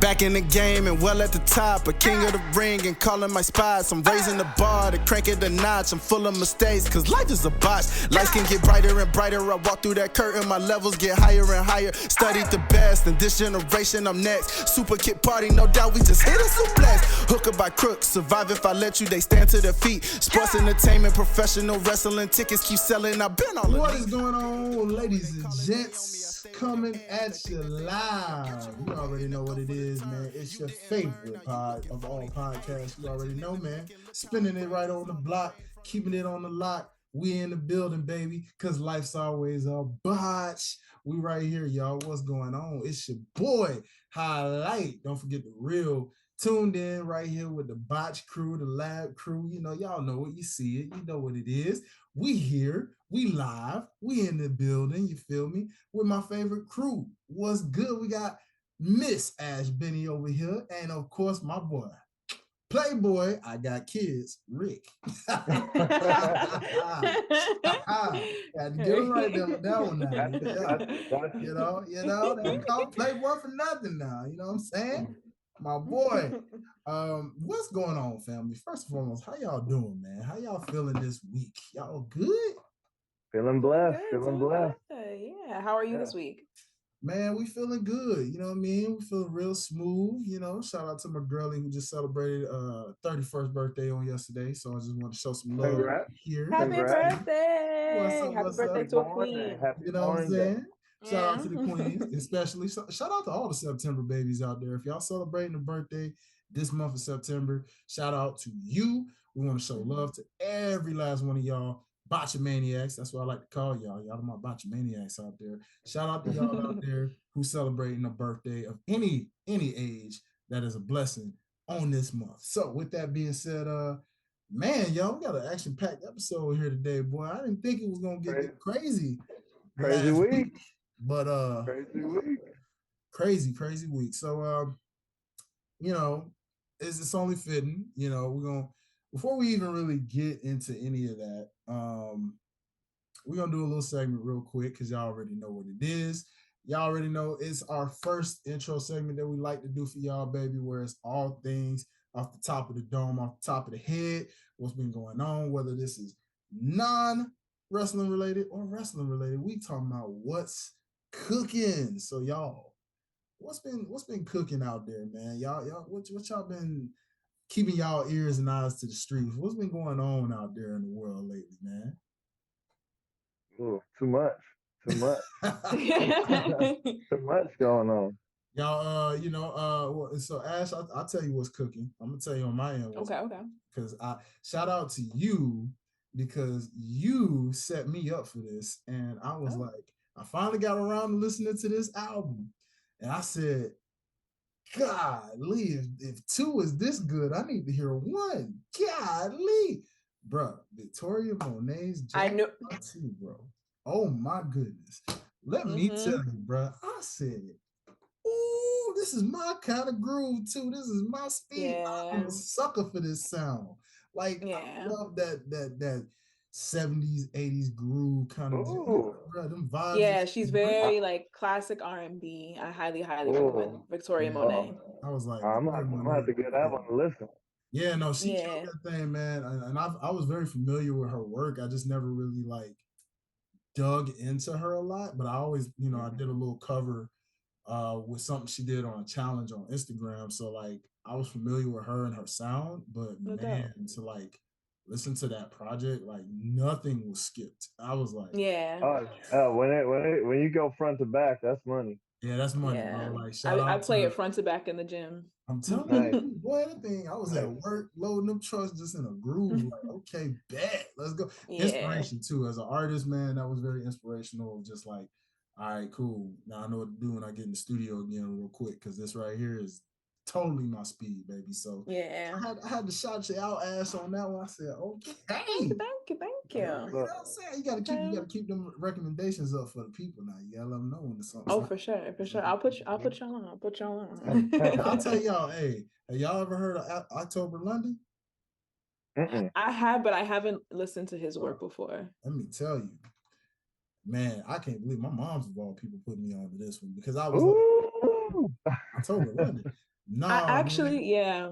Back in the game and well at the top, a king of the ring and calling my spots. I'm raising the bar to crank it a notch. I'm full of mistakes, cause life is a botch. Lights can get brighter and brighter. I walk through that curtain, my levels get higher and higher. Studied the best, in this generation I'm next. Super Kid Party, no doubt we just hit a suplex. Hooker by crook, survive if I let you, they stand to their feet. Sports entertainment, professional wrestling, tickets keep selling. I've been all What is going on, ladies and gents? Coming at you live. You already know what it is, man. It's your favorite pod of all podcasts. You already know, man. Spinning it right on the block, keeping it on the lock. We in the building, baby, because life's always a botch. We right here, y'all. What's going on? It's your boy, Highlight. Don't forget the real. Tuned in right here with the Botch crew, the lab crew. You know, y'all know it. You see it. You know what it is. We here. We live. We in the building. You feel me? With my favorite crew. What's good? We got Miss Ash Benny over here. And, of course, my boy, Playboy. I got kids. Rick. Had to get him right there with that one now. You know, they call Playboy for nothing now. You know what I'm saying? My boy, what's going on, family? First and foremost, how y'all doing, man? How y'all feeling this week? Y'all good? Feeling blessed. Feeling blessed. Yeah. How are you this week? Man, we feeling good. You know what I mean? We feeling real smooth. You know, shout out to my girlie who just celebrated 31st birthday on yesterday. So I just want to show some love here. Happy birthday! What's Happy birthday up? to a queen. You know what I'm saying? Shout out to the queens, especially. Shout out to all the September babies out there. If y'all celebrating a birthday this month of September, shout out to you. We want to show love to every last one of y'all. Botchamaniacs, that's what I like to call y'all. Y'all are my Botchamaniacs out there. Shout out to y'all out there who celebrating a birthday of any age. That is a blessing on this month. So with that being said, man, y'all, we got an action-packed episode here today, boy. I didn't think it was gonna get crazy. Crazy week. But crazy week. So you know, it's only fitting, you know, we're gonna, before we even really get into any of that, we're gonna do a little segment real quick because y'all already know what it is. Y'all already know it's our first intro segment that we like to do for y'all, baby, where it's all things off the top of the dome, off the top of the head, what's been going on, whether this is non-wrestling related or wrestling related. We talking about what's cooking. So y'all, what's been cooking out there, man? Y'all, what y'all been keeping y'all ears and eyes to the streets? What's been going on out there in the world lately, man? Ooh, too much. Too much going on. Y'all, you know, so Ash, I'll tell you what's cooking. I'm gonna tell you on my end. Okay. Because I shout out to you because you set me up for this, and I was like, I finally got around to listening to this album, and I said, golly, if 2 is this good, I need to hear 1. Golly, bro, Victoria Monet's I knew 2, bro. Oh my goodness. Let me tell you, bro. I said, ooh, this is my kind of groove too. This is my speed. Yeah. I'm a sucker for this sound. Like, I love that 70s, 80s groove kind of, bro, them vibes. Yeah, she's very like classic R&B. I highly recommend Victoria Monet. I was like, I'm gonna have to get that one to listen. Yeah, no, she killed that thing, man. And I was very familiar with her work. I just never really like dug into her a lot, but I always, you know, I did a little cover with something she did on a challenge on Instagram. So like I was familiar with her and her sound, but man, to like listen to that project, like nothing was skipped. I was like, when you go front to back, that's money. Yeah, that's money, bro. Like I play it front to back in the gym. I'm telling you, boy, that thing, I was at work loading them trucks just in a groove. Like, okay, bet, let's go. Inspiration too. As an artist, man, that was very inspirational. Just like, all right, cool. Now I know what to do when I get in the studio again real quick, because this right here is totally my speed, baby. So I had to shout you out, Ash, on that one. I said, okay. Thank you. You know what I'm saying? You gotta keep them recommendations up for the people now. You gotta let them know when it's something. Oh, for sure. I'll put y'all on. I'll tell y'all, hey, have y'all ever heard of October London? I have, but I haven't listened to his work before. Let me tell you, man, I can't believe my mom's of all people put me on to this one because I was like, October, wasn't it? I Nah, actually, man. yeah.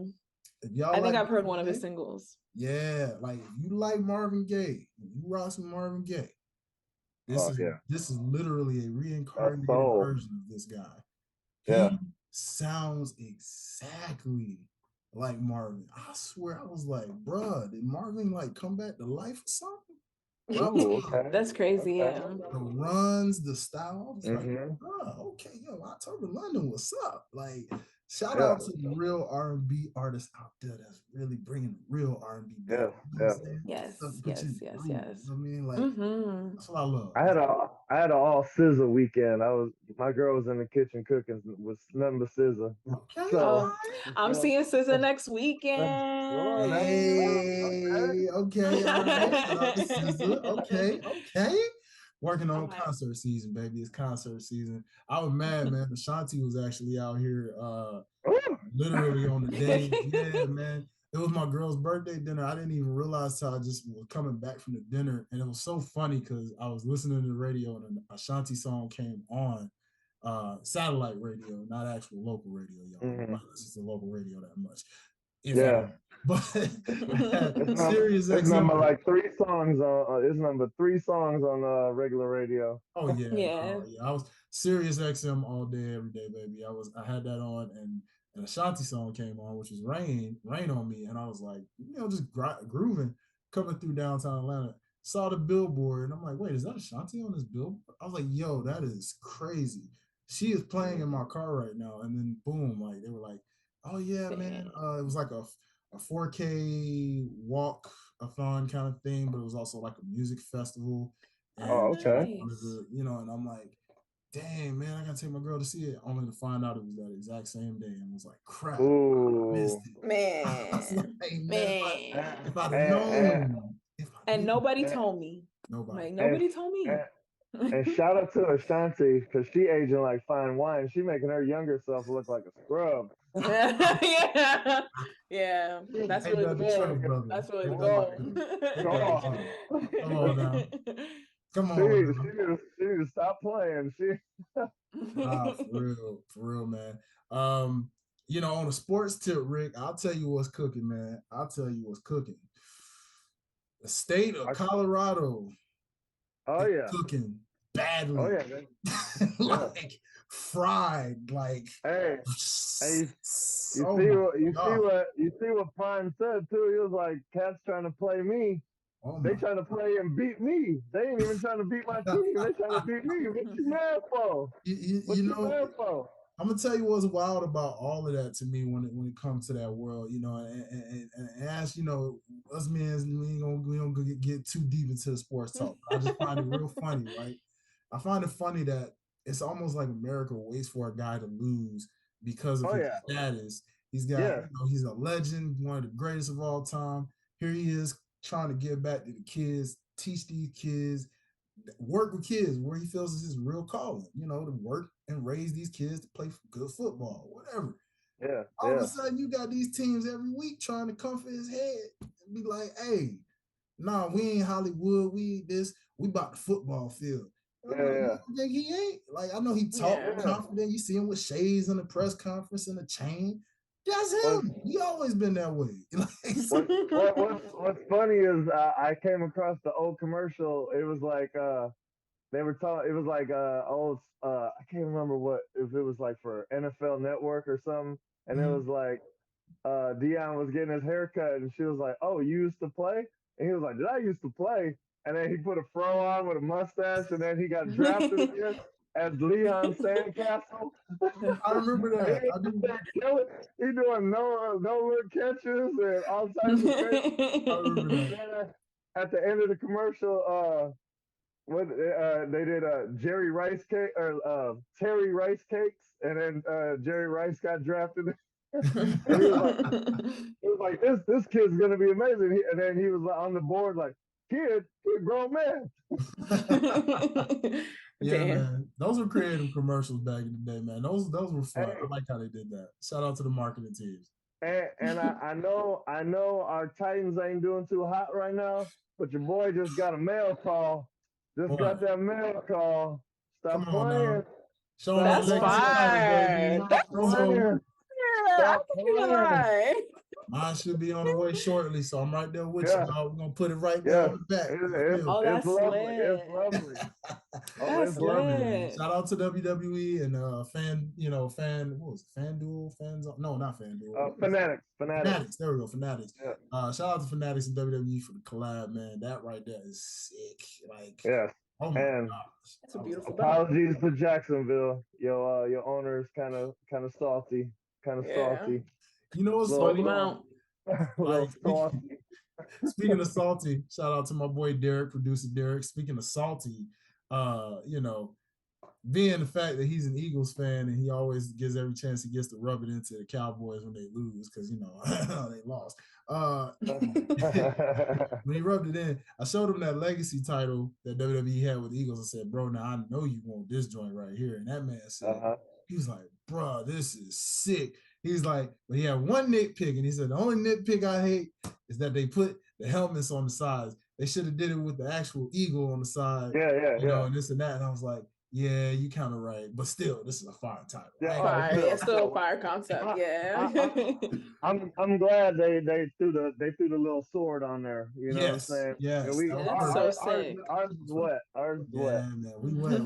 If y'all I think like I've heard Marvin one of his Gaye, singles. yeah, like if you like Marvin Gaye, you rock some Marvin Gaye. Oh yeah, This is literally a that's reincarnated soul. version of this guy. Yeah. He sounds exactly like Marvin. I swear, I was like, bruh, did Marvin like come back to life or something? But I was Ooh, okay. That's crazy, Okay. yeah. the runs, the style. I was like, Mm-hmm. bruh, okay, yo, October London, what's up? Like, shout Yeah. out to the real R&B artists out there that's really bringing the real R&B back. Yes. You know what Yeah. I'm saying? Yes, Stuff to put you yes, in the yes, groove. yes. You know what I mean? Like, Mm-hmm. that's what I love. I had an all scissor weekend. My girl was in the kitchen cooking with nothing but scissor. Okay, So Oh, I'm you seeing SZA next know, weekend. hey, okay, all right. Shout out to SZA. Okay, okay. Working on Okay. concert season, baby. It's concert season. I was mad, man. Ashanti was actually out here literally on the day. Yeah, man. It was my girl's birthday dinner. I didn't even realize till I just was coming back from the dinner. And it was so funny because I was listening to the radio and an Ashanti song came on. Satellite radio, not actual local radio, y'all. mm-hmm. This is a local radio that much, if at Yeah. all. But Sirius It's number XM. like three songs on. It's number three songs on regular radio. Oh yeah, Yeah. yeah. I was Sirius XM all day, every day, baby. I had that on, and an Ashanti song came on, which was Rain on Me, and I was like, just grooving, coming through downtown Atlanta. Saw the billboard, and I'm like, wait, is that Ashanti on this billboard? I was like, yo, that is crazy. She is playing in my car right now, and then boom, like they were like, oh yeah, man. It was like a 4K walk-a-thon kind of thing, but it was also like a music festival. Oh, And Oh, she was okay. one of nice. the, and I'm like, dang, man, I gotta take my girl to see it, only to find out it was that exact same day, and was like, crap, I missed Ooh. it. I was Man, like, man, man. if I'd have And, known, if I And knew, nobody and, told me. nobody. Like, and, nobody told me. and, and shout out to Ashanti because she aging like fine wine. She making her younger self look like a scrub. Yeah. Yeah. That's Ain't really the that the truth, goal. brother? That's really the Ain't that the goal. truth? Ain't that the truth? God. Come on now, come She, on she, now. need to, she need to stop playing. Nah, for real, man. On a sports tip, Rick, I'll tell you what's cooking, man. I'll tell you what's cooking. The state of Colorado Oh is yeah. cooking Oh badly. yeah, man. Yeah. Like fried, like Hey, hey, oh my god. you see what Prime said too. He was like, "Cats trying to play me. Oh They my. trying to play and beat me. They ain't even trying to beat my team. They trying to beat me. What you mad for? You What you know, mad for?" I'm gonna tell you what's wild about all of that to me when it comes to that world, and as us men, we don't get too deep into the sports talk. I just find it real funny, right? I find it funny that it's almost like America waits for a guy to lose because of Oh his yeah, status. He's got, yeah. he's a legend, one of the greatest of all time. Here he is trying to give back to the kids, teach these kids, work with kids where he feels is his real calling, to work and raise these kids to play good football, whatever. Yeah, All of yeah. a sudden, you got these teams every week trying to comfort his head and be like, hey, nah, we ain't Hollywood, we ain't this, we about the football field. And I'm like, you Yeah, don't think he ain't? Like, I know he talk Yeah. confident. You see him with shades in the press conference and a chain. That's yeah. him. He always been that way. What's funny is I came across the old commercial. It was like they were talking. It was like old. I can't remember what if it was like for NFL Network or something. And it was like Dion was getting his haircut, and she was like, "Oh, you used to play?" And he was like, "Did I used to play?" And then he put a fro on with a mustache, and then he got drafted again as Leon Sandcastle. I remember He that. I do. killing. He doing no look catches and all types of crazy. I remember that. Then at the end of the commercial, what they did Jerry Rice cake or Terry Rice cakes, and then Jerry Rice got drafted. And he was like, this kid's gonna be amazing. And then he was on the board like, kid, he's a grown man. Yeah, man. Those were creative commercials back in the day, man. Those were fun. Hey, I like how they did that. Shout out to the marketing teams. and I know our Titans ain't doing too hot right now, but your boy just got a mail call. Just Boy, got that mail call. come Stop on playing. now. Showing them That's the legacy title, baby. fire. That's Promo. I can lie. Mine should be on the way shortly, so I'm right there with you, dog. We're gonna put it right there on the back. Oh, It's that's lovely. lit. It's lovely. That's it's lovely. lit. Shout out to WWE and what was it? FanDuel, no, not FanDuel. Fanatics. There we go, Fanatics. Yeah. Shout out to Fanatics and WWE for the collab, man. That right there is sick. Like, yes. Oh my and gosh. That's a beautiful apologies to Jacksonville. Your owner's kind of salty. Salty. You know what's so amount. Like, speaking of salty, shout out to my boy Derek, producer Derek. Speaking of salty, being the fact that he's an Eagles fan and he always gives every chance he gets to rub it into the Cowboys when they lose because they lost. When he rubbed it in, I showed him that legacy title that WWE had with the Eagles and said, "Bro, now I know you want this joint right here." And that man said, he was like, "Bro, this is sick." He's like, but he had one nitpick, and he said, "The only nitpick I hate is that they put the helmets on the sides. They should have did it with the actual eagle on the side, and this and that." And I was like, "Yeah, you kind of right, but still, this is a fire title." Yeah, it's still a fire concept. I'm glad they threw the little sword on there. You know what I'm saying? Yes, that's so sick. Ours is wet. Man, we wet.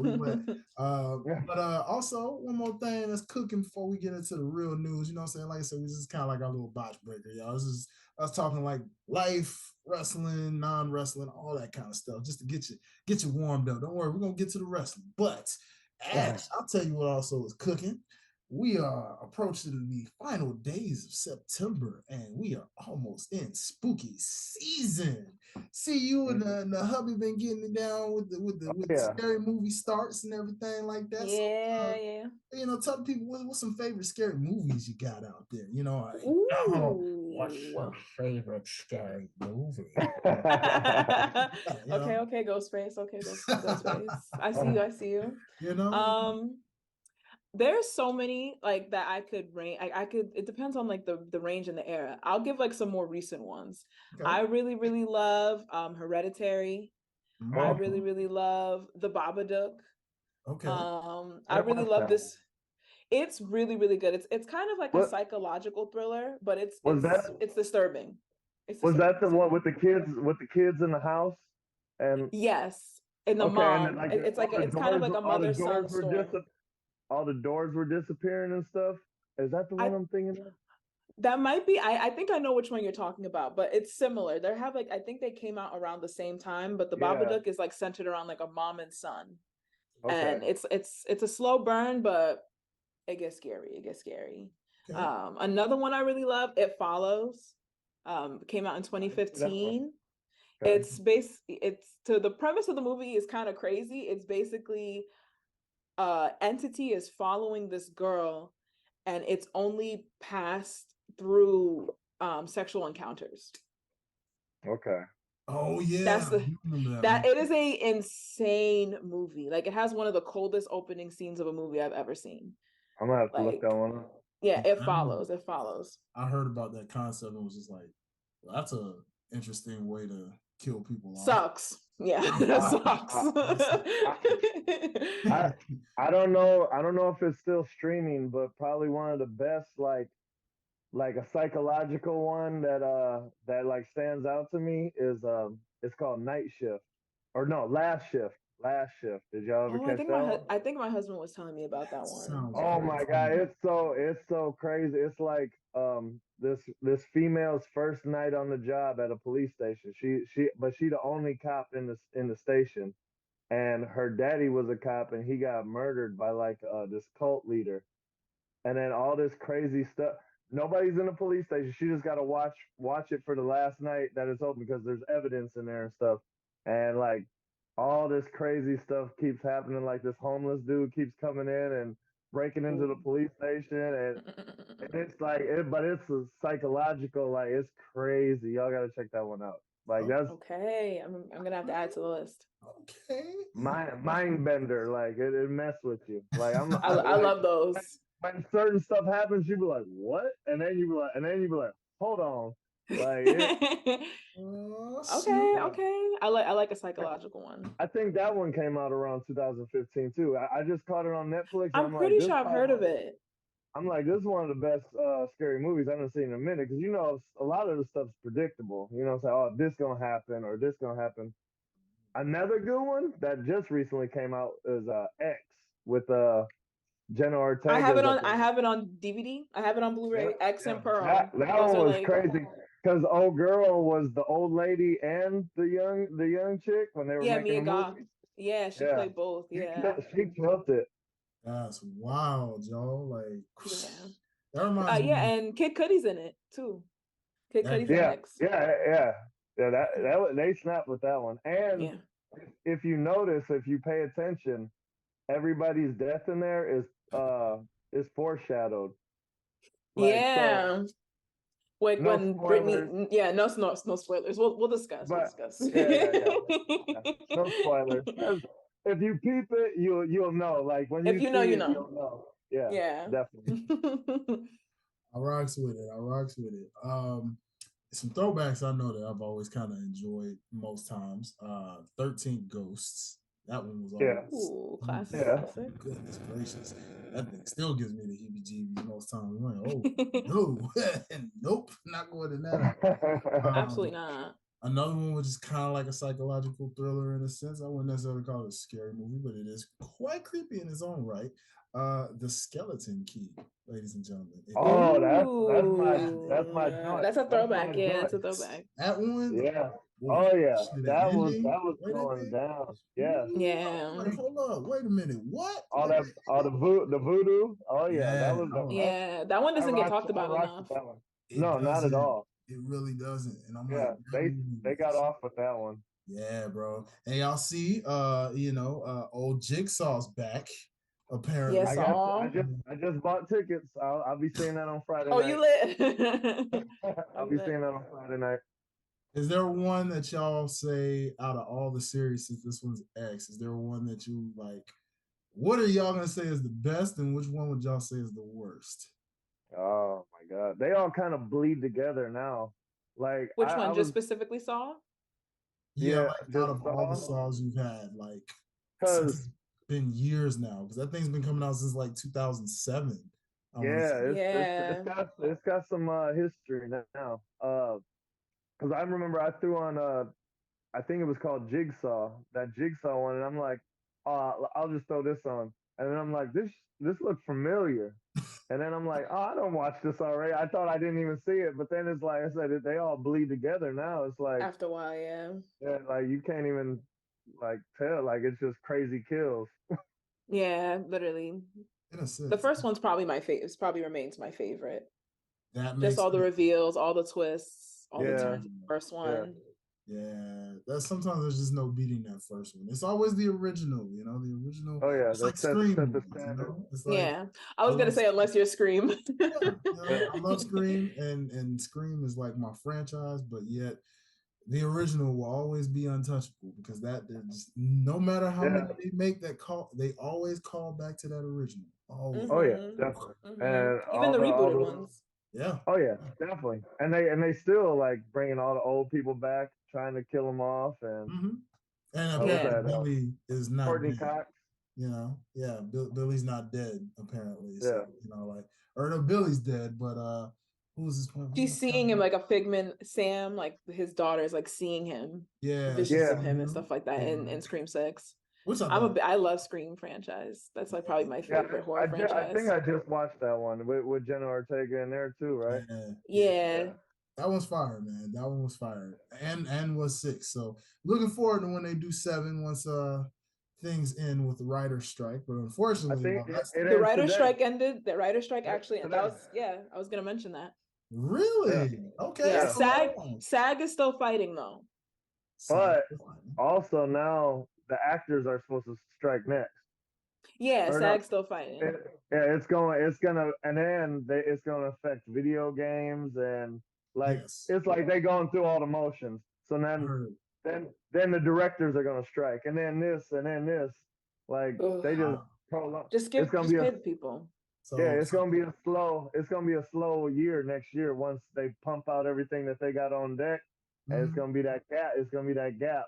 But also one more thing that's cooking before we get into the real news. You know what I'm saying? Like I said, this is kind of like our little botch breaker, y'all. This is us talking like life, wrestling, non-wrestling, all that kind of stuff, just to get you warmed up. Don't worry, we're gonna get to the wrestling. But I'll tell you what also is cooking. We are approaching the final days of September, and we are almost in spooky season. See, you and the hubby been getting it down with the scary movie starts and everything like that. Tell people what's some favorite scary movies you got out there. What's your favorite scary movie? Okay, Ghostface. Okay, Ghostface. I see you. There's so many like that I could range. I could. It depends on like the range and the era. I'll give like some more recent ones. Okay. I really love Hereditary. I really love The Babadook. Okay. I really love this. It's really good. It's kind of like a psychological thriller, but it's disturbing. Was that the one with the kids in the house? And yes, and the mom. And it's kind of like a mother-son story. All the doors were disappearing and stuff. Is that the one I'm thinking of? That might be. I think I know which one you're talking about, but it's similar. They have I think they came out around the same time, but the Babadook is like centered around like a mom and son. Okay. And it's a slow burn, but it gets scary. Okay. Another one I really love, It Follows. Came out in 2015. Okay. It's to the premise of the movie is kind of crazy. It's basically entity is following this girl, and it's only passed through sexual encounters. Okay. Oh yeah. That it is a insane movie. Like it has one of the coldest opening scenes of a movie I've ever seen. I'm gonna have to look that one up. Yeah, It Follows. I heard about that concept and was just like, well, that's a interesting way to kill people off. Sucks. Yeah, it sucks. I don't know if it's still streaming, but probably one of the best like a psychological one that like stands out to me is it's called Night Shift, or no, Last Shift. Did y'all ever catch that? I think my husband was telling me about that one. Oh my God, it's so crazy. It's like this female's first night on the job at a police station. She the only cop in the station, and her daddy was a cop, and he got murdered by like this cult leader, and then all this crazy stuff. Nobody's in the police station. She just got to watch it for the last night that it's open because there's evidence in there and stuff, and like all this crazy stuff keeps happening. Like this homeless dude keeps coming in and breaking into the police station, and it's like but it's a psychological, like it's crazy. Y'all gotta check that one out. Like that's okay. I'm gonna have to add to the list. Okay. Mind bender, like it mess with you. Like I love those. When certain stuff happens, you be like, what? And then you be like, hold on. Like okay. I like a psychological one. I think that one came out around 2015 too. I just caught it on Netflix. I'm pretty sure I've heard of it. I'm like, this is one of the best scary movies I haven't seen in a minute because a lot of the stuff's predictable. Say, oh, this gonna happen or this gonna happen. Another good one that just recently came out is X with Jenna Ortega. I have it on DVD. I have it on Blu-ray. X and Pearl. That one was crazy because old girl was the old lady and the young chick when they were making the movie. Yeah, she played both. Yeah, she killed it. That's wild, y'all. Like, that reminds me. And Kid Cudi's in it too. Kid Cudi's in X. Yeah. They snapped with that one. And if you notice, if you pay attention, everybody's death in there is foreshadowed. Like, when Brittany, no spoilers. We'll discuss. No spoilers. If you peep it, you'll know. Like when you know, you'll know. Yeah, definitely. I rocks with it. Some throwbacks I know that I've always kind of enjoyed most times. 13 Ghosts. That one was always classic. Goodness gracious. That thing still gives me the heebie-jeebies most times. I'm like, oh, no. Nope, not going in that. Absolutely not. Another one which is kind of like a psychological thriller in a sense. I wouldn't necessarily call it a scary movie, but it is quite creepy in its own right. The Skeleton Key, ladies and gentlemen. That's my joint. That's a throwback. It's a throwback. That one. Yeah. Oh yeah. That was going down. Yeah. Like, hold up. Wait a minute. What? All the voodoo. Oh yeah. That was. That one doesn't get talked about enough. No, not at all. It really doesn't. And I'm like, they got off with that one. Yeah, bro. And y'all see, old Jigsaw's back. Apparently, yes, I just bought tickets. I'll be seeing that on Friday night. Oh, you lit? I'll be seeing that on Friday night. Is there one that y'all say out of all the series, since this one's X, is there one that you like? What are y'all gonna say is the best, and which one would y'all say is the worst? Oh my God, they all kind of bleed together now. Like which one? Just specifically Saw? Yeah, like out of all the Saws you've had, like because been years now, because that thing's been coming out since like 2007. It's got some history now. Because I remember I threw on I think it was called Jigsaw, that Jigsaw one, and I'm like, I'll just throw this on, and then I'm like, this looks familiar, and then I'm like, I don't watch this already. I thought I didn't even see it, but then it's like I said, they all bleed together now. It's like after a while, yeah, like you can't even like tell, like it's just crazy kills. Yeah, literally. The first one's probably my favorite. It probably remains my favorite. Just all the reveals, all the twists, all the turns. The first one. Yeah, that's sometimes there's just no beating that first one. It's always the original, the original. Oh yeah, it's like Scream. It's like, I was gonna say unless you're Scream. I love Scream, and Scream is like my franchise, but yet the original will always be untouchable because no matter how many they make that call, they always call back to that original. Always. Oh yeah, definitely. And even the rebooted ones. Yeah. Oh yeah, definitely. And they still like bringing all the old people back, trying to kill them off, and and Billy is not Courtney dead. Cox. Billy's not dead apparently. So, Billy's dead, but who's his point? She's seeing him like a figment. Sam, like his daughter's like seeing him, visions of him and stuff like that in Scream 6. I love Scream franchise. That's like probably my favorite horror franchise. I think I just watched that one with Jenna Ortega in there too, right? Yeah. That one's fire, man. That one was fire, and was 6. So looking forward to when they do 7 once things end with the writer's strike. But unfortunately, the writer's strike ended. The writer's strike actually, I was gonna mention that. Really? Okay. Yeah. SAG is still fighting though. But also now the actors are supposed to strike next. Yeah, SAG's still fighting. It's gonna affect video games and it's like they going through all the motions. So then the directors are gonna strike, and then this, and then this. Like they just prolong. Just pay the people. So yeah, it's gonna be a slow year next year once they pump out everything that they got on deck, and it's gonna be that gap. It's gonna be that gap.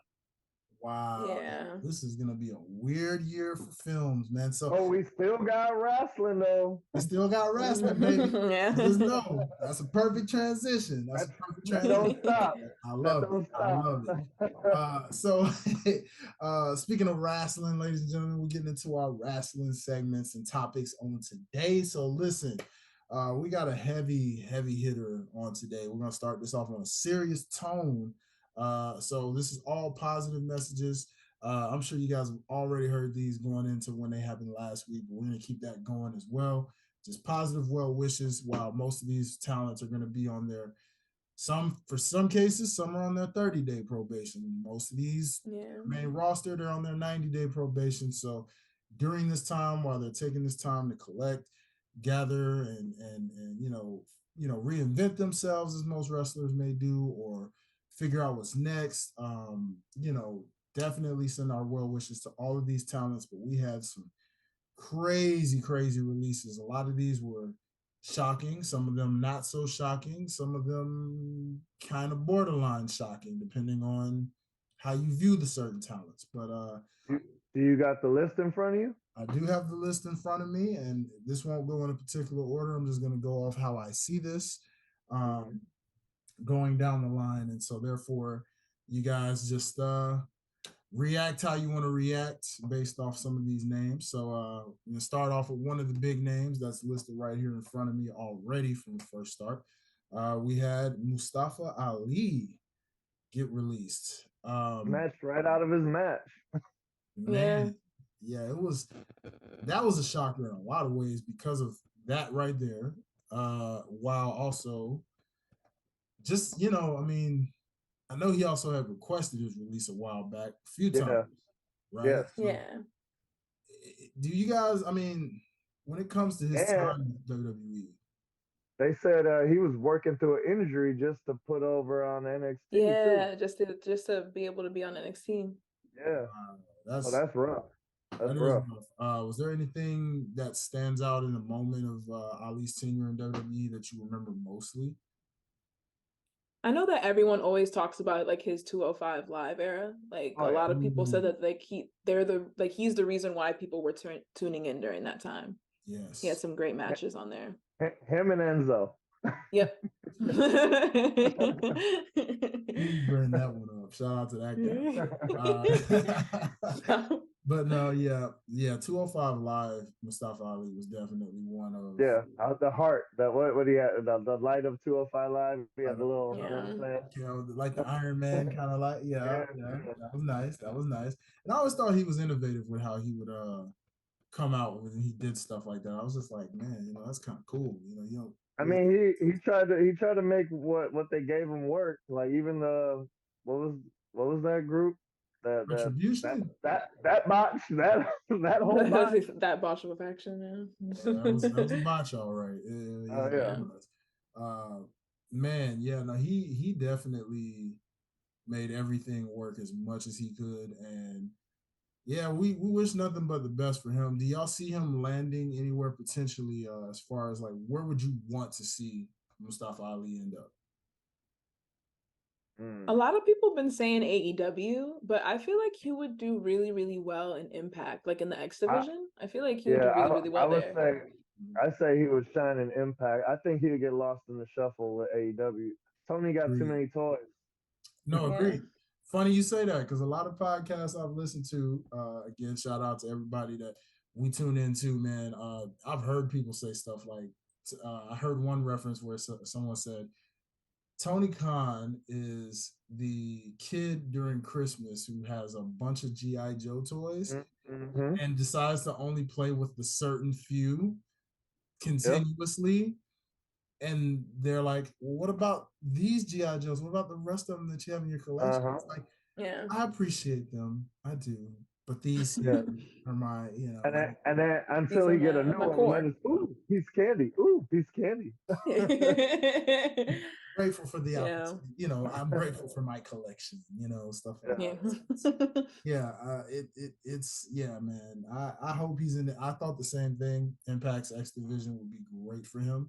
Wow, Yeah. this is gonna be a weird year for films, man. So Oh, we still got wrestling though. we still got wrestling, baby. Yeah. Just know that's a perfect transition. That's a perfect That don't transition. stop. I That love it. don't I stop. love it. So, speaking of wrestling, ladies and gentlemen, we're getting into our wrestling segments and topics on today. So, listen, we got a heavy hitter on today. We're gonna start this off on a serious tone. So, this is all positive messages. I'm sure you guys have already heard these going into when they happened last week, but we're gonna keep that going as well. Just positive well wishes. While most of these talents are gonna be on their for some cases, some are on their 30-day probation. Most of these main roster, they're on their 90-day probation. So during this time, while they're taking this time to collect, gather, and reinvent themselves as most wrestlers may do, or figure out what's next. Definitely send our well wishes to all of these talents. But we had some crazy releases. A lot of these were shocking, some of them not so shocking, some of them kind of borderline shocking, depending on how you view the certain talents. But do you got the list in front of you? I do have the list in front of me, and this won't go in a particular order. I'm just going to go off how I see this going down the line. And so therefore, you guys just react how you want to react based off some of these names. So we're gonna start off with one of the big names that's listed right here in front of me already from the first start. We had Mustafa Ali get released. Matched right out of his match. Man, yeah, that was a shocker in a lot of ways because of that right there. While also just, I know he also had requested his release a while back, a few times, right? Yes. So, do you guys? When it comes to his time in WWE, they said he was working through an injury just to put over on NXT. Yeah, too. just to be able to be on NXT. Yeah, that's rough. That's rough. Was there anything that stands out in the moment of Ali's tenure in WWE that you remember mostly? I know that everyone always talks about like his 205 Live era. Like a lot of people said that he's the reason why people were tuning in during that time. Yes, he had some great matches on there. Him and Enzo. Yep. You bring that one up. Shout out to that guy. But no, 205 Live, Mustafa Ali was definitely one of the heart. That what he had, the light of 205 Live. He had the little like the Iron Man kind of like that was nice. That was nice. And I always thought he was innovative with how he would come out when he did stuff like that. I was just like, man, that's kind of cool. I mean, he tried to make what they gave him work. Like even the what was that group? That botch that whole botch. That botch of a faction. That was a botch, all right. He definitely made everything work as much as he could, and we wish nothing but the best for him. Do y'all see him landing anywhere potentially as far as like where would you want to see Mustafa Ali end up? A lot of people have been saying AEW, but I feel like he would do really, really well in Impact, like in the X division. I feel like he would do really, really well there. I say he would shine in Impact. I think he would get lost in the shuffle with AEW. Tony got too many toys. No, agreed. Funny you say that because a lot of podcasts I've listened to, again, shout out to everybody that we tune into, man. I've heard people say stuff like, I heard one reference where someone said, Tony Khan is the kid during Christmas who has a bunch of G.I. Joe toys and decides to only play with the certain few continuously. And they're like, well, what about these G.I. Joes? What about the rest of them that you have in your collection? It's like, I appreciate them. I do. But these are my, And then until he get a new one, ooh, he's candy. Ooh, he's candy. grateful for the opportunity. You know, I'm grateful for my collection. You know, stuff like that. Yeah, it's man. I hope he's in it. I thought the same thing. Impact's X Division would be great for him.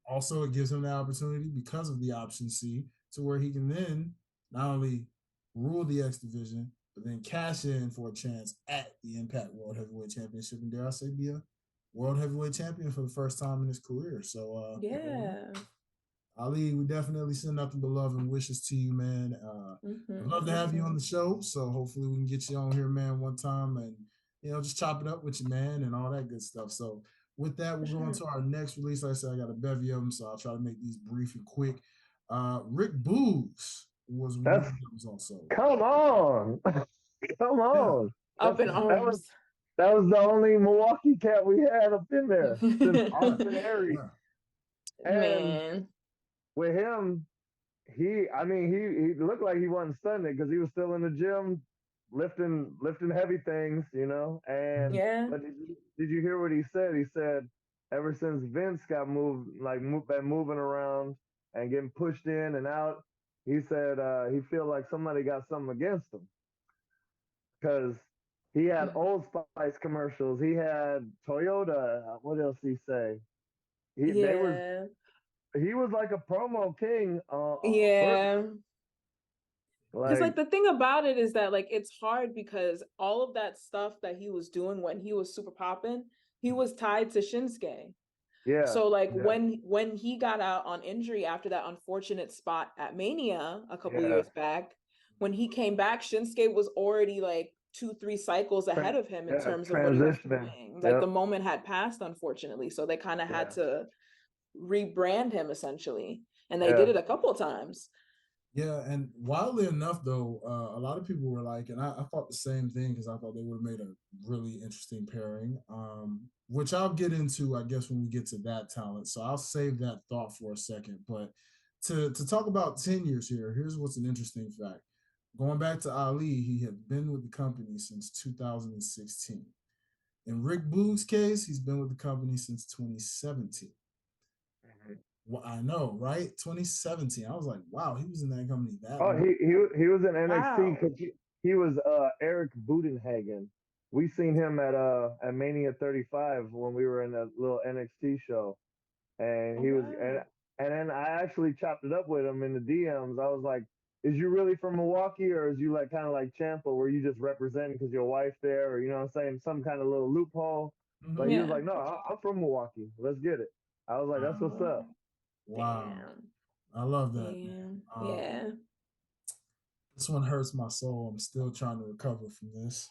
Also, it gives him the opportunity because of the option C to where he can then not only rule the X Division, but then cash in for a chance at the Impact World Heavyweight Championship, and dare I say, be a World Heavyweight Champion for the first time in his career. So, Ali, we definitely send nothing but love and wishes to you, man. I'd love to have you on the show, so hopefully we can get you on here, man, one time, and just chop it up with you, man, and all that good stuff. So with that, we'll go into our next release. Like I said, I got a bevy of them, so I'll try to make these brief and quick. Rick Boogs was one of those also. Come on. Come on. Up in arms. That was the only Milwaukee cat we had up in there since Austin Aries. And with him, he looked like he wasn't stunned because he was still in the gym lifting heavy things, And but did you hear what he said? He said ever since Vince got been moving around and getting pushed in and out, he said he feel like somebody got something against him because he had Old Spice commercials. He had Toyota. What else did he say? He was like a promo king. Because the thing about it is that it's hard because all of that stuff that he was doing when he was super poppin', he was tied to Shinsuke. Yeah. So when he got out on injury after that unfortunate spot at Mania a couple years back, when he came back, Shinsuke was already 2-3 cycles ahead of him in terms of what he was doing. The moment had passed, unfortunately. So they kind of had to rebrand him essentially. And they did it a couple of times. Yeah, and wildly enough, though, a lot of people were like, and I thought the same thing because I thought they would have made a really interesting pairing, which I'll get into, I guess, when we get to that talent. So I'll save that thought for a second. But to talk about tenures here, here's what's an interesting fact. Going back to Ali, he had been with the company since 2016. In Rick Boogs' case, he's been with the company since 2017. Well, I know, right? 2017. I was like, wow, he was in that company that long. He was in NXT because he was Eric Budenhagen. We seen him at Mania 35 when we were in a little NXT show, and he was and then I actually chopped it up with him in the DMs. I was like, "Is you really from Milwaukee, or is you kind of like Ciampa, where you just representing because your wife there, or you know what I'm saying, some kind of little loophole?" But he was like, "No, I'm from Milwaukee. Let's get it." I was like, "That's what's up." Wow. Damn. I love that. This one hurts my soul. I'm still trying to recover from this.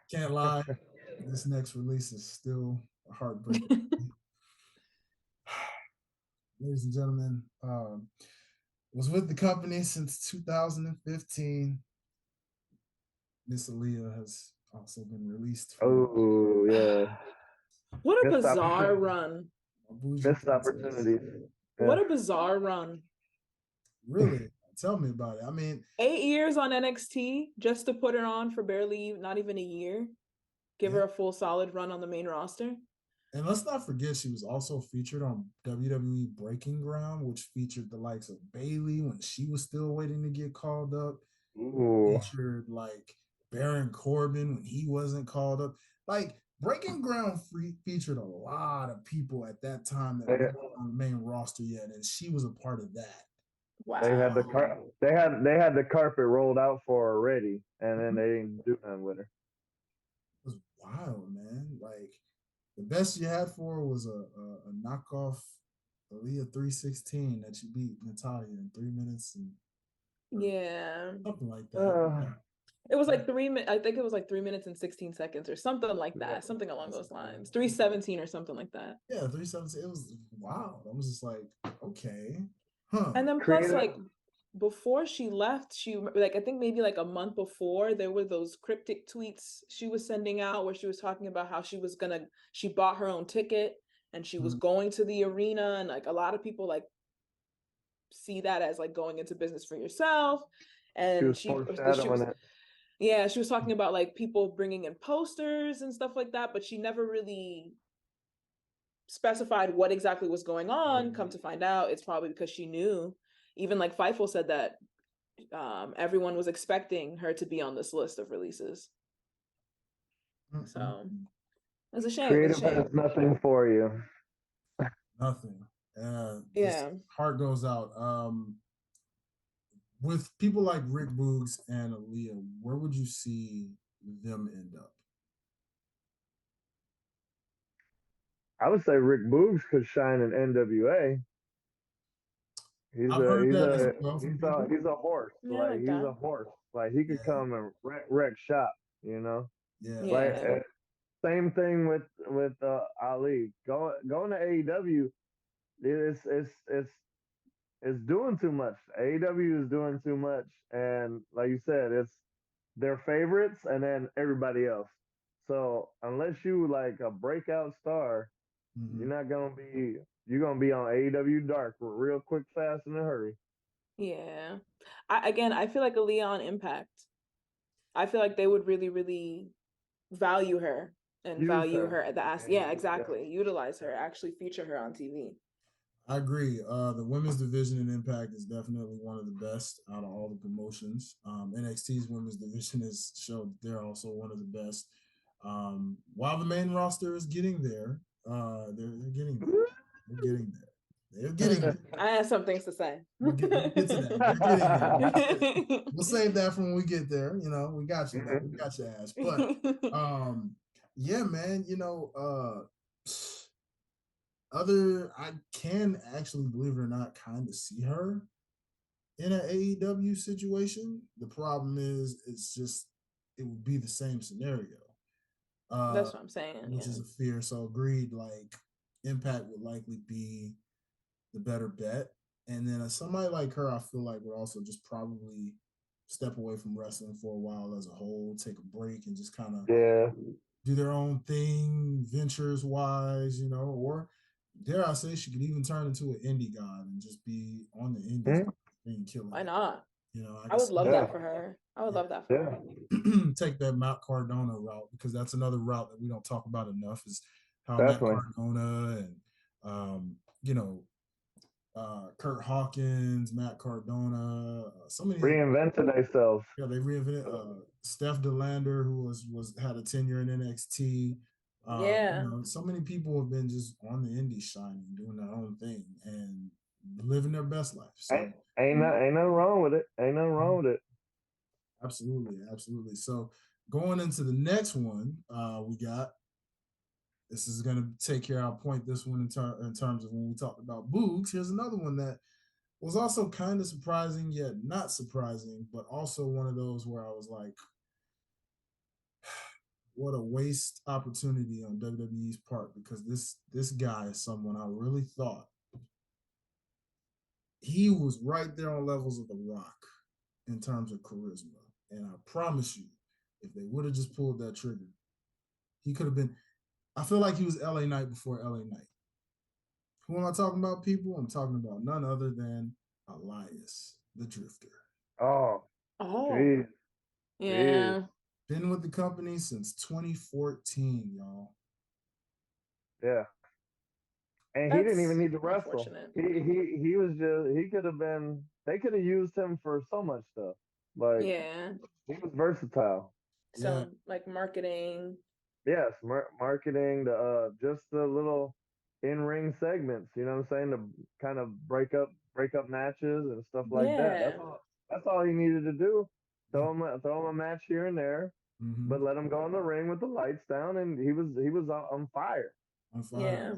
Can't lie. This next release is still a heartbreak. Ladies and gentlemen, was with the company since 2015. Miss Aaliyah has also been released. What a bizarre run. Missed opportunities. What a bizarre run. Really? Tell me about it. I mean, 8 years on NXT just to put her on for barely not even a year. Give her a full solid run on the main roster. And let's not forget she was also featured on WWE Breaking Ground, which featured the likes of Bayley when she was still waiting to get called up. Featured Baron Corbin when he wasn't called up. Breaking Ground featured a lot of people at that time that weren't on the main roster yet, and she was a part of that. Wow. They had the carpet rolled out for her already, and then they didn't do nothing with her. It was wild, man. The best you had for her was a knockoff Aaliyah 316 that you beat Natalya in 3 minutes and something like that. It was 3 minutes. I think it was 3 minutes and 16 seconds or something like that. Something along those lines. 317 or something like that. Yeah, 317. It was wild. I was just like, okay. Huh. And then plus before she left, she I think maybe a month before, there were those cryptic tweets she was sending out where she was talking about how she bought her own ticket and she was going to the arena, and a lot of people see that as going into business for yourself. And she was talking about, like, people bringing in posters and stuff like that, but she never really specified what exactly was going on. Come to find out, it's probably because she knew. Even like Fightful said that everyone was expecting her to be on this list of releases. So it's a shame. Creative has nothing for you. Nothing. Yeah. Heart goes out. With people like Rick Boogs and Aaliyah, where would you see them end up? I would say Rick Boogs could shine in NWA. He's a horse. Yeah, like he's a horse. Like he could come and wreck shop. You know. Yeah. Like same thing with Ali. Going to AEW. It's doing too much. AEW is doing too much, and like you said, it's their favorites and then everybody else. So unless you like a breakout star, you're gonna be on AEW Dark real quick, fast, in a hurry. Yeah. I feel like Aaliyah on Impact. I feel like they would really, really value her and value her at the ass. Yeah, exactly. Yeah. Utilize her, actually feature her on TV. I agree. The women's division in Impact is definitely one of the best out of all the promotions. NXT's women's division has showed they're also one of the best. While the main roster is getting there, they're getting there. They're getting there. They're getting there. I have some things to say. We'll get to that. They're getting there. We'll save that for when we get there. You know, we got you. We got your ass. But yeah, man. You know, I can actually, believe it or not, kind of see her in an AEW situation. The problem is, it would be the same scenario. That's what I'm saying. Which is a fear. So agreed. Like Impact would likely be the better bet, and then somebody like her, I feel like would also just probably step away from wrestling for a while as a whole, take a break, and just kind of do their own thing, ventures wise, you know, or dare I say, she could even turn into an indie god and just be on the indies and killing. Why not? You know, I would love that for her. I would love that for her. Take that Matt Cardona route, because that's another route that we don't talk about enough, is how Matt Cardona and you know, Kurt Hawkins, Matt Cardona, so many reinvented themselves. Yeah, they reinvented Steph DeLander, who had a tenure in NXT. You know, so many people have been just on the indie shining, doing their own thing and living their best life. So ain't nothing wrong with it. Ain't nothing wrong with it. Absolutely. So going into the next one, we got. This is going to take care of our point. This one in terms of when we talked about Boogs. Here's another one that was also kind of surprising, yet not surprising, but also one of those where I was like, what a waste opportunity on WWE's part, because this guy is someone I really thought he was right there on levels of The Rock in terms of charisma. And I promise you, if they would have just pulled that trigger, he could have been. I feel like he was LA Knight before LA Knight. Who am I talking about, people? I'm talking about none other than Elias, the Drifter. Oh. Geez. Yeah. Been with the company since 2014, y'all. Yeah. And he didn't even need to wrestle. He was just, he could have been, they could have used him for so much stuff. Like, he was versatile. So, like marketing. Yes, marketing, just the little in-ring segments, you know what I'm saying, to kind of break up matches and stuff like that. That's all he needed to do. Throw him a match here and there, but let him go in the ring with the lights down, and he was on fire. On fire. Yeah.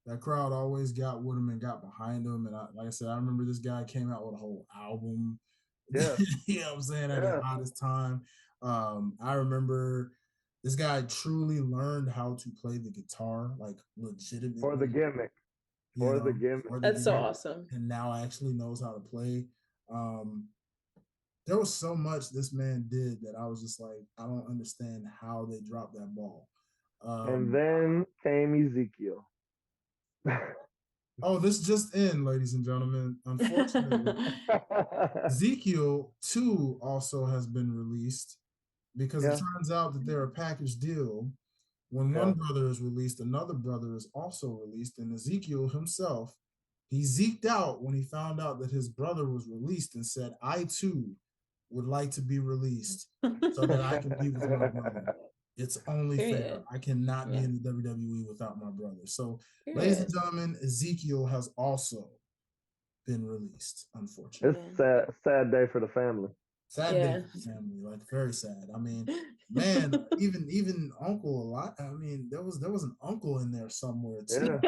That crowd always got with him and got behind him, and like I said, I remember this guy came out with a whole album. Yeah, you know what I'm saying, at his hottest time. I remember. This guy truly learned how to play the guitar, like legitimately. For the gimmick. That's so awesome. And now actually knows how to play. There was so much this man did that I was just like, I don't understand how they dropped that ball. And then came Ezekiel. Oh, this just in, ladies and gentlemen. Unfortunately, Ezekiel 2 also has been released. Because it turns out that they're a package deal, When one brother is released, another brother is also released, and Ezekiel himself, he zeked out when he found out that his brother was released and said, I too would like to be released so that I can be with my brother. It's only fair. I cannot be in the WWE without my brother. So, ladies and gentlemen, Ezekiel has also been released, unfortunately. It's a sad day for the family. Sad day for the family, like very sad. I mean, man, even Uncle a lot. I mean, there was an uncle in there somewhere too.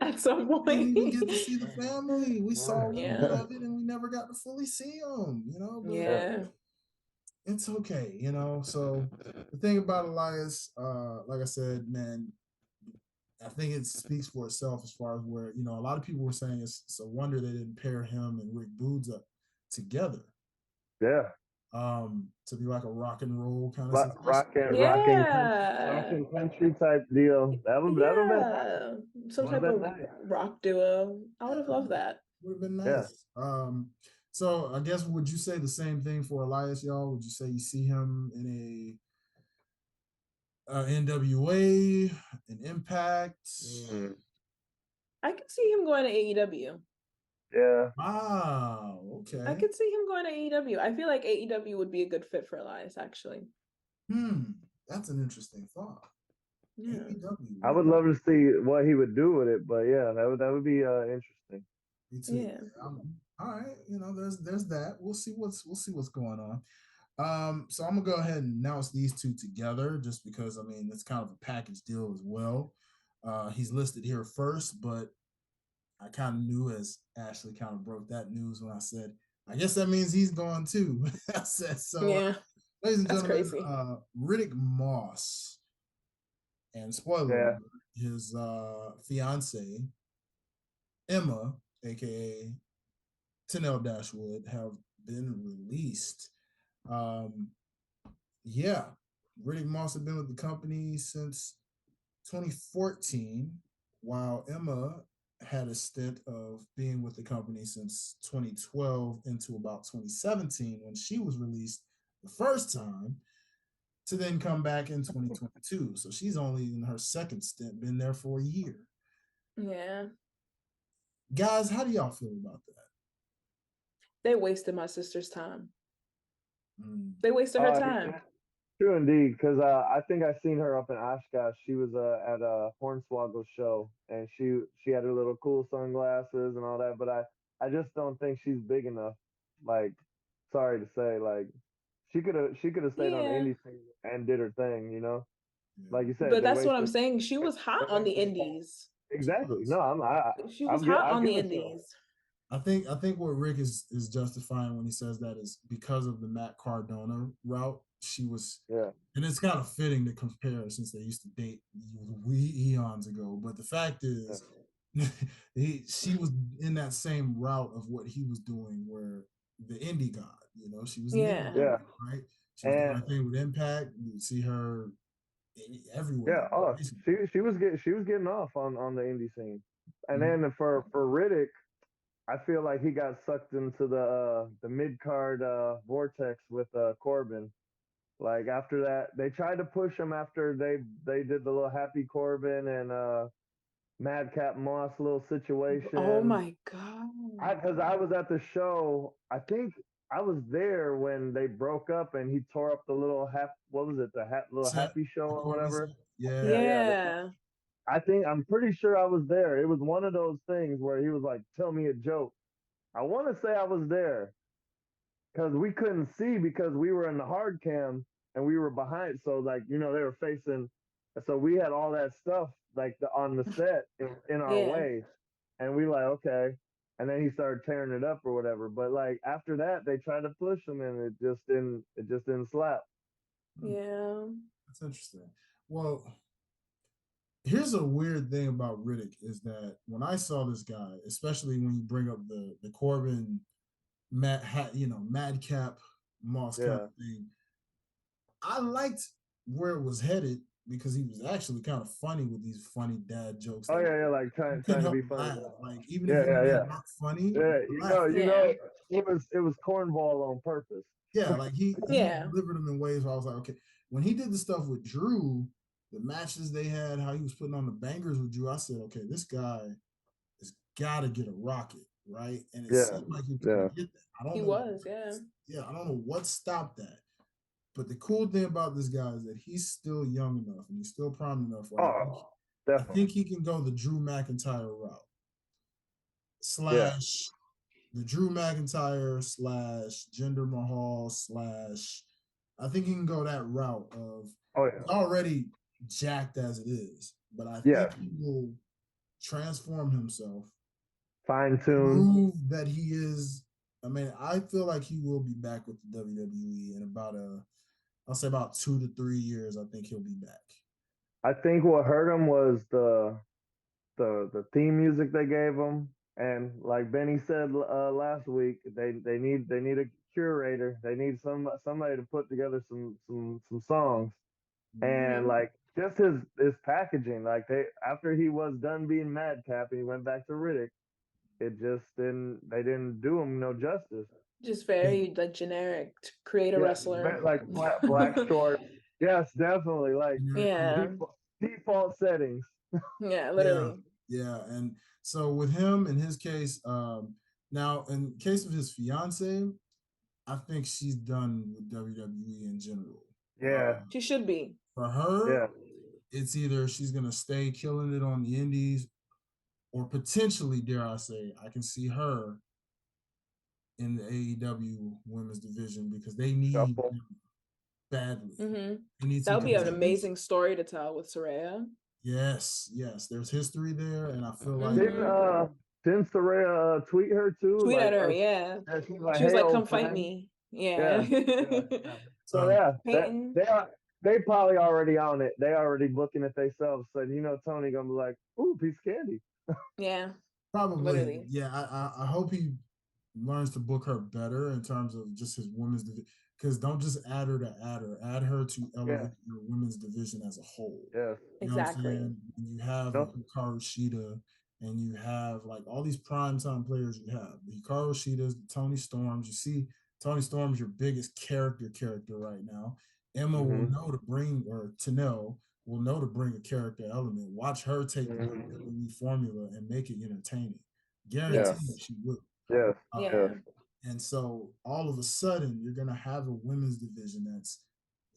At some point, We didn't even get to see the family. We saw a little bit of it, and we never got to fully see them. You know, but it's okay. You know, so the thing about Elias, like I said, man, I think it speaks for itself as far as where, you know, a lot of people were saying it's a wonder they didn't pair him and Rick Boogs up together. Yeah. To be like a rock and roll kind of rocking country type deal. That'd have been some type of rock duo. I would have loved that. Would have been nice. Yeah. So I guess would you say the same thing for Elias, y'all? Would you say you see him in a NWA, an Impact? I could see him going to AEW. Yeah. Wow. Okay. I could see him going to AEW. I feel like AEW would be a good fit for Elias, actually. That's an interesting thought. Yeah. AEW. I would love to see what he would do with it, but yeah, that would be interesting. Me too. Yeah. All right. You know, there's that. We'll see what's going on. So I'm gonna go ahead and announce these two together, just because I mean it's kind of a package deal as well. He's listed here first, but I kind of knew as Ashley kind of broke that news when I said, I guess that means he's gone too. I said so. Yeah, ladies and gentlemen, Riddick Moss, and spoiler, his fiance Emma, aka Tenelle Dashwood, have been released. Riddick Moss had been with the company since 2014, while Emma had a stint of being with the company since 2012 into about 2017 when she was released the first time, to then come back in 2022. So she's only in her second stint, been there for a year. Yeah. Guys, how do y'all feel about that? They wasted my sister's time. They wasted her time. True indeed, because I think I seen her up in Oshkosh. She was at a Hornswoggle's show, and she had her little cool sunglasses and all that. But I just don't think she's big enough. Like, sorry to say, like she could have stayed on the indie scene and did her thing, you know. Like you said. But that's what I'm saying. She was hot on the indies. Exactly. No, she was hot on the indies. I think what Rick is justifying when he says that is because of the Matt Cardona route. She was, and it's kind of fitting to compare since they used to date eons ago. But the fact is, she was in that same route of what he was doing, where the indie god, you know, she was right. She was doing her thing with Impact. You would see her everywhere. Yeah, she was getting off on the indie scene, and then for Riddick, I feel like he got sucked into the mid card vortex with Corbin. Like after that, they tried to push him after they did the little Happy Corbin and Madcap Moss little situation. Oh my god! Because I was at the show. I think I was there when they broke up and he tore up the little little Happy Show or whatever. Yeah. I'm pretty sure I was there. It was one of those things where he was like, "Tell me a joke." I want to say I was there because we couldn't see because we were in the hard cam and we were behind. So like, you know, they were facing. So we had all that stuff like on the set in our way, and we like, okay. And then he started tearing it up or whatever. But like after that, they tried to push him and it just didn't slap. Yeah, that's interesting. Well, here's a weird thing about Riddick is that when I saw this guy, especially when you bring up the Corbin, Madcap Moss kind of thing, I liked where it was headed because he was actually kind of funny with these funny dad jokes. Oh yeah, like trying to be funny. Like even if it's not funny, it was cornball on purpose. Yeah, like he delivered them in ways where I was like, okay. When he did the stuff with Drew, the matches they had, how he was putting on the bangers with Drew, I said, okay, this guy has got to get a rocket, right? And it seemed like he could get that. I don't know. Yeah, I don't know what stopped that. But the cool thing about this guy is that he's still young enough and he's still prime enough. Right? I think he can go the Drew McIntyre route. / the Drew McIntyre / Jinder Mahal / I think he can go that route of he's already jacked as it is, but I think he will transform himself, fine-tune, prove that he is. I mean, I feel like he will be back with the WWE in I'll say about 2 to 3 years. I think he'll be back. I think what hurt him was the theme music they gave him, and like Benny said last week, they need a curator. They need somebody to put together some songs, and like just his packaging. Like after he was done being Madcap and he went back to Riddick, it just they didn't do him no justice. Just very like generic. Create a wrestler, like black short. Yes, definitely. Like default settings. Yeah, literally. Yeah, and so with him, in his case, now in case of his fiance, I think she's done with WWE in general. Yeah, she should be. For her, it's either she's gonna stay killing it on the indies, or potentially, dare I say, I can see her in the AEW women's division because they need him badly. That would be an amazing story to tell with Saraya. Yes, there's history there, and I feel like didn't Saraya tweet her too? Tweet at her, yeah. She was like, "Come fight me." Yeah. So they probably already on it. They already booking it themselves. So Tony gonna be like, "Ooh, piece of candy." Yeah, probably. Literally. Yeah, I hope he learns to book her better in terms of just his women's division. Because don't just add her to add her to elevate your women's division as a whole. Yeah, exactly. And you have Hikaru Shida, and you have like all these primetime players. You have the Hikaru Shidas, the Tony Storms. You see, Tony Storm's your biggest character right now. Emma will know to bring, or Tenelle will know to bring a character element. Watch her take the WWE formula and make it entertaining. Guaranteed she will. Yeah. And so all of a sudden, you're going to have a women's division that's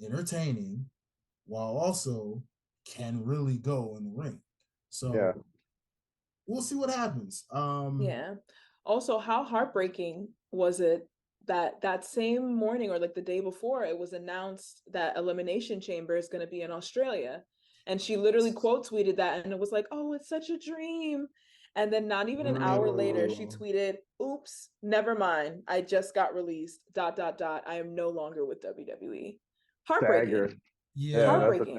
entertaining while also can really go in the ring. So we'll see what happens. Also, how heartbreaking was it that same morning or like the day before it was announced that Elimination Chamber is going to be in Australia? And she literally quote tweeted that, and it was like, "Oh, it's such a dream." And then not even an hour later, she tweeted, "Oops, never mind. I just got released. ... I am no longer with WWE." Heartbreaking. Yeah, heartbreaking.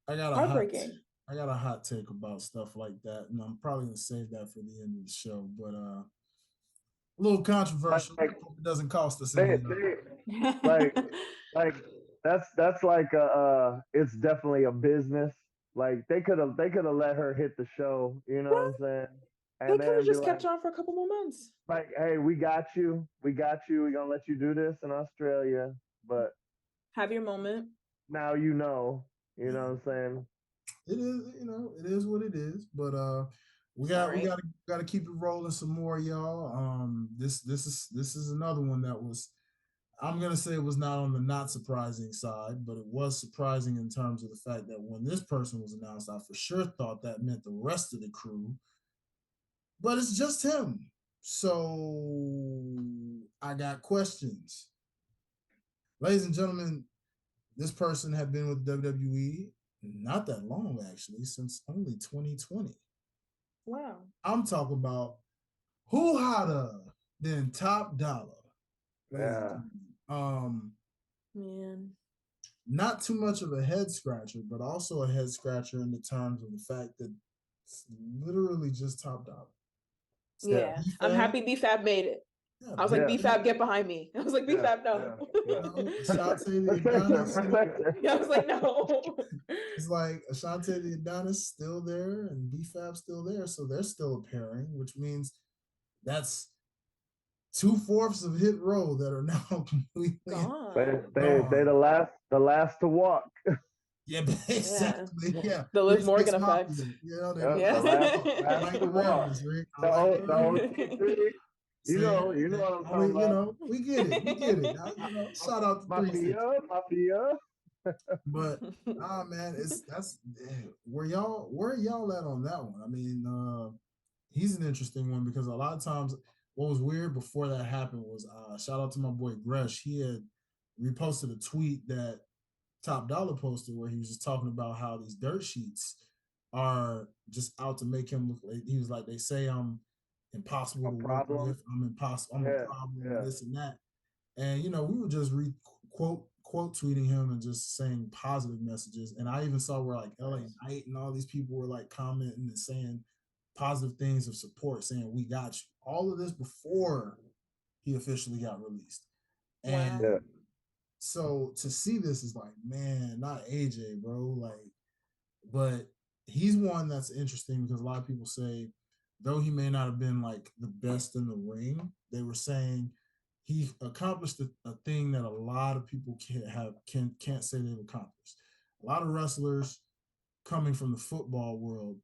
I got a hot take about stuff like that, and I'm probably gonna save that for the end of the show. But a little controversial. It doesn't cost us anything. Like that's like it's definitely a business. Like they could have let her hit the show, you know what I'm saying? And they could have just kept on for a couple more months. Like, hey, we got you. We're gonna let you do this in Australia, but have your moment. Now you know what I'm saying? It is, it is what it is. But we gotta keep it rolling some more, y'all. This is another one that was, I'm going to say it was not on the not surprising side, but it was surprising in terms of the fact that when this person was announced, I for sure thought that meant the rest of the crew, but it's just him. So I got questions. Ladies and gentlemen, this person had been with WWE not that long, actually, since only 2020. Wow. I'm talking about who hotter than Top Dollar. Yeah. Man. Not too much of a head scratcher, but also a head scratcher in the terms of the fact that it's literally just Top Dollar. Yeah. B-Fab. I'm happy B-Fab made it. Yeah, I was like, B-Fab, get behind me. I was like, B-Fab, no. Ashante the Adonis. I was like, no. It's like Ashante the Adonis still there and B-Fab still there. So they're still appearing, which means that's 2/4 of Hit Row that are now completely gone. They the last to walk. Yeah, exactly. Yeah. The Liv Three Morgan Six effect. Mafia, you know, they Yeah. I like the realness, Rick. I like the realness. You know what I'm talking about. You know, we get it. You know, shout out to 3 Mafia. But man, where y'all at on that one? I mean, he's an interesting one because a lot of times what was weird before that happened was shout out to my boy Gresh. He had reposted a tweet that Top Dollar posted where he was just talking about how these dirt sheets are just out to make him look like he was like, they say I'm impossible to work with, I'm impossible, I'm a problem, this and that. And you know, we were just quote tweeting him and just saying positive messages. And I even saw where like LA Knight and all these people were like commenting and saying positive things of support, saying we got you. All of this before he officially got released. And so to see this is like, man, not AJ, bro. Like, but he's one that's interesting because a lot of people say, though he may not have been like the best in the ring, they were saying he accomplished a thing that a lot of people can't say they've accomplished. A lot of wrestlers coming from the football world,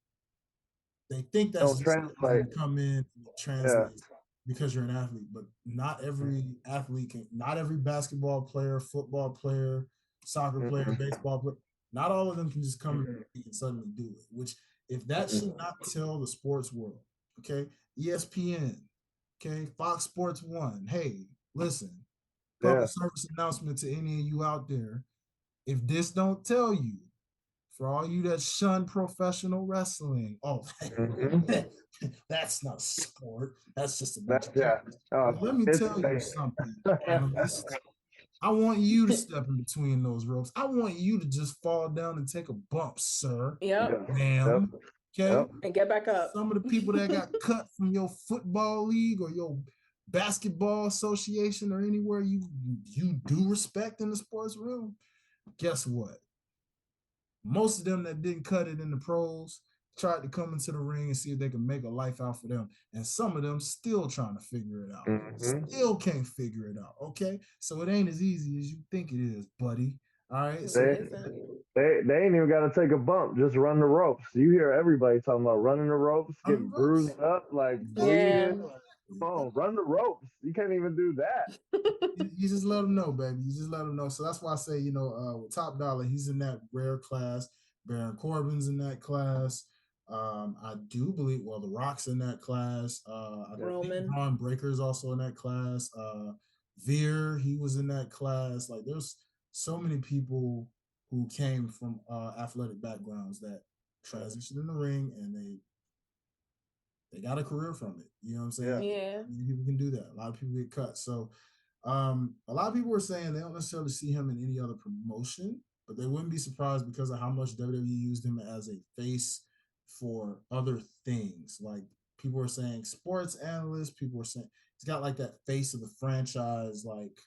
they think that's just translate. Come in and translate because you're an athlete, but not every athlete can. Not every basketball player, football player, soccer player, baseball player. Not all of them can just come and suddenly do it. Which, if that should not tell the sports world, okay, ESPN, okay, Fox Sports 1, hey, listen, public service announcement to any of you out there. If this don't tell you, for all you that shun professional wrestling, that's not a sport. That's just a bunch of characters. Let me tell you something, analyst. I want you to step in between those ropes. I want you to just fall down and take a bump, sir. Ma'am. Okay. And get back up. Some of the people that got cut from your football league or your basketball association or anywhere you do respect in the sports room, guess what? Most of them that didn't cut it in the pros tried to come into the ring and see if they could make a life out for them. And some of them still trying to figure it out. Still can't figure it out. Okay. So it ain't as easy as you think it is, buddy. All right. So they ain't even got to take a bump. Just run the ropes. You hear everybody talking about running the ropes, getting bruised up, like bleeding. Come on, run the ropes. You can't even do that. You just let them know, baby. You just let them know. So that's why I say, you know, with Top Dollar, he's in that rare class. Baron Corbin's in that class. I do believe, well, The Rock's in that class. Roman. Botch Breakers also in that class. Veer, he was in that class. Like, there's so many people who came from athletic backgrounds that transitioned in the ring and they got a career from it. You know what I'm saying? Yeah. Many people can do that. A lot of people get cut. So a lot of people were saying they don't necessarily see him in any other promotion, but they wouldn't be surprised because of how much WWE used him as a face for other things. Like, people were saying sports analysts, people were saying he's got like that face of the franchise, like.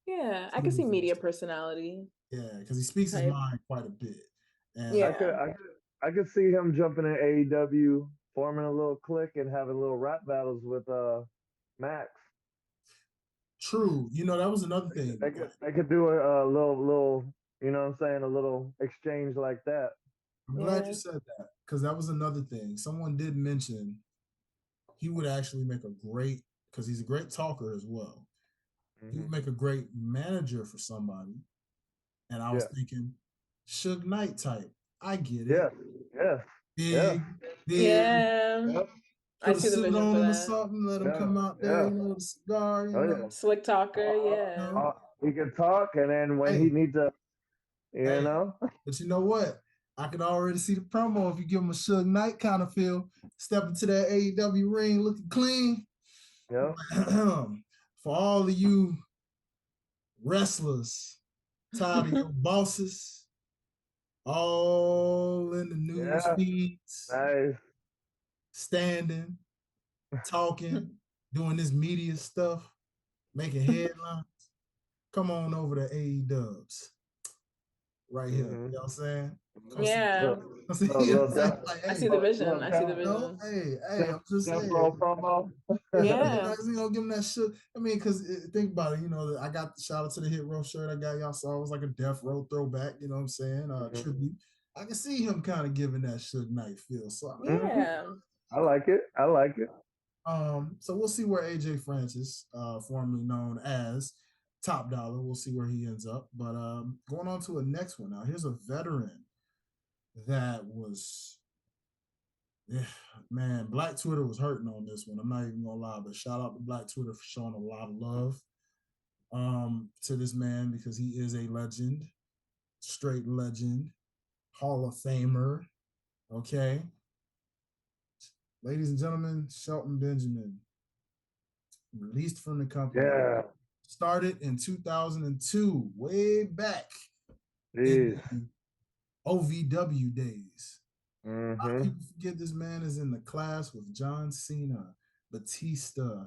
Yeah, I can see media personality. Yeah, because he speaks his mind quite a bit. And I could see him jumping in AEW, forming a little clique and having little rap battles with Max. True. You know, that was another thing. They could do a little, you know what I'm saying, a little exchange like that. I'm glad you said that, because that was another thing. Someone did mention he would actually make a great, because he's a great talker as well. He would make a great manager for somebody. And I was thinking, Suge Knight type. I get it. Big. Yeah. I see the vision for that. Or something, let him come out there, you know, the cigar, you know. Slick talker, He can talk, and then when he needs to, you know. But you know what? I can already see the promo if you give him a Suge Knight kind of feel. Step into that AEW ring looking clean. Yeah. For all of you wrestlers, tired of your bosses, all in the news feeds, standing, talking, doing this media stuff, making headlines. Come on over to AEW. right here. You know what I'm saying? Yeah. I see the vision. I see the vision. Hey, I'm just saying. Promo. Yeah. Give him that shit. I mean, because think about it, I got the shout out to the Hit Row shirt I got y'all saw. It was like a Death Row throwback, you know what I'm saying? Tribute. I can see him kind of giving that Suge Knight feel. So yeah. I like it. So we'll see where AJ Francis, formerly known as Top Dollar, we'll see where he ends up. But going on to a next one now. Here's a veteran that was, man, Black Twitter was hurting on this one. I'm not even gonna lie, but shout out to Black Twitter for showing a lot of love to this man because he is a legend, straight legend, Hall of Famer. Okay. Ladies and gentlemen, Shelton Benjamin, released from the company. Yeah. Started in 2002, way back Jeez. in OVW days. A lot of people forget this man is in the class with John Cena, Batista,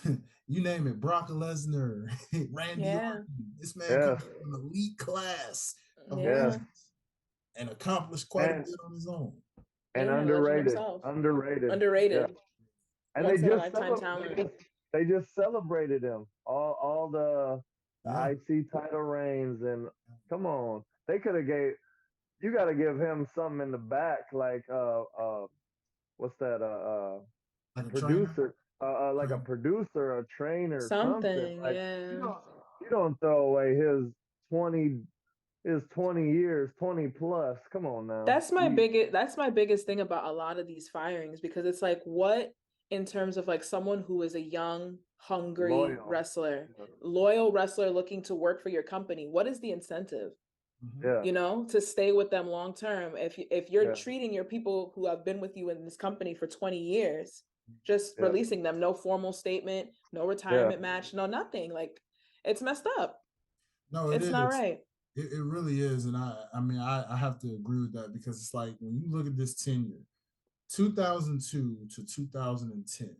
you name it, Brock Lesnar, Randy Orton. This man comes from an elite class of legends and accomplished quite a bit on his own. And underrated. Yeah. And they just celebrated him. All the IC title reigns, and come on, they could have you got to give him something in the back, like what's that like producer, like a producer, a trainer, something. Like you don't throw away his 20 years, 20 plus. Come on now. That's my biggest thing about a lot of these firings, because it's like, what in terms of like someone who is a young, hungry loyal wrestler looking to work for your company, what is the incentive? To stay with them long term? If you're treating your people who have been with you in this company for 20 years, just releasing them, no formal statement, no retirement match, no nothing, like, it's messed up. No, it's not right. It really is. And I have to agree with that, because it's like, when you look at this tenure, 2002 to 2010,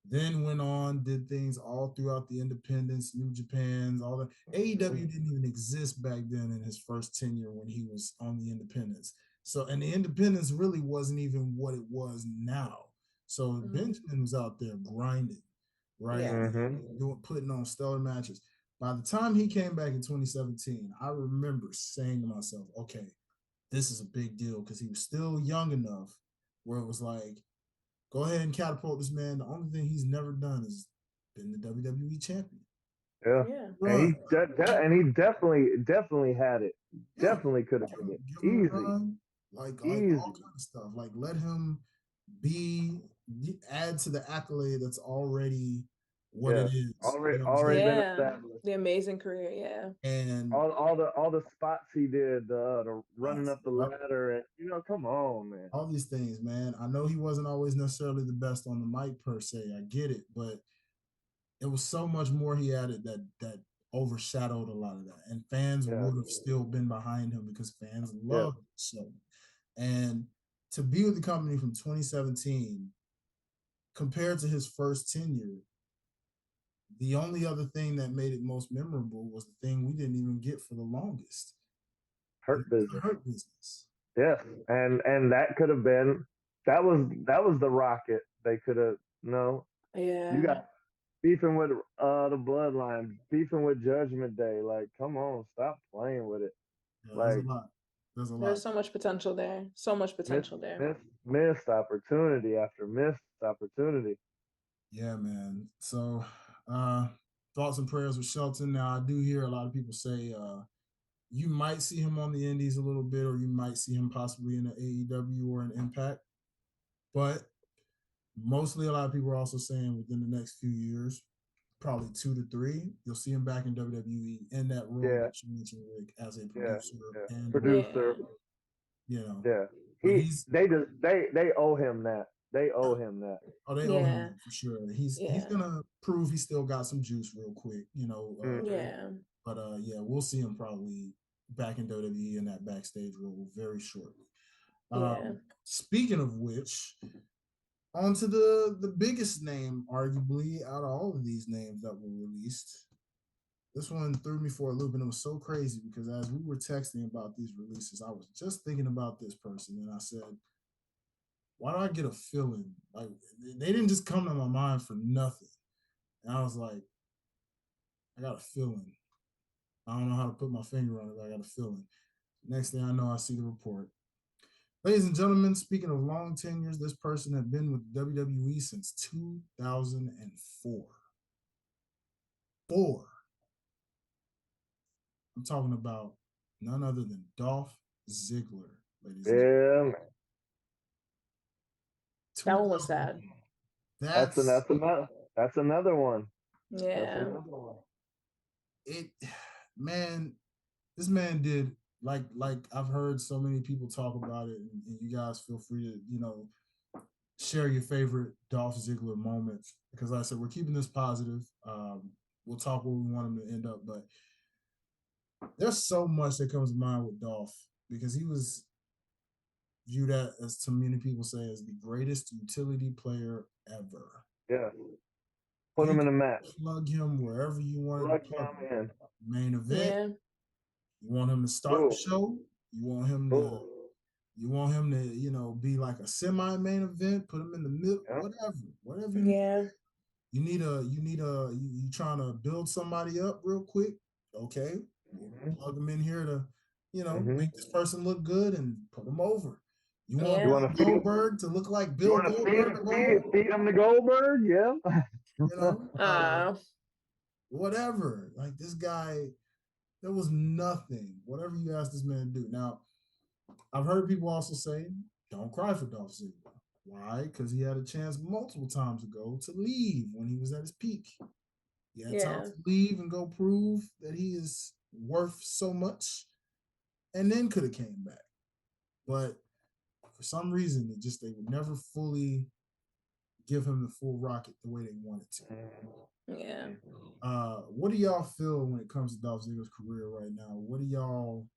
then went on, did things all throughout the independents, New Japan's, all the AEW didn't even exist back then in his first tenure when he was on the independents. So, and the independents really wasn't even what it was now. So Benjamin was out there grinding, right? Putting on stellar matches. By the time he came back in 2017, I remember saying to myself, okay, this is a big deal, because he was still young enough where it was like, go ahead and catapult this man. The only thing he's never done is been the WWE champion. And he definitely had it. Definitely could have been it. Easy. Like all kind of stuff. Like, let him add to the accolade that's already what it is. Already been established. The amazing career, and all the spots he did, the running up the ladder, and come on, man. All these things, man. I know he wasn't always necessarily the best on the mic per se. I get it, but it was so much more he added that overshadowed a lot of that, and fans would have still been behind him because fans loved the show. And to be with the company from 2017 compared to his first tenure, the only other thing that made it most memorable was the thing we didn't even get for the longest. Hurt business. Yes. And that could have been, that was the rocket. They could have, you got beefing with the Bloodline, beefing with Judgment Day. Like, come on, stop playing with it. There's a lot. There's so much potential there. Missed opportunity after missed opportunity. Yeah, man. So thoughts and prayers with Shelton. Now, I do hear a lot of people say you might see him on the Indies a little bit, or you might see him possibly in an AEW or an Impact. But mostly a lot of people are also saying within the next few years, probably 2 to 3, you'll see him back in WWE in that role that you mentioned, Rick, as a producer. And producer. They owe him that. They owe him that. Oh, they owe him that for sure. He's gonna prove he still got some juice real quick, But we'll see him probably back in WWE in that backstage role very shortly. Speaking of which, on to the biggest name, arguably, out of all of these names that were released, This one threw me for a loop, and it was so crazy because as we were texting about these releases, I was just thinking about this person, and I said, "Why do I get a feeling like they didn't just come to my mind for nothing?" And I was like, "I got a feeling. I don't know how to put my finger on it, but I got a feeling." Next thing I know, I see the report. Ladies and gentlemen, speaking of long tenures, this person had been with WWE since 2004. I'm talking about none other than Dolph Ziggler, ladies and gentlemen. Yeah, That one was sad. That's another one. Yeah. It, man, this man did like I've heard so many people talk about it, and you guys feel free to share your favorite Dolph Ziggler moments because like I said we're keeping this positive. We'll talk where we want him to end up, but there's so much that comes to mind with Dolph because he was viewed as to many people say as the greatest utility player ever. Yeah. Put him in a match. Plug him wherever you want to plug him in. Main event. Yeah. You want him to start the show. You want him to. You want him to, be like a semi-main event. Put him in the middle. Whatever you need. Yeah. You trying to build somebody up real quick. Okay, plug them in here to, make this person look good and put them over. You want Goldberg to look like Bill Goldberg? Feed him to Goldberg, Whatever. Like this guy, there was nothing. Whatever you ask this man to do. Now, I've heard people also say, "Don't cry for Dolph Ziggler." Why? Because he had a chance multiple times ago to leave when he was at his peak. He had time to leave and go prove that he is worth so much, and then could have came back. But for some reason, they would never fully give him the full rocket the way they wanted to. Yeah. What do y'all feel when it comes to Dolph Ziggler's career right now? What do y'all,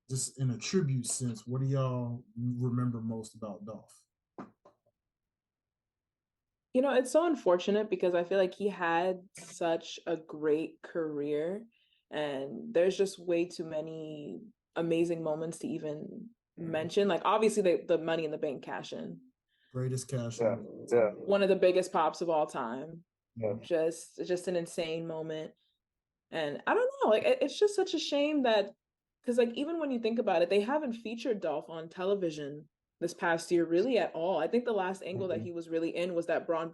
just in a tribute sense, what do y'all remember most about Dolph? It's so unfortunate because I feel like he had such a great career and there's just way too many amazing moments to even mention. Like obviously the Money in the Bank cash in. Greatest cash in. Yeah. One of the biggest pops of all time. Yeah. Just an insane moment. And I don't know, like it's just such a shame that because like even when you think about it, they haven't featured Dolph on television this past year really at all. I think the last angle that he was really in was that Braun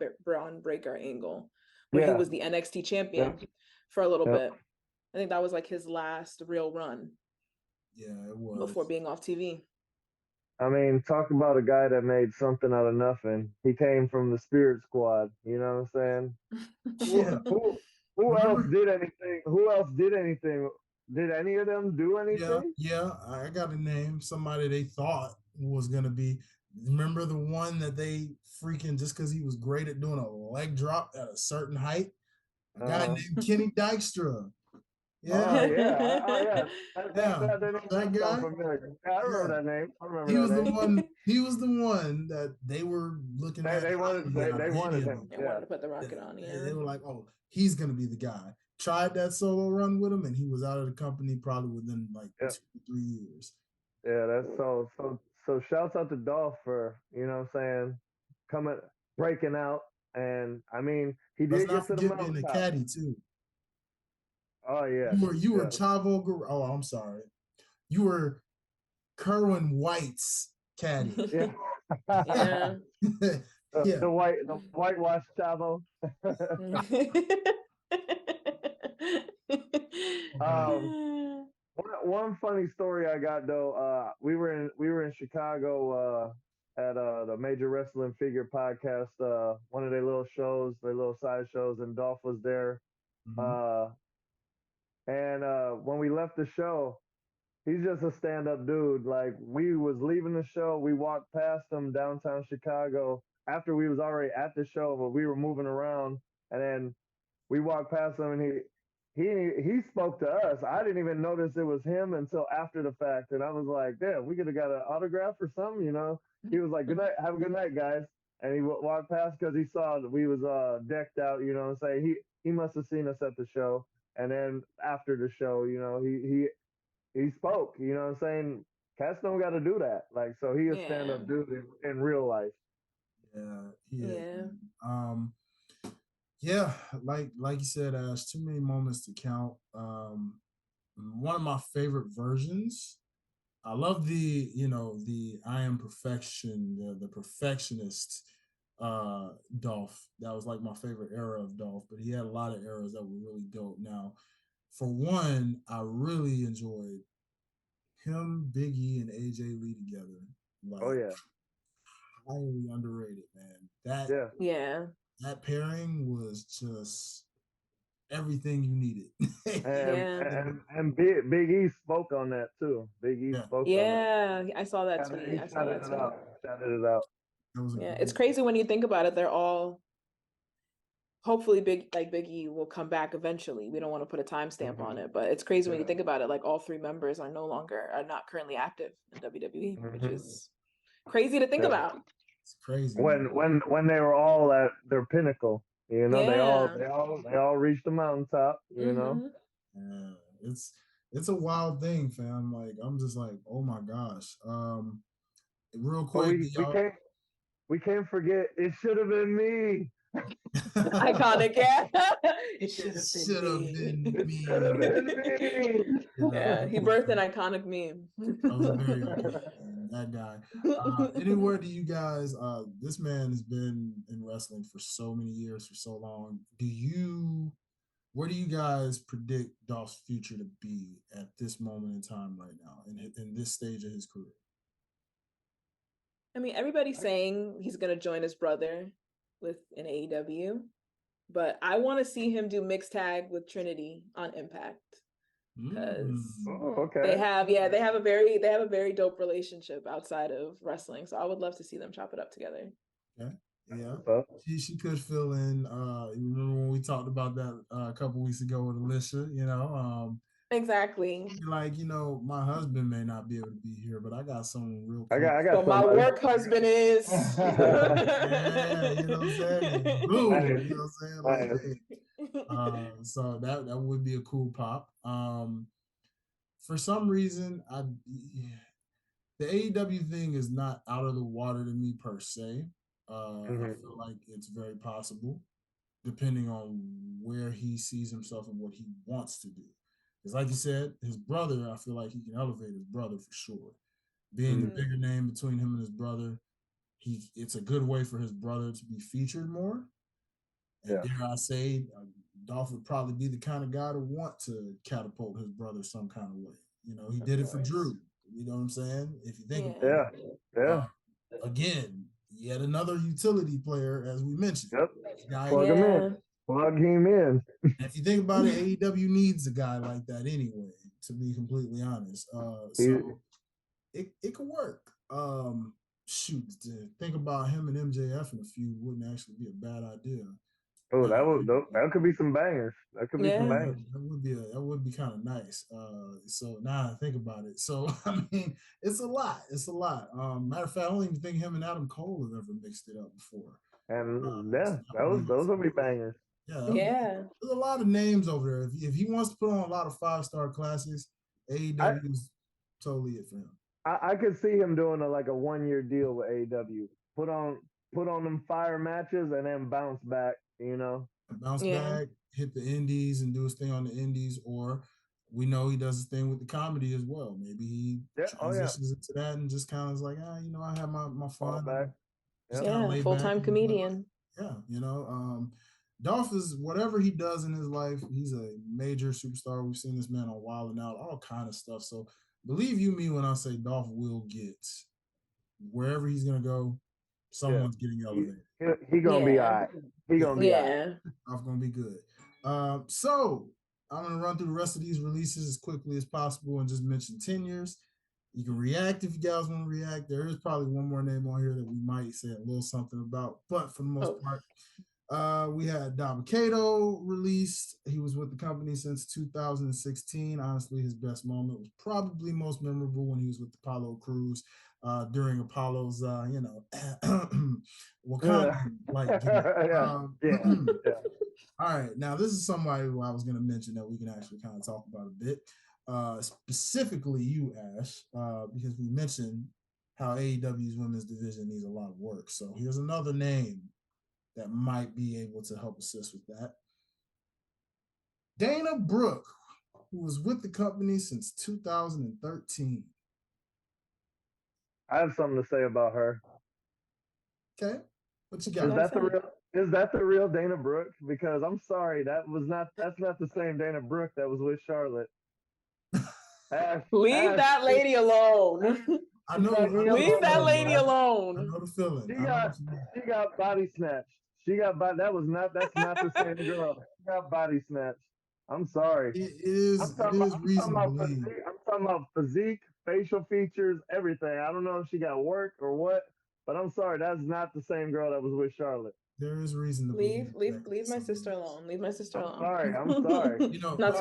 Breaker angle where he was the NXT champion for a little bit. I think that was like his last real run. Yeah, it was. Before being off TV. I mean, talk about a guy that made something out of nothing. He came from the Spirit Squad. You know what I'm saying? Yeah. Who else did anything? Who else did anything? Did any of them do anything? Yeah. I got a name. Somebody they thought was going to be. Remember the one that they freaking, just because he was great at doing a leg drop at a certain height? A guy named Kenny Dykstra. Yeah. That guy. I remember that name. He was the one that they were looking at. They wanted him. They wanted to put the rocket on. Yeah. They were like, "Oh, he's gonna be the guy." Tried that solo run with him, and he was out of the company probably within like 2 to 3 years. Yeah, that's so. Shouts out to Dolph for breaking out, and I mean he did get to the mountaintop. Being a caddy too. Oh yeah. You were Chavo Guerrero. Oh, I'm sorry. You were Kerwin White's caddy. Yeah. The whitewash Chavo. One funny story I got though. We were in Chicago at the Major Wrestling Figure podcast. One of their little shows, their little side shows, and Dolph was there. Mm-hmm. And when we left the show, he's just a stand-up dude. Like we was leaving the show, we walked past him downtown Chicago after we was already at the show, but we were moving around, and then we walked past him, and he spoke to us. I didn't even notice it was him until after the fact, and I was like, "Damn, we could have got an autograph or something," He was like, "Good night, have a good night, guys." and he walked past because he saw that we was decked out. You know what I'm saying? He must have seen us at the show, and then after the show, you know, he spoke. You know what I'm saying? Cats don't got to do that. Like, so he a stand up dude in real life. Yeah. Yeah, like you said, Ash, too many moments to count. One of my favorite versions. I love the I am perfection, the perfectionist Dolph. That was like my favorite era of Dolph, but he had a lot of eras that were really dope. Now, for one, I really enjoyed him, Big E, and AJ Lee together. Like, oh yeah, highly underrated, man. That pairing was just everything you needed. and Big E spoke on that too. Big E spoke on that. I saw that tweet. I saw that tweet. Shouted it out. It's crazy when you think about it. They're all hopefully Big E will come back eventually. We don't want to put a timestamp on it, but it's crazy when you think about it. Like all three members are not currently active in WWE, which is crazy to think about. It's crazy. When they were all at their pinnacle, you know, they all reached the mountaintop, you know. Yeah, it's a wild thing, fam. Like I'm just like, oh my gosh. Real quick, we can't forget it should have been me. Iconic, yeah. It should have been me. Yeah, he birthed an iconic meme. That was very iconic, that guy. Anywhere do you guys? This man has been in wrestling for so many years, for so long. Where do you guys predict Dolph's future to be at this moment in time right now, in this stage of his career? I mean, everybody's saying he's going to join his brother with an AEW, but I want to see him do mixed tag with Trinity on Impact because they have a very dope relationship outside of wrestling. So I would love to see them chop it up together. Okay. Yeah, she could fill in. Remember when we talked about that a couple weeks ago with Alicia? You know, exactly. Like, you know, my husband may not be able to be here, but I got someone real. I got. But my work husband is. Yeah, you know what I'm saying. Boom, you know what I'm saying. Like, so that would be a cool pop. For some reason, the AEW thing is not out of the water to me per se. I feel like it's very possible, depending on where he sees himself and what he wants to do. Because like you said, his brother, I feel like he can elevate his brother for sure. Being the bigger name between him and his brother, it's a good way for his brother to be featured more. And dare I say, Dolph would probably be the kind of guy to want to catapult his brother some kind of way. You know, he did it for Drew. You know what I'm saying? If you think about it. Again, yet another utility player, as we mentioned. Plug him in. If you think about it, AEW needs a guy like that anyway, to be completely honest. So it could work. Shoot, to think about him and MJF in a feud wouldn't actually be a bad idea. Oh, that could be some bangers. That could be some bangers. That would be kind of nice. So now I think about it. So I mean, it's a lot. Matter of fact, I don't even think him and Adam Cole have ever mixed it up before. And those would be bangers. There's a lot of names over there. If he wants to put on a lot of 5-star classics, AEW is totally it for him. I could see him doing a 1-year deal with AEW. Put on them fire matches and then bounce back. You know, bounce back, hit the indies and do his thing on the indies, or we know he does his thing with the comedy as well. Maybe he transitions into that and just kind of is like, you know, I have my fun. Full-time comedian. You know, Dolph is whatever he does in his life. He's a major superstar. We've seen this man on Wild 'N Out, all kind of stuff. So believe you me when I say Dolph will get wherever he's gonna go. Someone's getting elevated. He gonna be all right. He gonna be all right. Dolph gonna be good. So I'm gonna run through the rest of these releases as quickly as possible and just mention tenures. You can react if you guys want to react. There is probably one more name on here that we might say a little something about, but for the most part, we had Dabba-Kato released. He was with the company since 2016. Honestly, his best moment was probably most memorable when he was with the Apollo Crews. during Apollo's, Wakanda like gimmick. Yeah. All right, now this is somebody who I was going to mention that we can actually kind of talk about a bit. Specifically you, Ash, because we mentioned how AEW's women's division needs a lot of work. So here's another name that might be able to help assist with that. Dana Brooke, who was with the company since 2013. I have something to say about her. Okay, what you got? Is that the real Dana Brooke? Because I'm sorry, that's not the same Dana Brooke that was with Charlotte. Leave that lady alone. I know. Leave that lady alone. I know the feeling. She got body snatched. That's not the same girl. She got body snatched. I'm sorry. It is reasonable. I'm talking about physique, facial features, everything. I don't know if she got work or what, but I'm sorry, that's not the same girl that was with Charlotte. There is reason to leave my sister alone. Leave my sister alone. I'm sorry. Not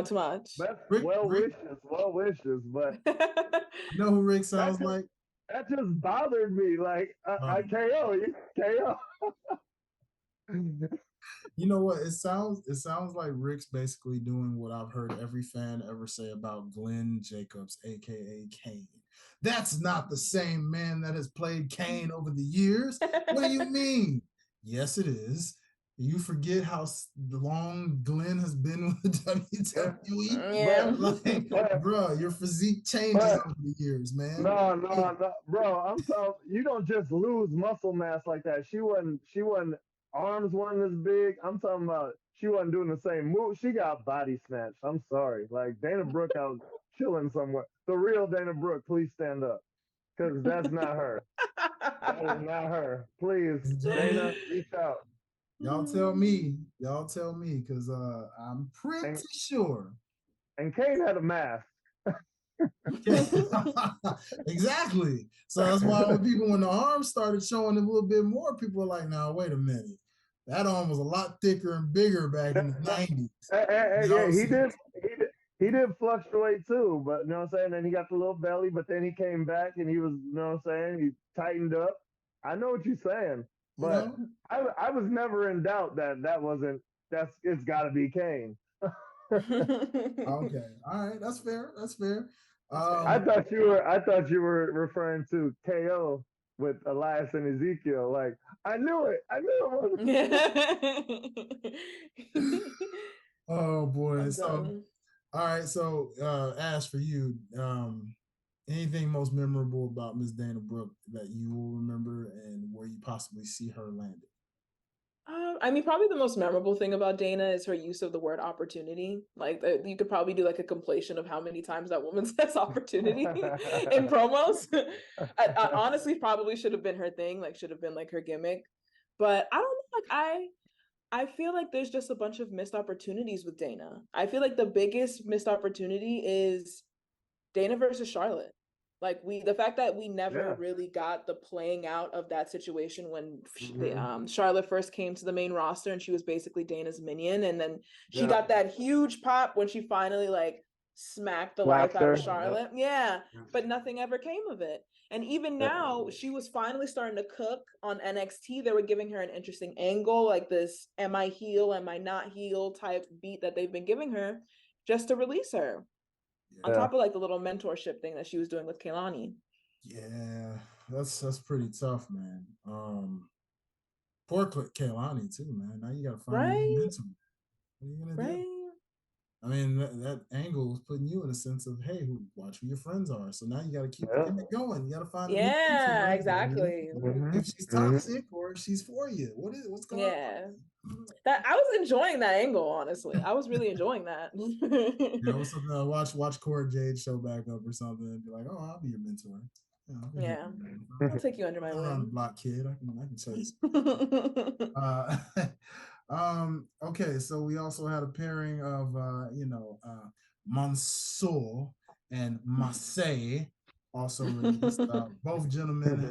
too much. Well wishes, but you know who Rick sounds like? That just bothered me. Like I KO. You know what? It sounds like Rick's basically doing what I've heard every fan ever say about Glenn Jacobs, aka Kane. That's not the same man that has played Kane over the years. What do you mean? Yes, it is. You forget how long Glenn has been with the WWE? Yeah. Bro, your physique changes over the years, man. No. Bro, I'm sorry. You don't just lose muscle mass like that. She wasn't arms weren't as big. I'm talking about she wasn't doing the same move. She got body snatched. I'm sorry. Like Dana Brooke out chilling somewhere. The real Dana Brooke, please stand up. Because that's not her. That is not her. Please, Dana, reach out. Y'all tell me, because I'm pretty sure. And Kane had a mask. Exactly. So that's why when the arms started showing a little bit more, people were like, "Now wait a minute, that arm was a lot thicker and bigger back in the '90s." He did fluctuate too, but you know what I'm saying. Then he got the little belly, but then he came back and he was, you know what I'm saying. He tightened up. I know what you're saying, but I was never in doubt that it's got to be Kane. Okay, all right, that's fair. I thought you were referring to KO with Elias and Ezekiel. Like I knew it. Oh boy. So all right. So Ash, for you, anything most memorable about Miss Dana Brooke that you will remember, and where you possibly see her landed? I mean, probably the most memorable thing about Dana is her use of the word opportunity. Like, you could probably do like a compilation of how many times that woman says opportunity in promos. I honestly probably should have been her thing, like should have been like her gimmick. But I don't know, like I feel like there's just a bunch of missed opportunities with Dana. I feel like the biggest missed opportunity is Dana versus Charlotte. Like the fact that we never really got the playing out of that situation when Charlotte first came to the main roster and she was basically Dana's minion, and then she got that huge pop when she finally like smacked the life out of Charlotte. Yeah, but nothing ever came of it. And even now, she was finally starting to cook on NXT. They were giving her an interesting angle, like this "Am I heel? Am I not heel?" type beat that they've been giving her, just to release her. On top of like the little mentorship thing that she was doing with Kaylani. Yeah, that's pretty tough, man. Poor Kaylani too, man. Now you gotta find a mentor. What are you gonna do? I mean, that angle was putting you in a sense of, hey, watch who your friends are. So now you got to keep it going. You got to find. Yeah, exactly. If she's toxic or if she's for you, what's going on? Yeah, that I was enjoying that angle. Honestly, I was really enjoying that. Something. Watch Core Jade show back up or something, and be like, oh, I'll be your mentor. Yeah, I'll take you under my wing. I'm a block kid. I can show you. Okay, so we also had a pairing of Mansoor and Marseille also released. Both gentlemen,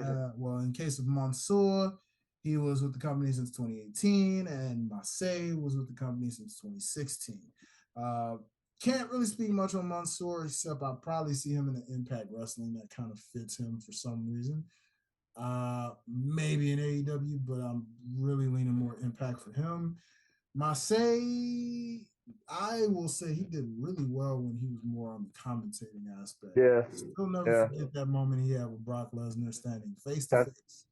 in case of Mansoor, he was with the company since 2018, and Marseille was with the company since 2016. Can't really speak much on Mansoor, except I probably see him in the Impact Wrestling that kind of fits him for some reason. Maybe in AEW, but I'm really leaning more Impact for him. Masay, I will say he did really well when he was more on the commentating aspect. Yeah. Still never forget that moment he had with Brock Lesnar standing face to face.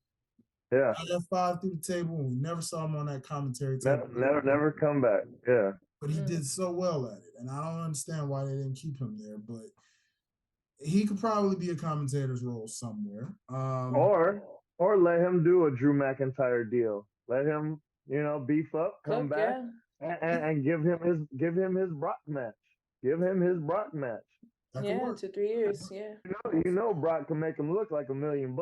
Yeah. F5 through the table, and we never saw him on that commentary table. Never come back. Yeah. But he did so well at it, and I don't understand why they didn't keep him there. But he could probably be a commentator's role somewhere. Or let him do a Drew McIntyre deal. Let him, beef up, come back, and give him his Brock match. Give him his Brock match. Yeah, 2-3 years. Yeah. You know Brock can make him look like $1 million.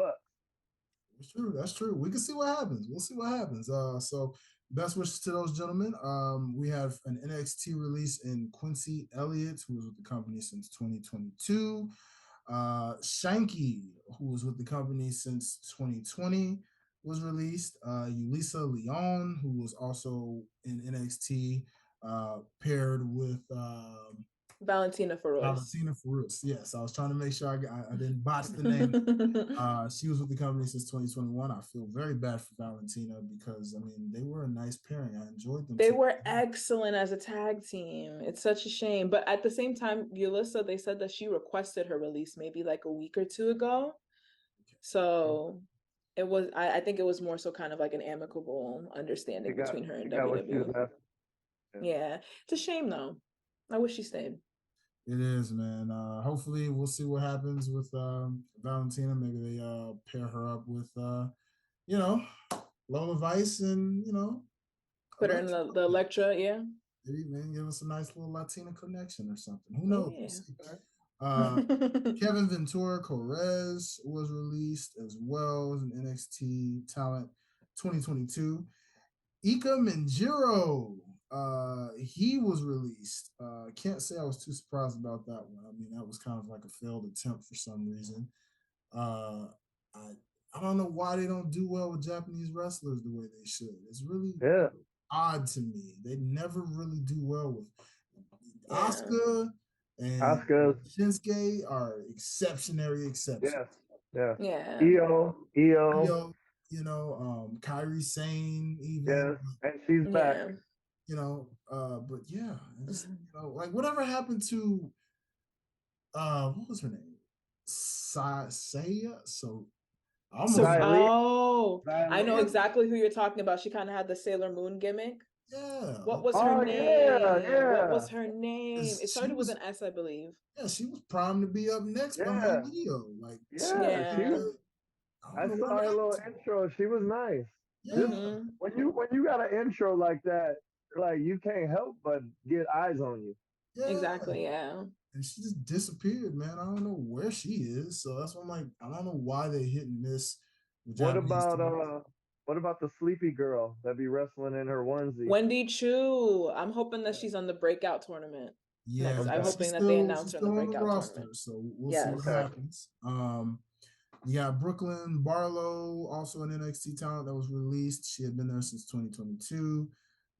That's true. We can see what happens. We'll see what happens. So best wishes to those gentlemen. We have an NXT release in Quincy Elliott, who was with the company since 2022. Shanky, who was with the company since 2020, was released. Yulisa Leon, who was also in NXT, paired with Valentina Feroz. Yes, I was trying to make sure I didn't botch the name. She was with the company since 2021. I feel very bad for Valentina because, I mean, they were a nice pairing. I enjoyed them. They were excellent as a tag team. It's such a shame. But at the same time, Yulisa, they said that she requested her release maybe like a week or two ago. So it was, I think it was more so kind of like an amicable understanding between her and WWE. Yeah. It's a shame though. I wish she stayed. It is, man. Hopefully we'll see what happens with Valentina. Maybe they pair her up with Lola Vice and put her in the Electra, yeah. Maybe, man, give us a nice little Latina connection or something. Who knows? Yeah. Kevin Ventura Correz was released as well as an NXT talent 2022. Ika Minjiro, he was released. Can't say I was too surprised about that one. I mean, that was kind of like a failed attempt for some reason. I don't know why they don't do well with Japanese wrestlers the way they should. It's really odd to me. They never really do well with Asuka and Shinsuke are exceptionary exceptions. Yeah. Io. Kairi Sane even. Yes, and she's back. But yeah, it's, like whatever happened to what was her name? Saya. I know exactly who you're talking about. She kind of had the Sailor Moon gimmick. Yeah. What was her name? What was her name? It started with an S, I believe. Yeah, she was primed to be up next by Leo. Like, I saw her little intro. She was nice. Yeah. When you got an intro like that, like you can't help but get eyes on you. Yeah. Exactly. Yeah. And she just disappeared, man. I don't know where she is. So that's why I'm like, I don't know why they hit and miss. What about the sleepy girl that be wrestling in her onesie? Wendy Chu. I'm hoping that she's on the breakout tournament. Yeah, I'm hoping that they announce her on the breakout roster, tournament. so we'll see what happens. You got Brooklyn Barlow, also an NXT talent that was released. She had been there since 2022.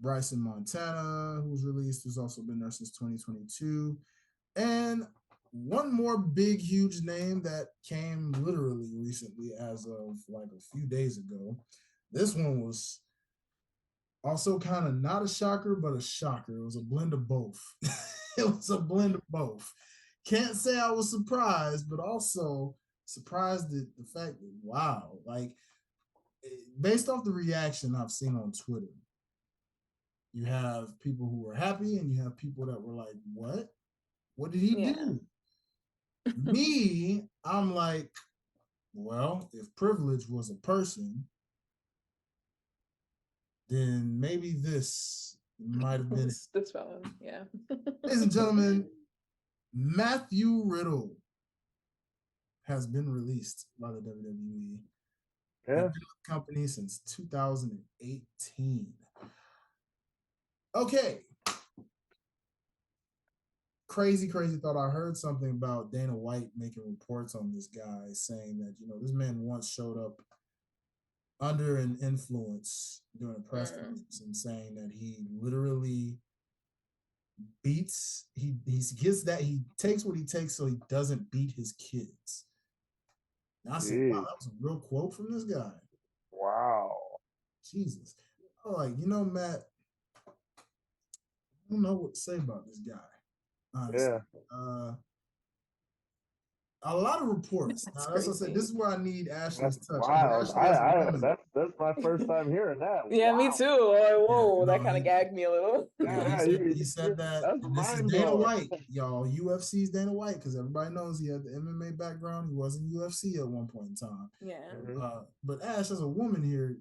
Bryson Montana, who was released, has also been there since 2022. And one more big, huge name that came literally recently as of like a few days ago. This one was also kind of not a shocker, but a shocker. It was a blend of both. Can't say I was surprised, but also surprised at the fact that, wow, like based off the reaction I've seen on Twitter, you have people who were happy and you have people that were like, what? What did he do? Me, I'm like, well, if privilege was a person, then maybe this might have been That's valid. Yeah. Ladies and gentlemen, Matthew Riddle has been released by the WWE. Yeah. He's been with the company since 2018. Okay. Crazy thought. I heard something about Dana White making reports on this guy saying that, this man once showed up under an influence during a press conference and saying that he literally beats. He gets that. He takes what he takes so he doesn't beat his kids. And I said, wow, that was a real quote from this guy. Wow. Jesus. I'm like, Matt, I don't know what to say about this guy. Honestly. Yeah. A lot of reports. Now, that's what I said. This is where I need Ashley's touch. Wow. That's my first time hearing that. Yeah, wow. Me too. Oh, whoa, that kind of gagged me a little. He said that. And this is Dana White, y'all. UFC's Dana White, because everybody knows he had the MMA background. He was in UFC at one point in time. Yeah. But Ash, as a woman here,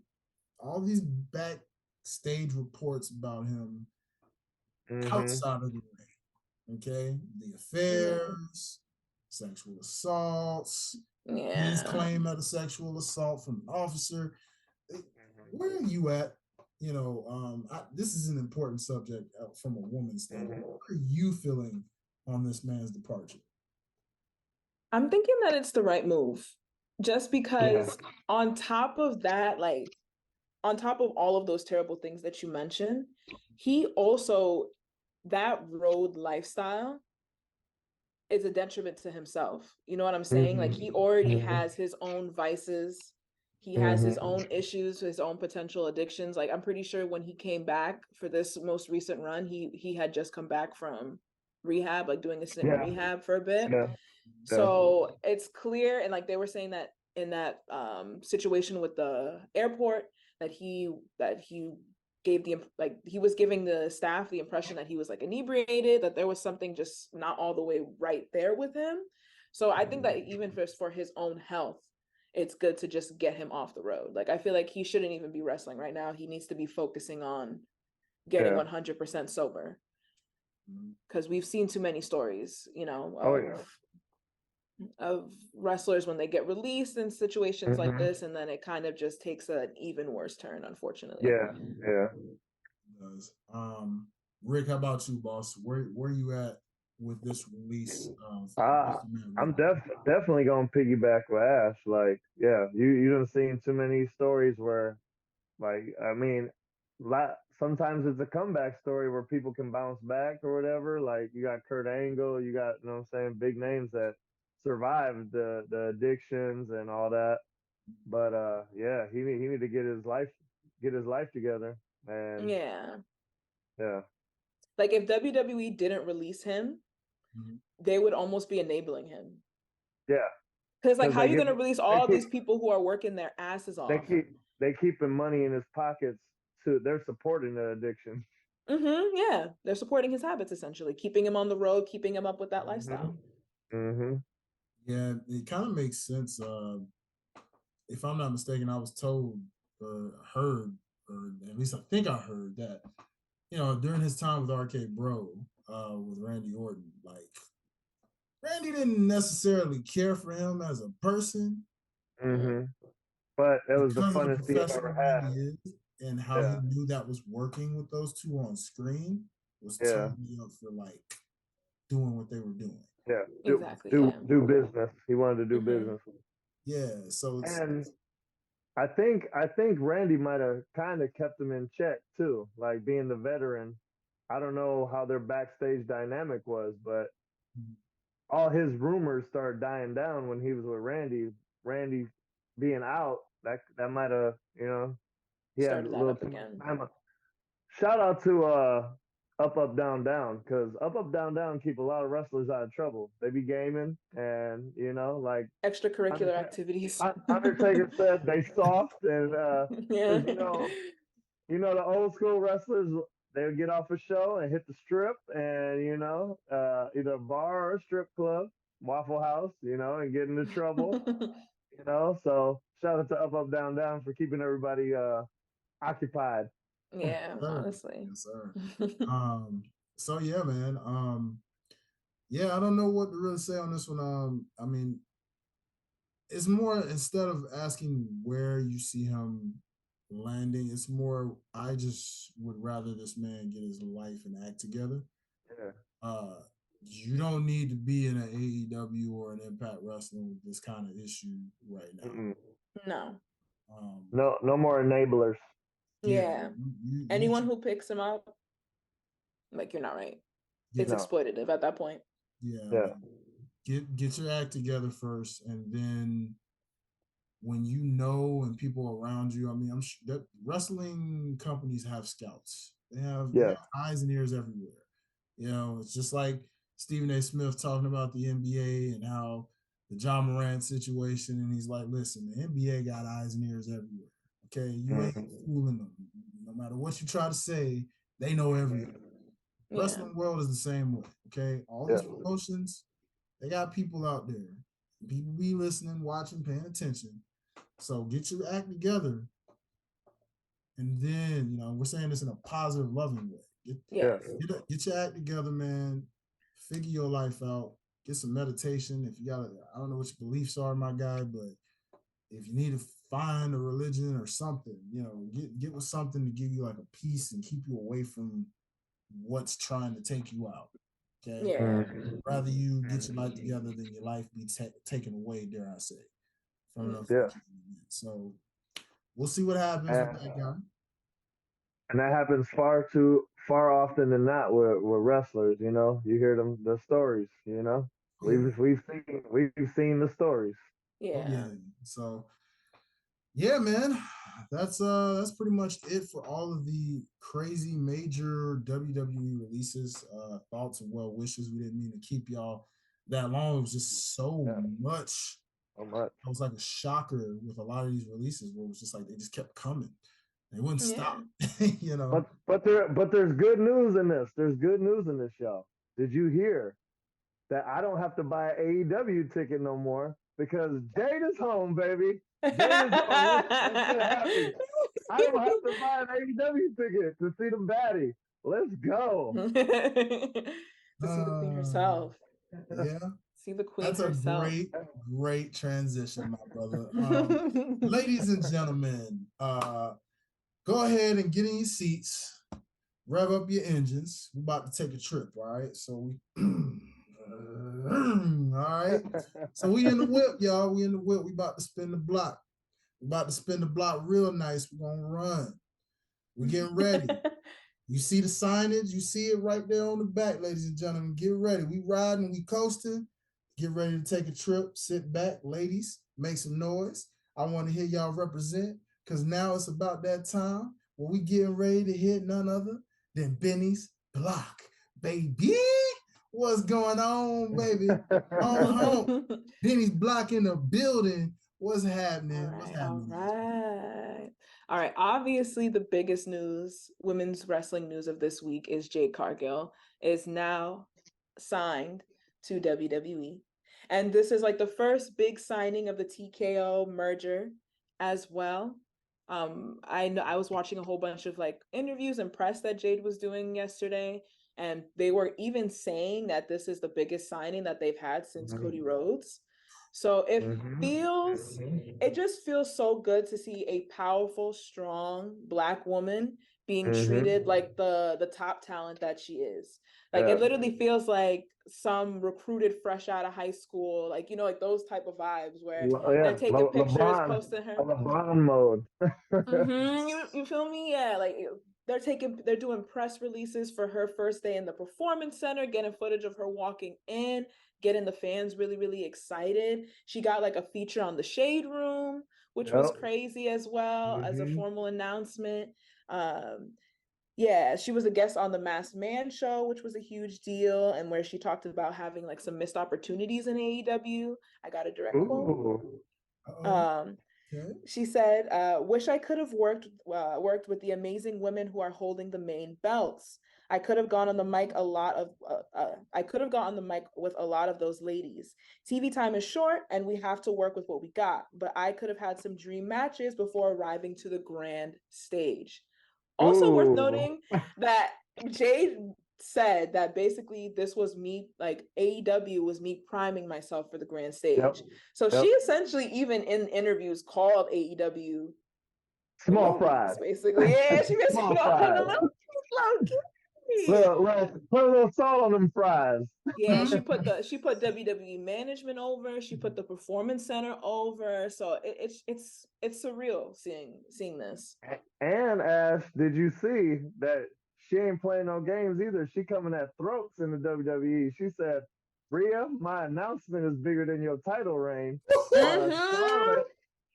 all these backstage reports about him outside of the ring, okay? The affairs, sexual assaults, his claim of a sexual assault from an officer. Where are you at? This is an important subject from a woman's standpoint. What are you feeling on this man's departure? I'm thinking that it's the right move, just because on top of that, on top of all of those terrible things that you mentioned, he also, that road lifestyle is a detriment to himself. You know what I'm saying? Like, he already has his own vices. He has his own issues, his own potential addictions. Like, I'm pretty sure when he came back for this most recent run, he had just come back from rehab, like doing a stint in rehab for a bit. So it's clear, and like they were saying that in that situation with the airport, that he gave he was giving the staff the impression that he was like inebriated, that there was something just not all the way right there with him. So I think that even for his own health, it's good to just get him off the road. Like, I feel like he shouldn't even be wrestling right now. He needs to be focusing on getting 100% sober, because we've seen too many stories, of wrestlers when they get released in situations like this, and then it kind of just takes an even worse turn, unfortunately. It does. Rick, how about you, boss? Where you at with this release? I'm definitely gonna piggyback with Ash. Like, you done seen too many stories where, like, I mean, sometimes it's a comeback story where people can bounce back or whatever. Like, you got Kurt Angle, you got, you know what I'm saying, big names that survived the addictions and all that. But he need to get his life together. And like, if WWE didn't release him, they would almost be enabling him. Because like, how are you going to release all these people who are working their asses off? They keeping money in his pockets. They're supporting the addiction. They're supporting his habits, essentially, keeping him on the road, keeping him up with that lifestyle. Yeah, it kind of makes sense. If I'm not mistaken, I was told or heard, or at least I think I heard that, during his time with RK Bro, with Randy Orton, like, Randy didn't necessarily care for him as a person. But it was the funnest he ever had. And how he knew that was working with those two on screen was turning me up for, like, doing what they were doing. Do business. He wanted to do business. Yeah, so and I think Randy might have kind of kept him in check too, like, being the veteran. I don't know how their backstage dynamic was, but all his rumors started dying down when he was with Randy. Randy being out, that might have, he had a little time. Shout out to Up Down Down, because Up Down Down keep a lot of wrestlers out of trouble. They be gaming and, like, extracurricular activities. Undertaker said they soft, and the old school wrestlers, they would get off a show and hit the strip, and either a bar or a strip club, Waffle House, and get into trouble. So shout out to Up Down Down for keeping everybody occupied. Honestly. Yes, sir. So yeah, man. I don't know what to really say on this one. I mean, it's more, instead of asking where you see him landing, it's more, I just would rather this man get his life and act together. You don't need to be in an AEW or an Impact Wrestling with this kind of issue right now. No more enablers. Anyone who picks him up, like, you're not right. it's exploitative at that point. Yeah. Get your act together first, and then when you know and people around you, I mean, I'm sure that wrestling companies have scouts. They have eyes and ears everywhere. You know, it's just like Stephen A. Smith talking about the NBA and how the John Morant situation, and he's like, listen, the NBA got eyes and ears everywhere. Okay, you ain't fooling them. No matter what you try to say, they know everything. Wrestling world is the same way. Okay, all these promotions, they got people out there. People be listening, watching, paying attention. So get your act together, and then, you know, we're saying this in a positive, loving way. Get your act together, man. Figure your life out. Get some meditation. If you got, I don't know what your beliefs are, my guy, but if you need to find a religion or something, you know, get with something to give you like a peace and keep you away from what's trying to take you out. Okay. Yeah. Rather you get your life together than your life be taken away, dare I say, from an unfortunate event. So we'll see what happens with that guy. And that happens far often than not with wrestlers. You know, you hear the stories. You know, we've seen the stories. Yeah. So yeah, man, that's pretty much it for all of the crazy major WWE releases. Thoughts and well wishes. We didn't mean to keep y'all that long. It was just so much. So much. It was like a shocker with a lot of these releases where it was just like they just kept coming. They wouldn't stop. You know. But there's good news in this. There's good news in this show. Did you hear that I don't have to buy an AEW ticket no more because Jade is home, baby. Jade is home. Let's get happy. I don't have to buy an AEW ticket to see the baddie. Let's go. To see the queen herself. Yeah. See the queen That's herself. That's a great transition, my brother. Ladies and gentlemen, go ahead and get in your seats. Rev up your engines. We're about to take a trip, all right? So we all right. So we in the whip, y'all. We in the whip. We about to spin the block. We about to spin the block real nice. We're gonna run. We're getting ready. You see the signage? You see it right there on the back, ladies and gentlemen. Get ready. We riding, we coasting. Get ready to take a trip. Sit back, ladies. Make some noise. I want to hear y'all represent, because now it's about that time where we getting ready to hit none other than Benny's block, baby. What's going on, baby? Benny's block in the building. What's happening? All right. Obviously, the biggest news, women's wrestling news of this week is Jade Cargill is now signed to WWE. And this is like the first big signing of the TKO merger as well. I know I was watching a whole bunch of like interviews and press that Jade was doing yesterday, and they were even saying that this is the biggest signing that they've had since Cody Rhodes. So it just feels so good to see a powerful, strong Black woman being treated like the top talent that she is. Like it literally feels like some recruited fresh out of high school, like, you know, like those type of vibes where they're taking pictures, posting her. LeBron mode. You feel me? Yeah, like they're doing press releases for her first day in the Performance Center, getting footage of her walking in, getting the fans really, really excited. She got like a feature on the Shade Room, which was crazy as well as a formal announcement. Yeah, she was a guest on the Masked Man show, which was a huge deal, and where she talked about having like some missed opportunities in AEW. I got a direct quote. She said, "Wish I could have worked with the amazing women who are holding the main belts. I could have gone on the mic with a lot of those ladies. TV time is short, and we have to work with what we got. But I could have had some dream matches before arriving to the grand stage." Also worth noting that Jade said that basically this was me, like AEW was me priming myself for the grand stage. So she essentially, even in interviews, called AEW small fries, basically. Yeah, she basically called them put a little salt on them fries. Yeah, she put WWE management over. She put the Performance Center over. So it's surreal seeing this. And Ash, did you see that she ain't playing no games either. She coming at throats in the WWE. She said, Rhea, my announcement is bigger than your title reign. Charlotte,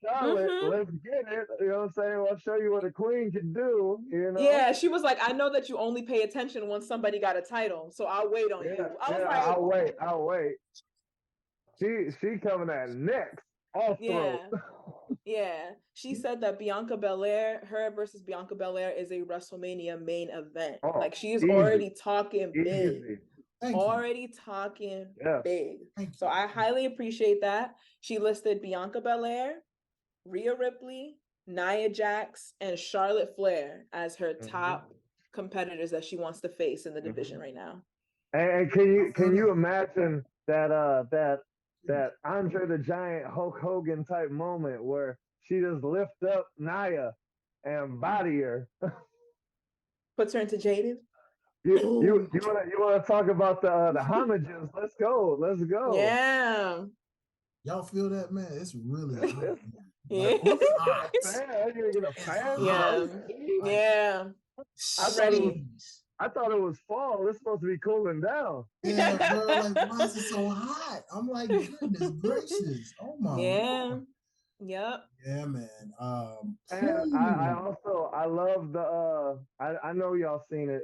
let's get it. You know what I'm saying? I'll show you what a queen can do, you know? Yeah, she was like, I know that you only pay attention when somebody got a title, so I'll wait on you. I was like, I'll wait. She coming at next. Off throat. Yeah. She said that Bianca Belair, her versus Bianca Belair is a WrestleMania main event. Like she's already talking big. Already talking big. So I highly appreciate that. She listed Bianca Belair, Rhea Ripley, Nia Jax, and Charlotte Flair as her top competitors that she wants to face in the division right now. And can you imagine that Andre the Giant Hulk Hogan type moment where she just lifts up Nia and body her? Puts her into Jaded? You wanna talk about the homages? Let's go. Yeah. Y'all feel that, man? It's really hot. Yeah. I'm ready. I thought it was fall. It's supposed to be cooling down. Yeah, bro. Like, why is it so hot? I'm like, goodness gracious. Oh my God. Yep. Yeah, man. And I love the I know y'all seen it,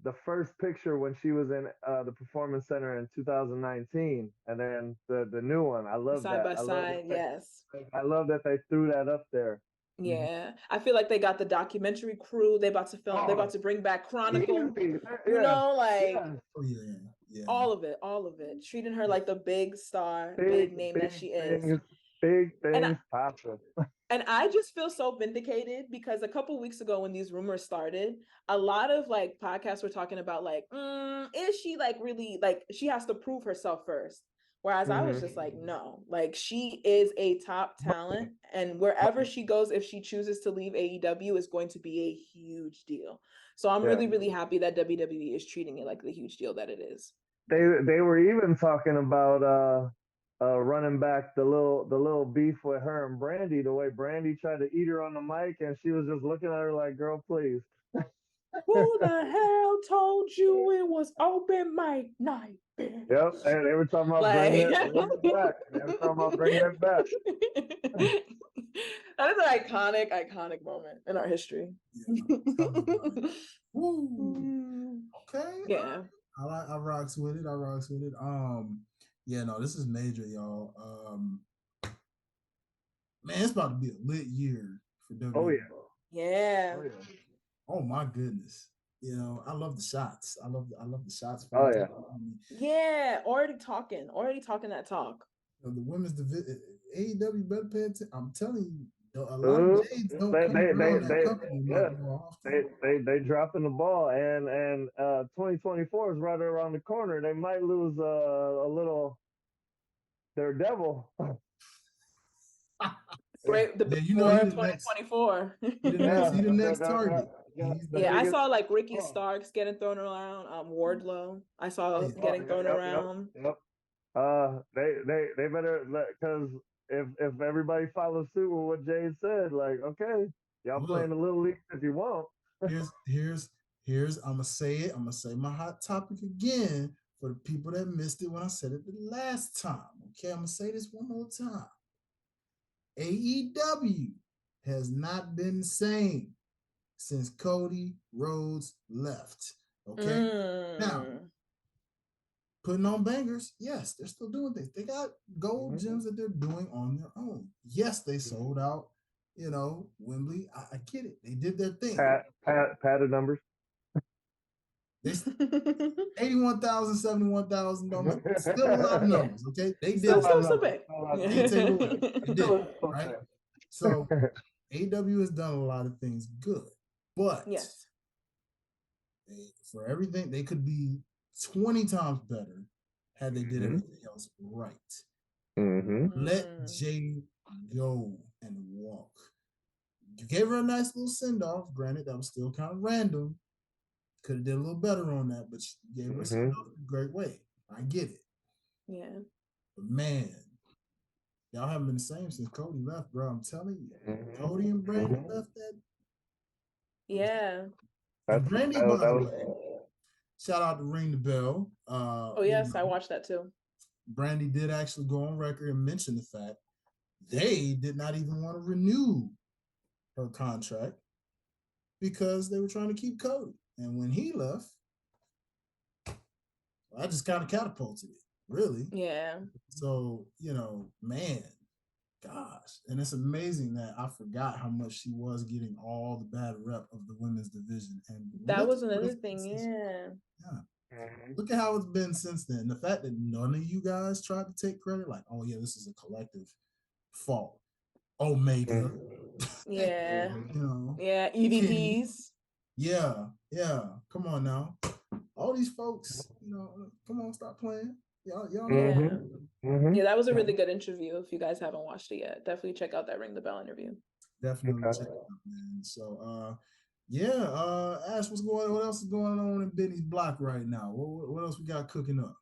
the first picture when she was in the Performance Center in 2019, and then the new one. I love side by side. Yes. I love that they threw that up there. Yeah, I feel like they got the documentary crew. They about to film. They're about to bring back Chronicle. You know, like all of it. Treating her like the big star, big name that she is. Big things popping. And I just feel so vindicated because a couple weeks ago when these rumors started, a lot of like podcasts were talking about like, is she like really like she has to prove herself first? Whereas I was just like, no, like she is a top talent, and wherever she goes, if she chooses to leave AEW, is going to be a huge deal. So I'm really, really happy that WWE is treating it like the huge deal that it is. They were even talking about running back the little beef with her and Brandy, the way Brandy tried to eat her on the mic, and she was just looking at her like, "Girl, please." Who the hell told you it was open mic night? Yep, and they were talking about bringing it back. They were talking about bringing it back. That is an iconic moment in our history. Okay. Yeah. I rocks with it. Yeah, no, this is major, y'all. Man, it's about to be a lit year for WWE. Oh yeah. Oh my goodness. You know, I love the shots. I love the shots. Oh yeah. Yeah, already talking that talk. You know, the women's division, AEW better pay attention. I'm telling you, a lot of Jades don't come around that company more often. They dropping the ball, and 2024 is right around the corner. They might lose a little their devil. Right, the you know, 2024. He the next target. Yeah, I saw like Ricky Starks getting thrown around. Wardlow, I saw getting thrown around. Yep. They better, because if everybody follows suit with what Jade said, like, okay, y'all playing the little league if you want. Here's I'm gonna say it. I'm gonna say my hot topic again for the people that missed it when I said it the last time. Okay, I'm gonna say this one more time. AEW has not been the same since Cody Rhodes left. Okay. Now, putting on bangers, yes, they're still doing things. They got gold gems that they're doing on their own. Yes, they sold out, you know, Wembley. I get it. They did their thing. Padded numbers. 81,000, 71,000 numbers. Still a lot of numbers, okay? They did it, right? So AEW has done a lot of things good, but yes, for everything, they could be 20 times better had they did everything else right. Let Jade go and walk. You gave her a nice little send-off. Granted, that was still kind of random. Could have did a little better on that, but you gave her a send-off in a great way. I get it. Yeah. But man, y'all haven't been the same since Cody left, bro. I'm telling you. Cody and Brandon left that. Yeah. And Brandy, by the way, was shout out to Ring the Bell. Oh yes, I watched that too. Brandy did actually go on record and mention the fact they did not even want to renew her contract because they were trying to keep Cody. And when he left, I just kind of catapulted it, really. Yeah. So, man, gosh. And it's amazing that I forgot how much she was getting all the bad rep of the women's division. And that was another thing, yeah. Look at how it's been since then. The fact that none of you guys tried to take credit, like, oh yeah, this is a collective fault. Omega. Yeah. Yeah, EVPs. King. Yeah. Come on now. All these folks, come on, stop playing. Y'all know. Yeah, that was a really good interview. If you guys haven't watched it yet, definitely check out that Ring the Bell interview. Definitely check it out, man. So Ash, what's going on? What else is going on in Benny's block right now? What else we got cooking up?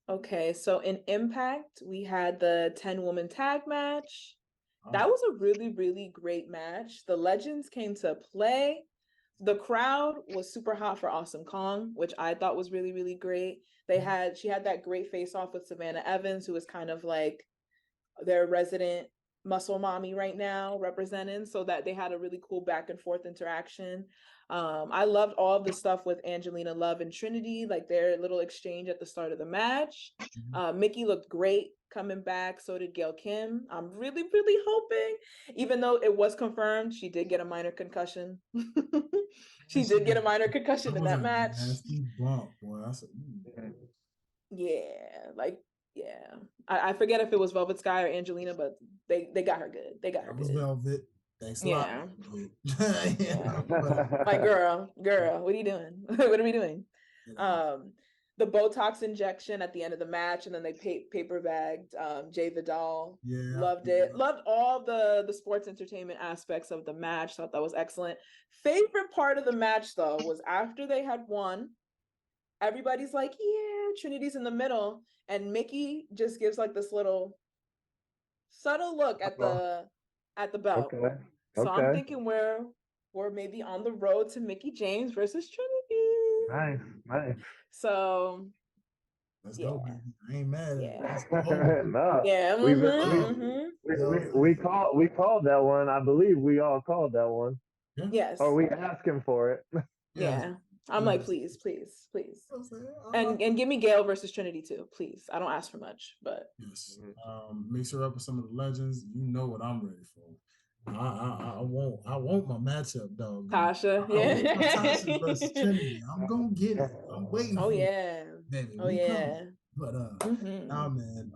Okay, so in Impact, we had the 10-woman tag match. That was a really, really great match. The legends came to play. The crowd was super hot for Awesome Kong, which I thought was really, really great. She had that great face-off with Savannah Evans, who is kind of like their resident muscle mommy right now representing, so that they had a really cool back and forth interaction. I loved all of the stuff with Angelina Love and Trinity, like their little exchange at the start of the match. Mickey looked great coming back. So did Gail Kim. I'm really, really hoping, even though it was confirmed, she did get a minor concussion. She did get a minor concussion in that match. Nasty bump, boy. I forget if it was Velvet Sky or Angelina, but they got her good. They got her good. Velvet. Thanks a lot. Like, girl, what are you doing? What are we doing? The Botox injection at the end of the match, and then they paper bagged Jay Vidal. Loved it. Loved all the sports entertainment aspects of the match. Thought that was excellent. Favorite part of the match, though, was after they had won, everybody's like, yeah, Trinity's in the middle, and Mickey just gives like this little subtle look at the belt. Okay. So I'm thinking we're maybe on the road to Mickie James versus Trinity. Nice. So let's go, baby. I ain't mad at it. No. Yeah. We called that one. I believe we all called that one. Yes. Or we asking for it. Yeah. I'm like, please. And give me Gail versus Trinity too, please. I don't ask for much, but yes. Mix her up with some of the legends. You know what I'm ready for. I want my matchup, dog. Tasha, Tasha versus Trinity. I'm gonna get it. I'm waiting. Oh for yeah, it, baby. Coming. But nah, man.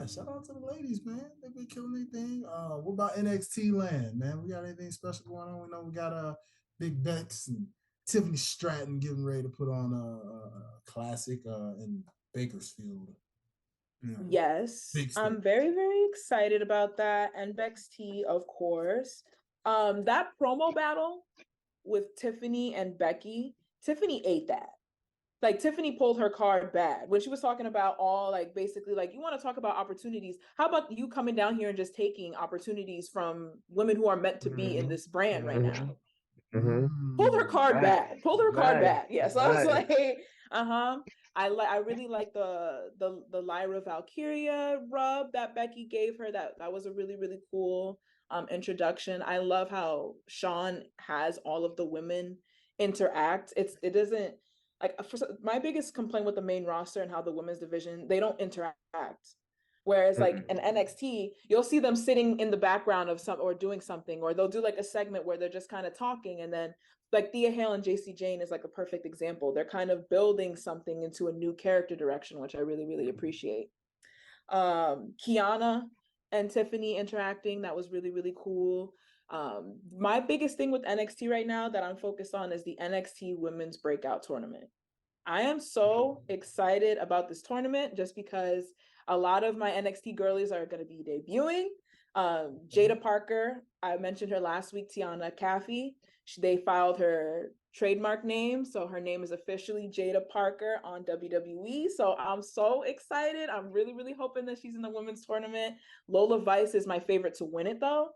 Shout out to the ladies, man. They've been killing their thing. What about NXT land, man? We got anything special going on? We know we got Big Bex and Tiffany Stratton getting ready to put on a classic in Bakersfield. Yes, I'm very, very excited about that. And Bex T, of course. That promo battle with Tiffany and Becky, Tiffany ate that. Like, Tiffany pulled her card bad when she was talking about all, like, basically, like, you want to talk about opportunities. How about you coming down here and just taking opportunities from women who are meant to be in this brand right now? Pulled her card bad. Yeah, so I was like, I really like the Lyra Valkyria rub that Becky gave her. That was a really, really cool introduction. I love how Sean has all of the women interact. It doesn't, like, my biggest complaint with the main roster and how the women's division, they don't interact. Whereas like in NXT, you'll see them sitting in the background of or doing something, or they'll do like a segment where they're just kind of talking. And then like Thea Hale and JC Jane is like a perfect example. They're kind of building something into a new character direction, which I really, really appreciate. Kiana and Tiffany interacting, that was really, really cool. My biggest thing with NXT right now that I'm focused on is the NXT Women's Breakout Tournament. I am so excited about this tournament just because a lot of my NXT girlies are going to be debuting. Jada Parker, I mentioned her last week, Tiana Caffey. They filed her trademark name, so her name is officially Jada Parker on WWE. So I'm so excited. I'm really, really hoping that she's in the women's tournament. Lola Vice is my favorite to win it, though,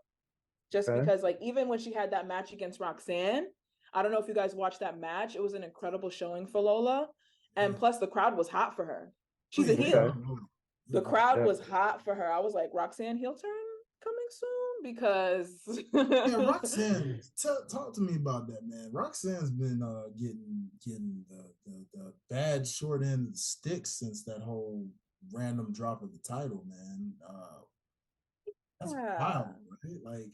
just because, like, even when she had that match against Roxanne, I don't know if you guys watched that match. It was an incredible showing for Lola. And plus the crowd was hot for her. She's a heel. The crowd was hot for her. I was like, Roxanne heel turn coming soon? Because yeah, Roxanne, talk to me about that, man. Roxanne's been getting the bad short end of the stick since that whole random drop of the title, man. That's wild, right? Like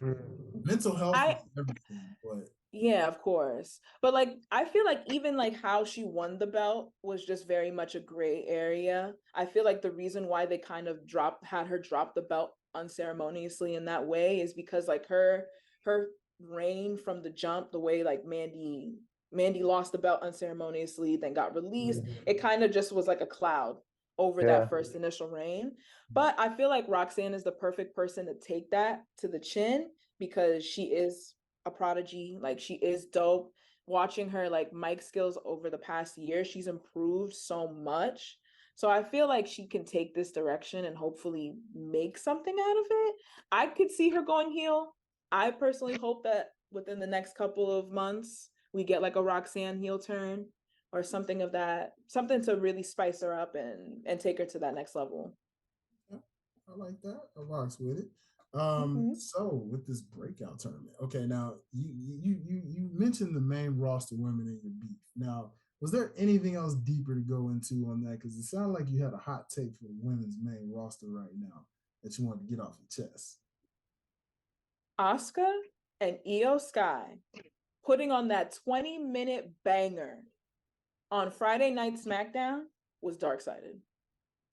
mental health is everything, but yeah, of course. But like I feel like even like how she won the belt was just very much a gray area. I feel like the reason why they kind of had her drop the belt unceremoniously in that way is because like her reign from the jump, the way like Mandy lost the belt unceremoniously, then got released. It kind of just was like a cloud over that first initial reign. But I feel like Roxanne is the perfect person to take that to the chin because she is a prodigy. Like she is dope. Watching her like mic skills over the past year, she's improved so much. So I feel like she can take this direction and hopefully make something out of it. I could see her going heel. I personally hope that within the next couple of months we get like a Roxanne heel turn or something of that, something to really spice her up and take her to that next level. Yeah, I like that. I rocks with it. So with this breakout tournament, okay, now you mentioned the main roster women in your beef. Now, was there anything else deeper to go into on that? Because it sounded like you had a hot take for the women's main roster right now that you wanted to get off your chest. Asuka and Io Sky putting on that 20-minute banger on Friday Night SmackDown was dark-sided.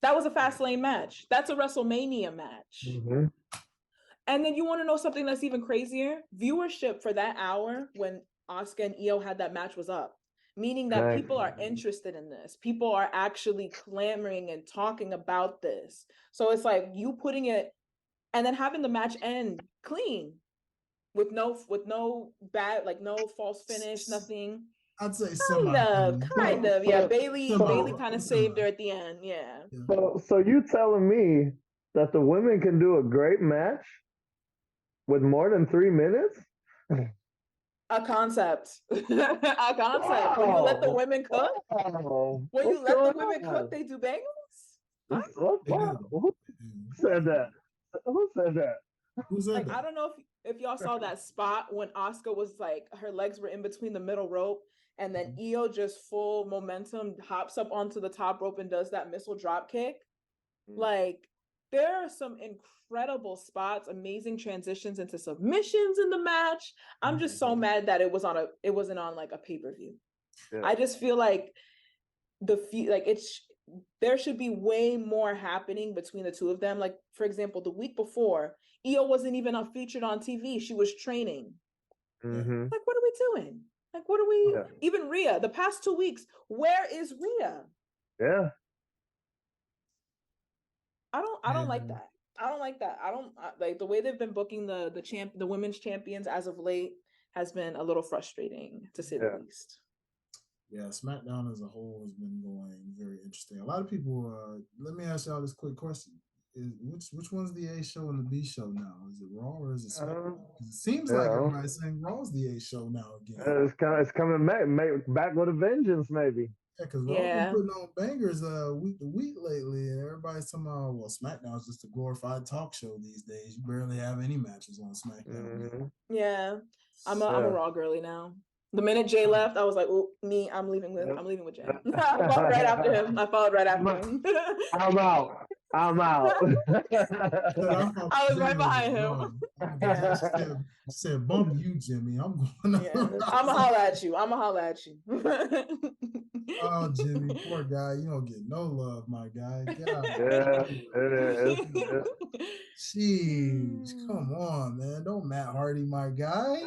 That was a Fastlane match. That's a WrestleMania match. Mm-hmm. And then you want to know something that's even crazier? Viewership for that hour when Asuka and Io had that match was up, meaning that people are interested in this. People are actually clamoring and talking about this. So it's like you putting it and then having the match end clean with no bad, like no false finish, nothing. I'd say kind of. Yeah, Bailey kind of saved her at the end. Yeah. So you telling me that the women can do a great match with more than 3 minutes? A concept. A concept. When you let the women cook, when you let the women cook, they do bagels. Who said that? Who said that? Who said that? I don't know if y'all saw that spot when Asuka was like her legs were in between the middle rope, and then Io just full momentum hops up onto the top rope and does that missile drop kick. Like there are some incredible spots, amazing transitions into submissions in the match. I'm just so mad that it wasn't on like a pay-per-view. Yeah. I just feel like there should be way more happening between the two of them. Like, for example, the week before, Io wasn't even featured on TV. She was training. Mm-hmm. Like, what are we doing? Like, what are we? Yeah. Even Rhea, the past 2 weeks, where is Rhea? Yeah. I don't like that. I don't like that. Like the way they've been booking the women's champions as of late has been a little frustrating to say the least. Yeah, SmackDown as a whole has been going very interesting. A lot of people. Let me ask y'all this quick question: which one's the A show and the B show now? Is it Raw or is it SmackDown? It seems like everybody's saying Raw's the A show now again. It's coming back with a vengeance, maybe. Yeah, because Raw's been putting on bangers week to week lately, and everybody's talking about, well, SmackDown's just a glorified talk show these days. You barely have any matches on SmackDown. Mm-hmm. Yeah, I'm a Raw girly now. The minute Jay left, I was like, "Oh, I'm leaving with Jay." I followed right after him. I'm out. I was right behind him. She said, "Bump you, Jimmy. I'm going." I'ma holler at you. Oh, Jimmy, poor guy. You don't get no love, my guy. God. Yeah, it is. Jeez, come on, man. Don't Matt Hardy, my guy.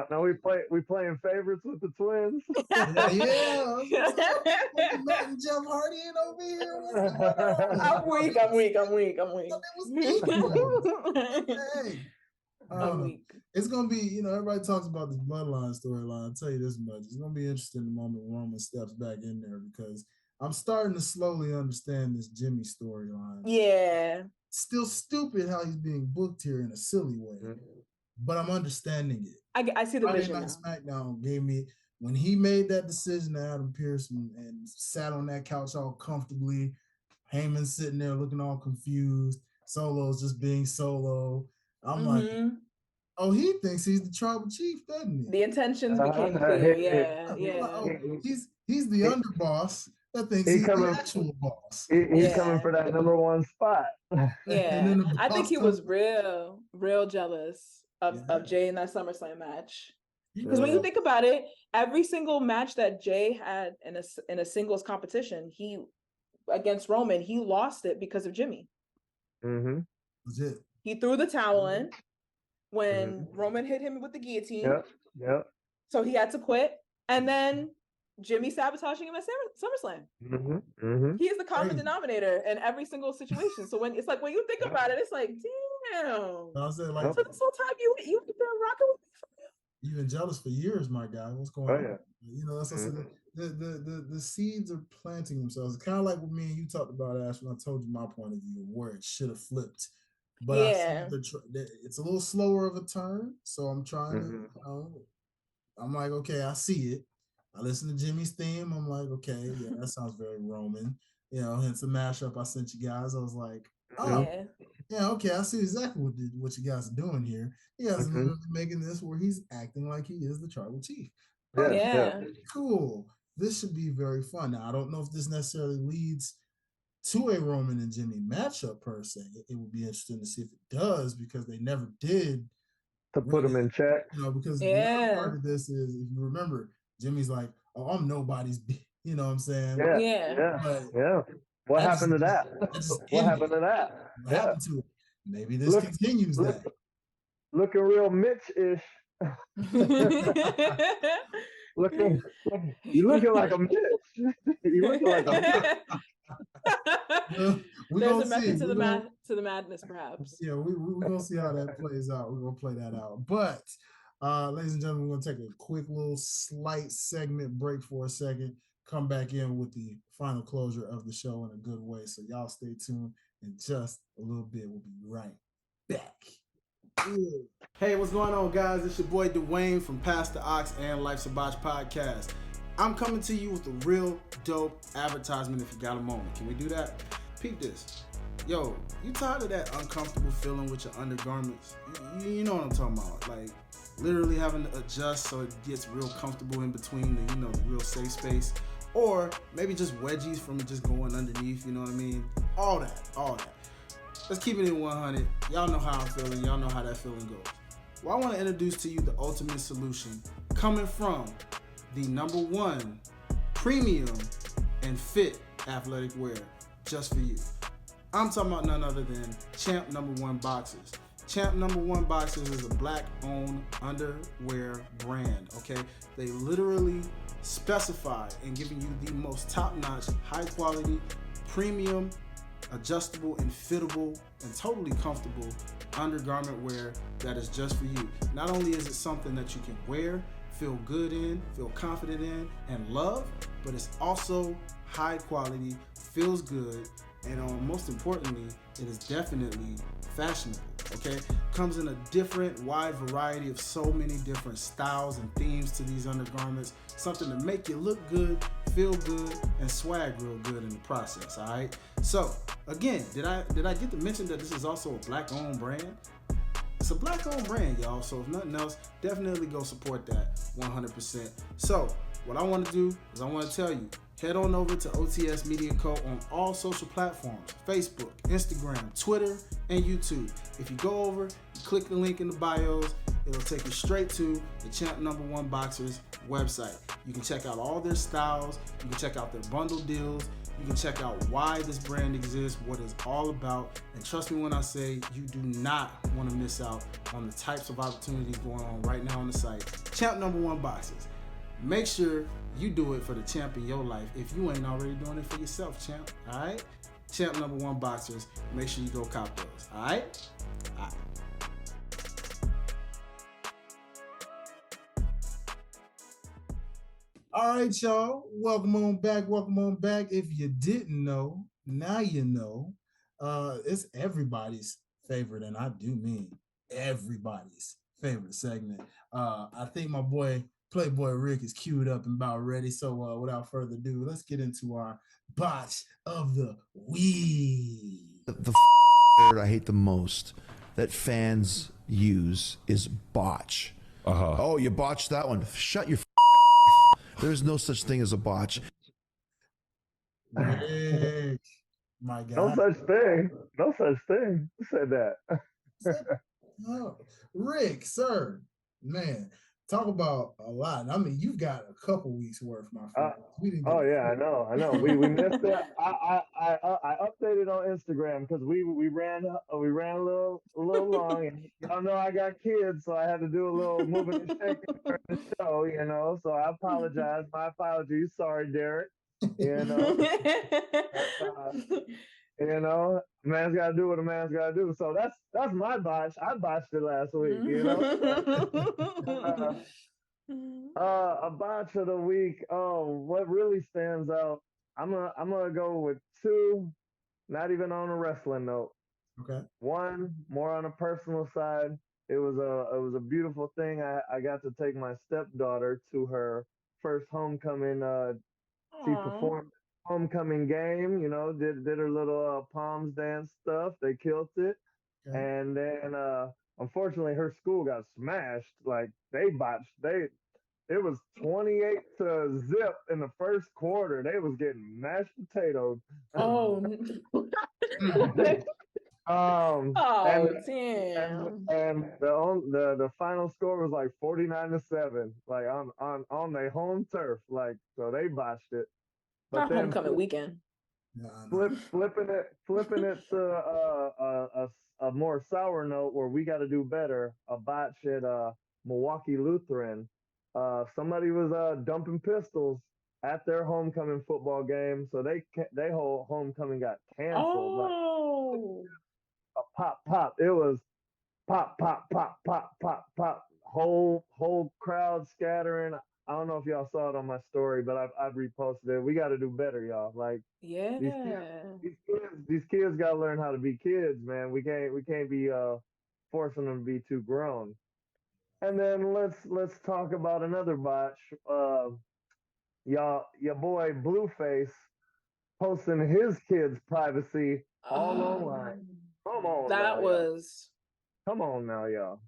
Now we playing favorites with the twins. Yeah. Matt and Jeff Hardy ain't over here. I'm weak. Hey. It's gonna be, everybody talks about this bloodline storyline. I'll tell you this much. It's gonna be interesting the moment Roman steps back in there, because I'm starting to slowly understand this Jimmy storyline. Yeah. Still stupid how he's being booked here in a silly way. but I'm understanding it. I see the vision now. SmackDown gave me, when he made that decision to Adam Pearce and sat on that couch all comfortably, Heyman sitting there looking all confused, Solo's just being Solo. I'm like, oh, he thinks he's the tribal chief, doesn't he? The intentions became clear. Yeah. Like, oh, he's the underboss that thinks he's the actual boss. He's coming for that number one spot. Yeah. I think he was real jealous of Jay in that SummerSlam match. Because when you think about it, every single match that Jay had in a singles competition, against Roman, he lost it because of Jimmy. Legit. He threw the towel in when Roman hit him with the guillotine. Yep. So he had to quit. And then Jimmy sabotaging him at SummerSlam. He is the common denominator in every single situation. So when you think about it, it's like, damn. I was saying, so this whole time you been rocking with me for real. You've been jealous for years, my guy. What's going on? Yeah. You know, that's what I said. The seeds are planting themselves. It's kind of like what me and you talked about, Ash, when I told you my point of view of where it should have flipped. But it's a little slower of a turn, so I'm trying to. I'm like, okay, I see it. I listen to Jimmy's theme. I'm like, okay, yeah, that sounds very Roman. You know, hence the mashup I sent you guys. I was like, oh, yeah, okay, I see exactly what you guys are doing here. You guys are literally making this where he's acting like he is the tribal chief. Cool. This should be very fun. Now, I don't know if this necessarily leads to a Roman and Jimmy matchup per se. It would be interesting to see if it does, because they never did put him in check. You know, because the other part of this is, if you remember, Jimmy's like, "Oh, I'm nobody's." You know what I'm saying? Yeah. What happened to that? What happened to that? What happened to it? Maybe this continues that. Looking real Mitch-ish. You looking like a Mitch. You looking like a Mitch. There's a method to the madness, perhaps. Yeah, we're gonna see how that plays out. We're gonna play that out. But ladies and gentlemen, we're gonna take a quick little slight segment break for a second. Come back in with the final closure of the show in a good way. So y'all stay tuned. In just a little bit, we'll be right back. Hey, what's going on, guys? It's your boy Dwayne from Past the Ox and Life's a Botch podcast. I'm coming to you with a real dope advertisement if you got a moment. Can we do that? Peep this. Yo, you tired of that uncomfortable feeling with your undergarments? You know what I'm talking about. Like, literally having to adjust so it gets real comfortable in between the, the real safe space. Or maybe just wedgies from just going underneath, you know what I mean? All that. Let's keep it in 100. Y'all know how I'm feeling. Y'all know how that feeling goes. Well, I want to introduce to you the ultimate solution coming from the #1 premium and fit athletic wear just for you. I'm talking about none other than Champ #1 Boxers. Champ #1 Boxers is a black-owned underwear brand, okay? They literally specify in giving you the most top-notch, high-quality, premium, adjustable and fittable and totally comfortable undergarment wear that is just for you. Not only is it something that you can wear, feel good in, feel confident in, and love, but it's also high quality, feels good, and most importantly, it is definitely fashionable, okay? Comes in a different, wide variety of so many different styles and themes to these undergarments. Something to make you look good, feel good, and swag real good in the process, all right? So, again, did I get to mention that this is also a black-owned brand? It's a black-owned brand, y'all, so if nothing else, definitely go support that 100%. So, what I want to do is I want to tell you, head on over to OTS Media Co. on all social platforms, Facebook, Instagram, Twitter, and YouTube. If you go over, you click the link in the bios, it'll take you straight to the Champ #1 Boxers website. You can check out all their styles, you can check out their bundle deals, you can check out why this brand exists, what it's all about, and trust me when I say you do not want to miss out on the types of opportunities going on right now on the site. Champ #1 Boxers. Make sure you do it for the champ in your life if you ain't already doing it for yourself, champ. All right? Champ #1 Boxers. Make sure you go cop those. All right? All right. All right, y'all. Welcome on back. If you didn't know, now you know. It's everybody's favorite, and I do mean everybody's favorite segment. I think my boy Playboy Rick is queued up and about ready. So without further ado, let's get into our botch of the week. The word I hate the most that fans use is botch. Oh, you botched that one. Shut your There's no such thing as a botch. Rick, my God. No such thing. No such thing. Who said that? Oh, Rick, sir, man, talk about a lot. I mean, you've got a couple weeks worth, my friend. I know. We missed it. I updated on Instagram because we ran a little long, and y'all know I got kids, so I had to do a little moving and shaking during the show, you know. So I apologize. My apologies. Sorry, Derek. You know. You know, a man's got to do what a man's got to do. So that's my botch. I botched it last week, you know. A botch of the week. Oh, what really stands out? I'm gonna go with two, not even on a wrestling note. Okay. One more on a personal side. It was a beautiful thing. I got to take my stepdaughter to her first homecoming. She performed homecoming game, you know, did her little palms dance stuff. They killed it. Okay. And then unfortunately her school got smashed. Like they botched. It was 28-0 in the first quarter. They was getting mashed potatoes. Oh. Damn. And the final score was like 49-7, like on their home turf. Like, so they botched it. But not homecoming weekend. Flipping it to a more sour note where we got to do better. A botch at Milwaukee Lutheran. Somebody was dumping pistols at their homecoming football game, so they whole homecoming got canceled. Oh, like a pop! It was pop! Whole crowd scattering. I don't know if y'all saw it on my story, but I've reposted it. We got to do better, y'all. Like, yeah, these kids got to learn how to be kids, man. We can't be forcing them to be too grown. And then let's talk about another botch. Your boy Blueface posting his kids' privacy all online. Come on, that was. Come on now, y'all.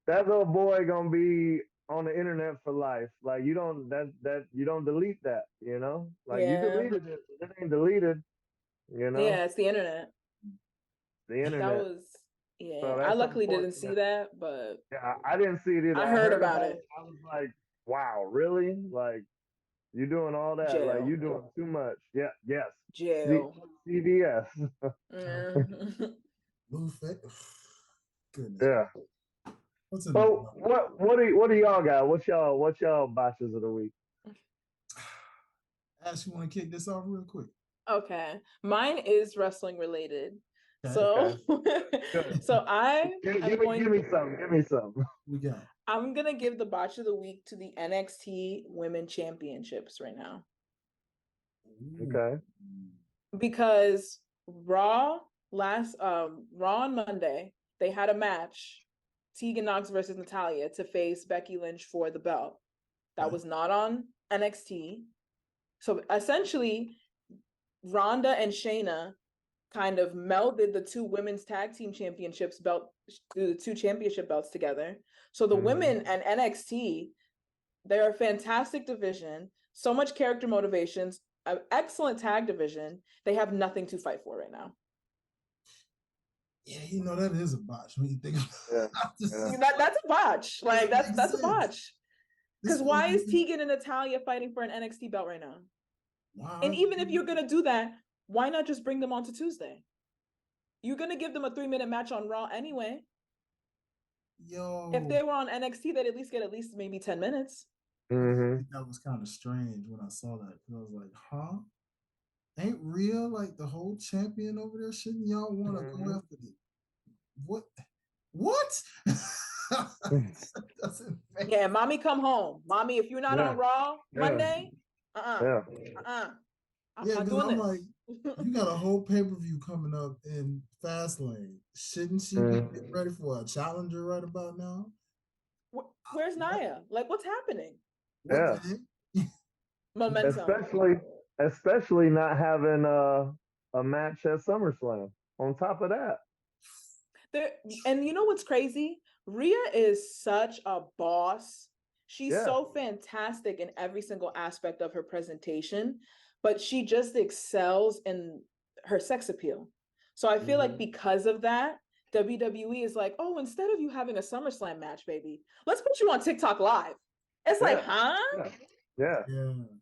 That little boy gonna be on the internet for life. Like you don't delete that, you know? Like you deleted it, but it ain't deleted, you know? Yeah, it's the internet. The internet. That was so I luckily didn't see that, but yeah, I didn't see it either. I heard about it. I was like, wow, really? Like you doing all that? Jail. Like you doing too much. Yeah, yes. Jail. CVS. Goodness. Yeah. So what do y'all got? What's y'all botches of the week? Ash, you want to kick this off real quick? Okay, mine is wrestling related. So, so give me some. We got. I'm gonna give the botch of the week to the NXT Women Championships right now. Okay. Because Raw on Monday they had a match, Tegan Nox versus Natalya, to face Becky Lynch for the belt. That was not on NXT. So essentially, Ronda and Shayna kind of melded the two women's tag team championships the two championship belts together. So the women and NXT, they're a fantastic division, so much character motivations, an excellent tag division. They have nothing to fight for right now. Yeah, you know, that is a botch when you think about it. That's a botch. Like that's a botch. Because why is Tegan and Natalya fighting for an NXT belt right now? Wow. And even if you're gonna do that, why not just bring them on to Tuesday? You're gonna give them a 3-minute match on Raw anyway. Yo, if they were on NXT, they'd at least get maybe 10 minutes. That was kind of strange when I saw that, because I was like, huh? Ain't Rhea like the whole champion over there? Shouldn't y'all want to go after the what? Yeah, mommy, come home. Mommy, if you're not on Raw Monday, I'm like, you got a whole pay-per-view coming up in Fastlane. Shouldn't she be getting ready for a challenger right about now? Where's Nia? Like, what's happening? Yeah. Momentum. Especially not having a match at SummerSlam. On top of that. And you know what's crazy? Rhea is such a boss. She's so fantastic in every single aspect of her presentation, but she just excels in her sex appeal. So I feel like because of that, WWE is like, oh, instead of you having a SummerSlam match, baby, let's put you on TikTok Live. It's like, huh? Yeah.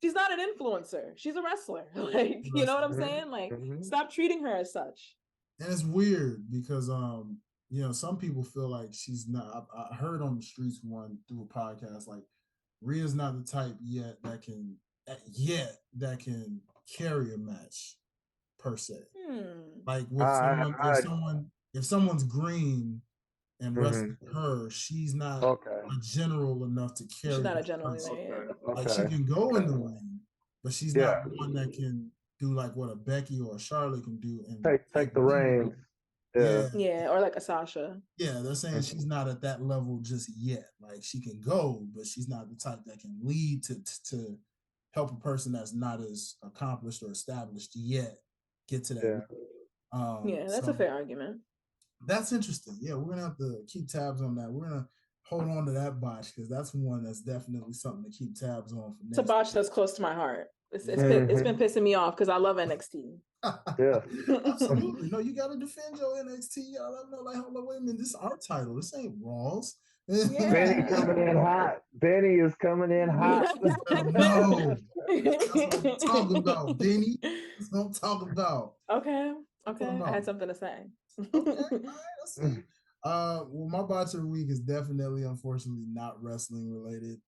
She's not an influencer. She's a wrestler. Like, you know what I'm saying? Like, stop treating her as such. And it's weird because some people feel like she's not. I heard on the streets one through a podcast, like Rhea's not the type yet that can carry a match per se. Like with if someone's green and wrestling her, she's not a general enough to carry. She's not a general. Like she can go in the ring, but she's not one that can do like what a Becky or a Charlotte can do and take the reins. Yeah, or like a Sasha. Yeah, they're saying she's not at that level just yet. Like she can go, but she's not the type that can lead to help a person that's not as accomplished or established yet get to that. That's a fair argument. That's interesting. Yeah, we're gonna have to keep tabs on that. We're gonna hold on to that botch because that's one that's definitely something to keep tabs on for next. It's a botch that's close to my heart. It's been pissing me off because I love NXT. Absolutely. No, you gotta defend your NXT. Y'all know, like, hold on, wait a minute. This is our title. This ain't Raw's. Benny coming in hot. Benny is coming in hot. No, that's what I'm talking about, Benny. That's what I'm talking about. Okay. I had something to say. Okay. All right, let's see. Well, my botch of the week is definitely, unfortunately, not wrestling related.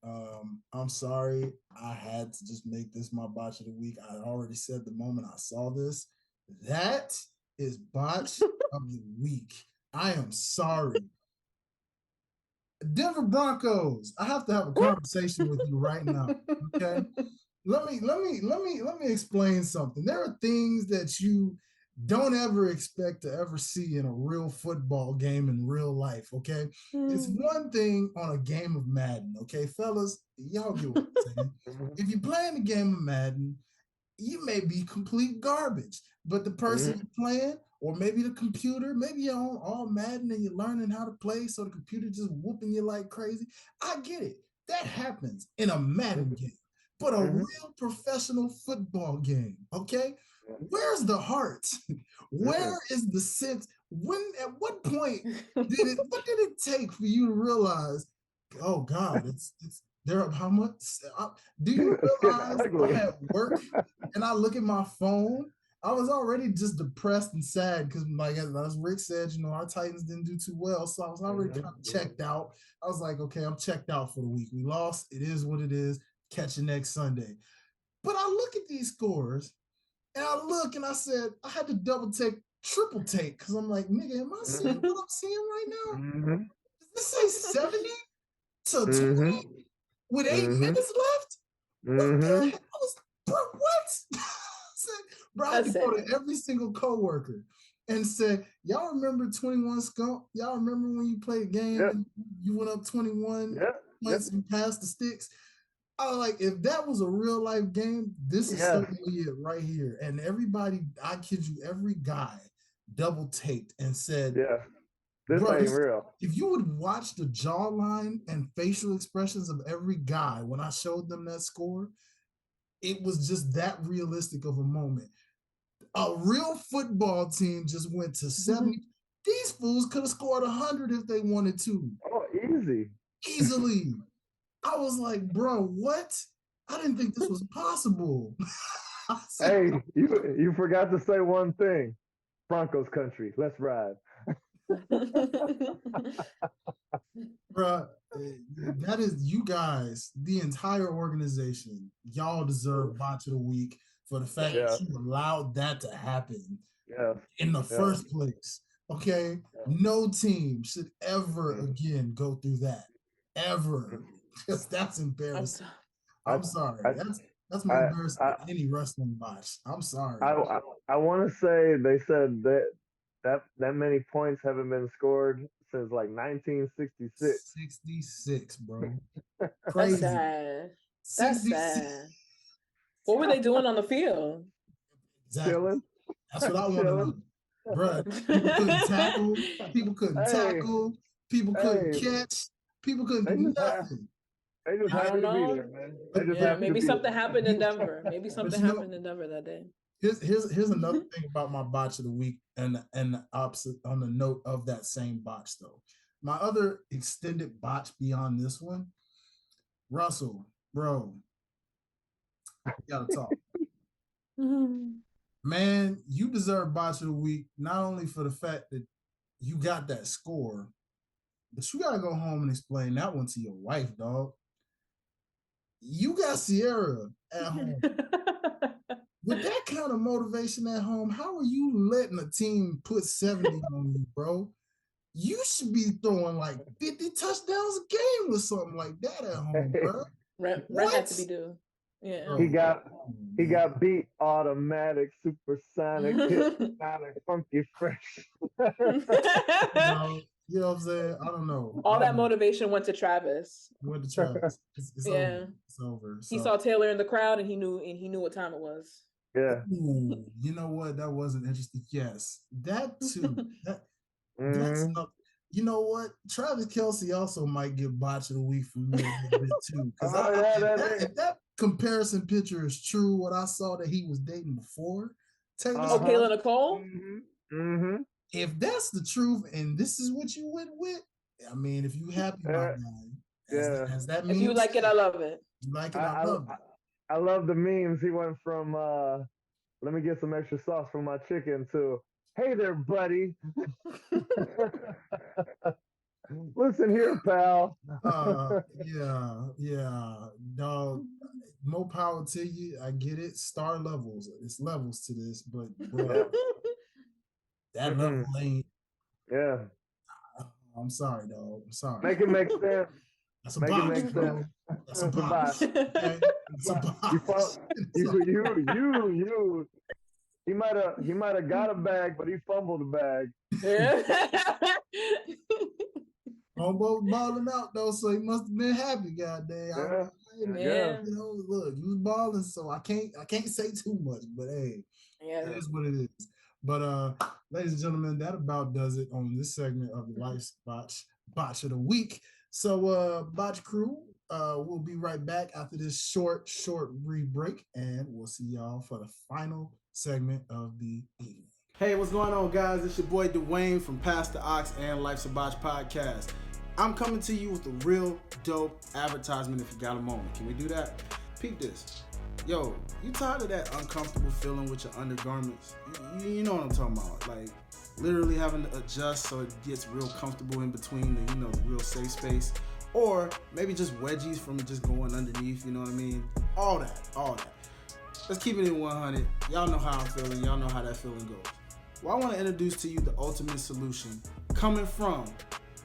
I'm sorry. I had to just make this my botch of the week. I already said the moment I saw this. That is botch of the week. I am sorry. Denver Broncos. I have to have a conversation with you right now. Okay. Let me explain something. There are things that you don't ever expect to ever see in a real football game in real life, okay? It's one thing on a game of Madden, okay, fellas? Y'all get what I'm saying. If you're playing a game of Madden, you may be complete garbage, but the person you're playing, or maybe the computer, maybe you're on all Madden and you're learning how to play, so the computer just whooping you like crazy. I get it. That happens in a Madden game. But a real professional football game, okay? Where's the heart? Where is the sense? At what point what did it take for you to realize, oh God, it's there, how much? Do you realize I'm at work and I look at my phone? I was already just depressed and sad because, like as Rick said, our Titans didn't do too well. So I was already kind of checked out. I was like, okay, I'm checked out for the week. We lost. It is what it is. Catch you next Sunday. But I look at these scores and I look and I said, I had to triple take because I'm like, nigga, am I seeing what I'm seeing right now? Does this say 70 to 20 with 8 minutes left? What the hell was, bro, what? Bro, I had to go to every single coworker and say, y'all remember 21 Skunk? Y'all remember when you played a game and you went up 21 points and passed the sticks? I was like, if that was a real life game, this is certainly it right here. And everybody, I kid you, every guy double taped and said, this ain't real. If you would watch the jawline and facial expressions of every guy when I showed them that score, it was just that realistic of a moment. A real football team just went to 70. These fools could have scored 100 if they wanted to. Oh, easily. I was like, bro, what? I didn't think this was possible. Hey, you forgot to say one thing. Broncos country, let's ride. Bruh, that is, you guys, the entire organization, y'all deserve botch of the week for the fact that you allowed that to happen in the first place. Okay? No team should ever again go through that. Ever. Because that's embarrassing. I'm sorry. That's more embarrassing than any wrestling botch. I'm sorry. I want to say they said that many points haven't been scored since like 1966. 66, bro. Crazy. That's sad. That's sad. What were they doing on the field? Exactly. Chilling. That's what I want to know. Bruh, people couldn't tackle. People couldn't tackle. People couldn't catch. People couldn't do nothing. They just happy to be there, man. Maybe something happened in Denver. Maybe something happened in Denver that day. Here's another thing about my botch of the week, and the opposite on the note of that same botch though. My other extended botch beyond this one, Russell, bro, you gotta talk. Man, you deserve botch of the week, not only for the fact that you got that score, but you gotta go home and explain that one to your wife, dog. You got Sierra at home. With that kind of motivation at home, how are you letting a team put 70 on you, bro? You should be throwing like 50 touchdowns a game or something like that at home, bro. Rent had to be due. Yeah. He got beat automatic, supersonic, hypnotic, funky fresh. You know what I'm saying? I don't know. All that motivation went to Travis. It's over. It's over. So. He saw Taylor in the crowd and he knew what time it was. Yeah. Ooh, you know what? That wasn't interesting. Yes. That too. That's not, you know what? Travis Kelce also might get botch of the week from me a little bit too. Because if that comparison picture is true, what I saw that he was dating before, Kayla Nicole? Mm-hmm. If that's the truth and this is what you went with, I mean, if you happy about that, as that means, if you like it, I love it. You like it, I love it. I love the memes. He went from let me get some extra sauce for my chicken to, hey there, buddy. Listen here, pal. Yeah, dog. More power to you. I get it. Star levels. It's levels to this, but bro, that level ain't. Yeah. I'm sorry, dog. I'm sorry. Make it make sense. That's a box, bro. That's a box. Okay? That's a box. You. He might have got a bag, but he fumbled the bag. Homeboy was balling out though, so he must have been happy. Goddamn. Yeah. You know, look, he was balling, so I can't say too much, but hey, it is what it is. But ladies and gentlemen, that about does it on this segment of the Life's Botch of the Week. So Botch Crew, we'll be right back after this short re-break, and we'll see y'all for the final segment of the evening. Hey, what's going on, guys? It's your boy Dwayne from Pass the Ox and Life's a Botch podcast. I'm coming to you with a real dope advertisement if you got a moment. Can we do that? Peep this. Yo, you tired of that uncomfortable feeling with your undergarments? You know what I'm talking about. Like, literally having to adjust so it gets real comfortable in between the, the real safe space. Or maybe just wedgies from just going underneath, you know what I mean? All that. Let's keep it in 100. Y'all know how I'm feeling. Y'all know how that feeling goes. Well, I want to introduce to you the ultimate solution coming from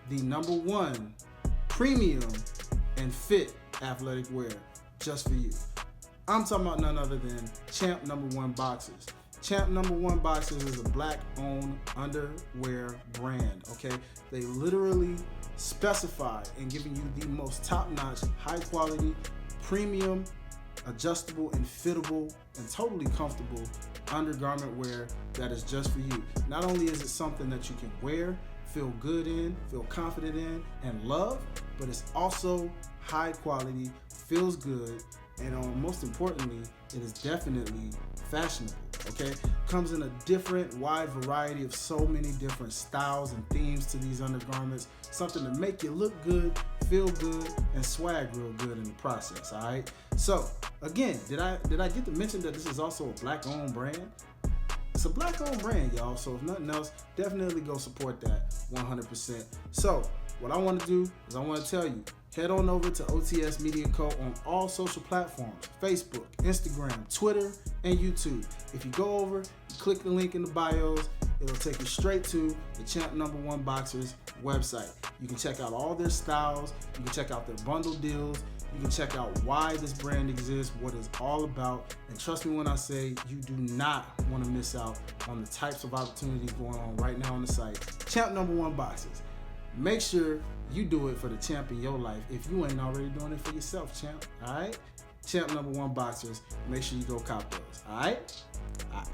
the #1 premium and fit athletic wear just for you. I'm talking about none other than Champ #1 Boxers. Champ #1 Boxers is a black-owned underwear brand, okay? They literally specify in giving you the most top-notch, high-quality, premium, adjustable and fittable and totally comfortable undergarment wear that is just for you. Not only is it something that you can wear, feel good in, feel confident in, and love, but it's also high quality, feels good, and most importantly, it is definitely fashionable, okay? Comes in a different, wide variety of so many different styles and themes to these undergarments. Something to make you look good, feel good, and swag real good in the process, all right? So, again, did I get to mention that this is also a black-owned brand? It's a black-owned brand, y'all, so if nothing else, definitely go support that 100%. So, what I want to do is I want to tell you, head on over to OTS Media Co. on all social platforms, Facebook, Instagram, Twitter, and YouTube. If you go over, you click the link in the bios, it'll take you straight to the Champ #1 Boxers website. You can check out all their styles, you can check out their bundle deals, you can check out why this brand exists, what it's all about, and trust me when I say you do not want to miss out on the types of opportunities going on right now on the site. Champ #1 Boxers. make sure you do it for the champ in your life if you ain't already doing it for yourself, champ. All right? Champ #1 boxers. Make sure you go cop those. All right? All right.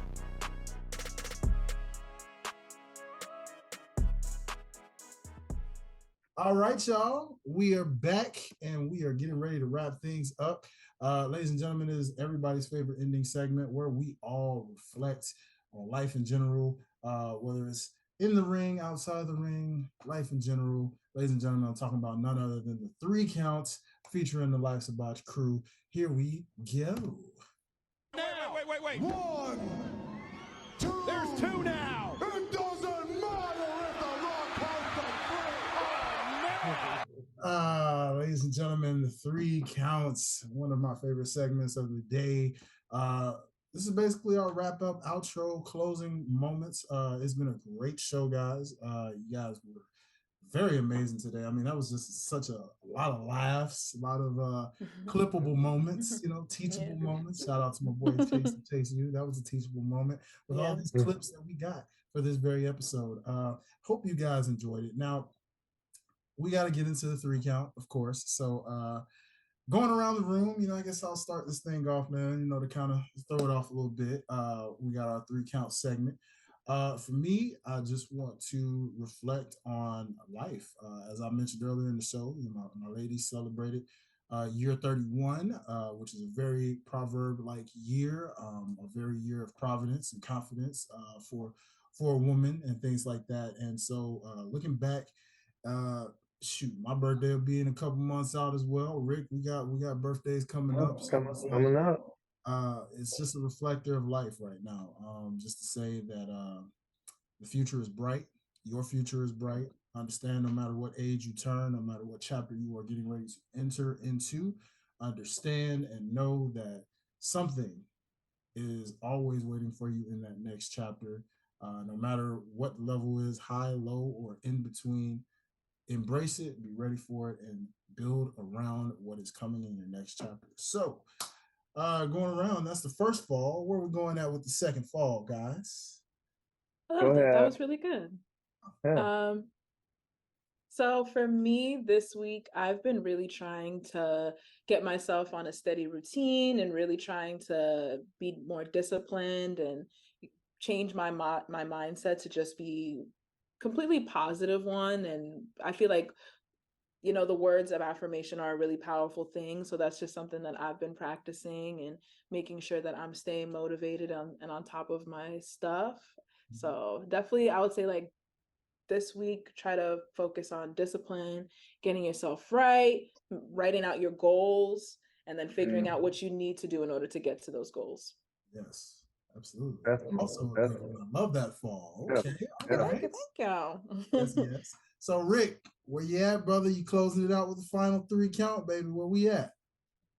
All right, y'all. We are back and we are getting ready to wrap things up. Ladies and gentlemen, this is everybody's favorite ending segment where we all reflect on life in general, whether it's in the ring, outside the ring, life in general. Ladies and gentlemen, I'm talking about none other than the 3 counts featuring the Life's of Botch crew. Here we go. Wait. 1, 2. There's 2 now. It doesn't matter if the rock comes to 3. Ladies and gentlemen, the 3 counts, one of my favorite segments of the day. This is basically our wrap up, outro, closing moments. It's been a great show, guys. You guys were very amazing today. I mean, that was just such a lot of laughs, a lot of clippable moments, teachable moments. Shout out to my boy Chase You. That was a teachable moment with all these clips that we got for this very episode. Hope you guys enjoyed it. Now, we got to get into the 3 count, of course. So, going around the room, I guess I'll start this thing off, man, to kind of throw it off a little bit. We got our 3 count segment. For me, I just want to reflect on life. As I mentioned earlier in the show, my lady celebrated year 31, which is a very proverb-like year, a very year of providence and confidence for a woman and things like that. And so looking back, my birthday will be in a couple months out as well. Rick, we got birthdays coming up. Coming up. It's just a reflector of life right now. Just to say that the future is bright. Your future is bright. Understand no matter what age you turn, no matter what chapter you are getting ready to enter into, understand and know that something is always waiting for you in that next chapter. No matter what level is, high, low, or in between, embrace it, be ready for it, and build around what is coming in your next chapter. So, going around, that's the first fall. Where are we going at with the second fall, guys? Go ahead. That was really good. Yeah. So for me this week, I've been really trying to get myself on a steady routine and really trying to be more disciplined and change my mindset to just be completely positive one. And I feel like, the words of affirmation are a really powerful thing. So that's just something that I've been practicing and making sure that I'm staying motivated and on top of my stuff. Mm-hmm. So definitely, I would say like this week, try to focus on discipline, getting yourself right, writing out your goals, and then figuring out what you need to do in order to get to those goals. Yes. Absolutely. Also, I love that fall. Okay. Yeah. Thank you. Yes. So, Rick, where you at, brother? You closing it out with the final 3 count, baby? Where we at?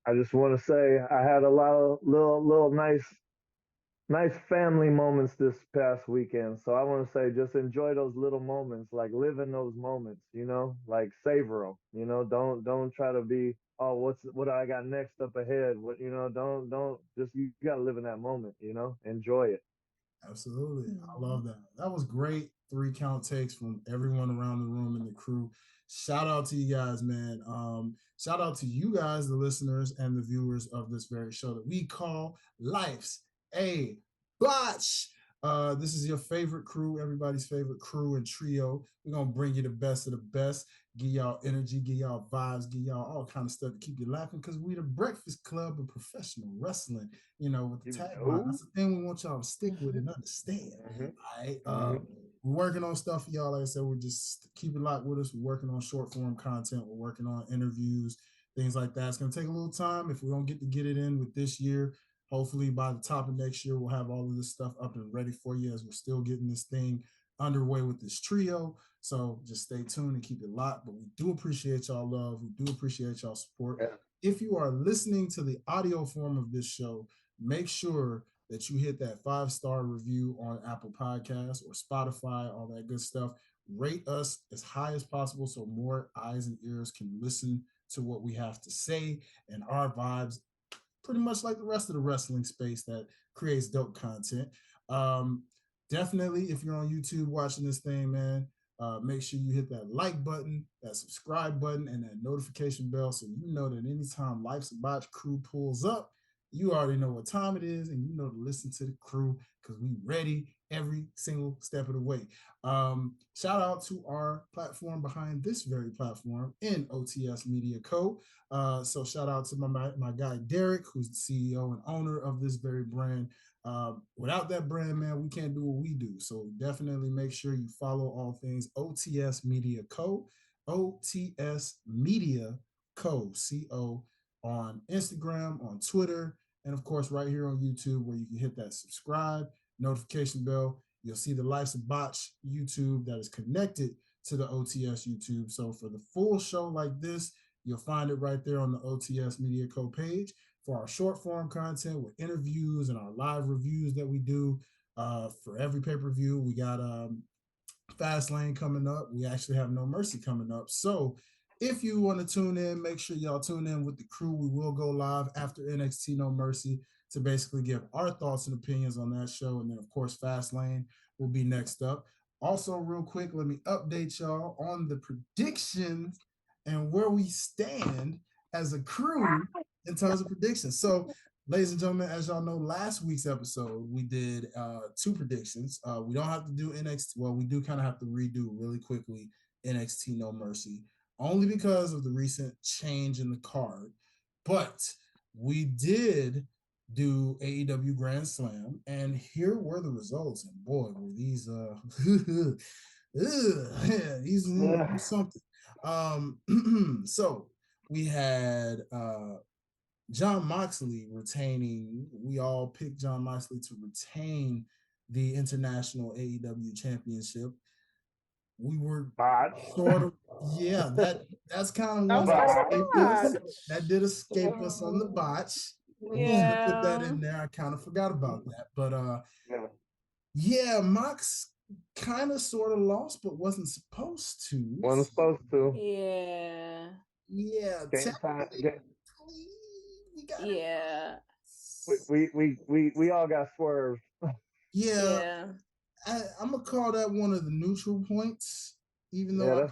I just want to say I had a lot of little nice family moments this past weekend. So I want to say just enjoy those little moments, like live in those moments, like savor them. Don't try to be, what do I got next up ahead? What, don't just, you got to live in that moment, enjoy it. Absolutely. I love that. That was great 3 count takes from everyone around the room and the crew. Shout out to you guys, man. Shout out to you guys, the listeners and the viewers of this very show that we call Life's a Botch. This is your favorite crew, everybody's favorite crew and trio. We're going to bring you the best of the best, give y'all energy, give y'all vibes, give y'all all kind of stuff to keep you laughing because we the Breakfast Club of professional wrestling, with the tagline. That's the thing we want y'all to stick with and understand. All right. We're working on stuff for y'all. Like I said, we're just keep it locked with us. We're working on short form content. We're working on interviews, things like that. It's going to take a little time. If we don't get it in with this year, hopefully by the top of next year, we'll have all of this stuff up and ready for you as we're still getting this thing underway with this trio. So just stay tuned and keep it locked. But we do appreciate y'all love. We do appreciate y'all support. Yeah. If you are listening to the audio form of this show, make sure that you hit that 5-star review on Apple Podcasts or Spotify, all that good stuff. Rate us as high as possible so more eyes and ears can listen to what we have to say and our vibes, pretty much like the rest of the wrestling space that creates dope content. Definitely, if you're on YouTube watching this thing, man, Make sure you hit that like button, that subscribe button, and that notification bell so you know that anytime Life's a Botch crew pulls up, you already know what time it is, and you know to listen to the crew because we ready every single step of the way. Shout out to our platform behind this very platform in OTS Media Co. So shout out to my guy Derek, who's the CEO and owner of this very brand. Without that brand, man, we can't do what we do. So definitely make sure you follow all things OTS Media Co. OTS Media Co. CO on Instagram, on Twitter, and of course right here on YouTube, where you can hit that subscribe notification bell. You'll see the Life's a Botch YouTube that is connected to the OTS YouTube. So for the full show like this, you'll find it right there on the OTS Media Co page. For our short form content with interviews and our live reviews that we do for every pay-per-view, we got Fastlane coming up. We actually have No Mercy coming up. So if you want to tune in, make sure y'all tune in with the crew. We will go live after NXT No Mercy to basically give our thoughts and opinions on that show. And then, of course, Fastlane will be next up. Also, real quick, let me update y'all on the predictions and where we stand as a crew in terms of predictions. So, ladies and gentlemen, as y'all know, last week's episode, we did 2 predictions. We don't have to do NXT. Well, we do kind of have to redo really quickly NXT No Mercy, only because of the recent change in the card. But we did do AEW Grand Slam, and here were the results. And boy, were these these something. So we had Jon Moxley retaining. We all picked Jon Moxley to retain the International AEW Championship. We were sort of, yeah, that's kind of one that did escape us on the botch. Yeah, put that in there. I kind of forgot about that, but yeah, Mox kind of sort of lost, but wasn't supposed to. Yeah. Yeah. We all got swerved. Yeah. I'm gonna call that one of the neutral points, even though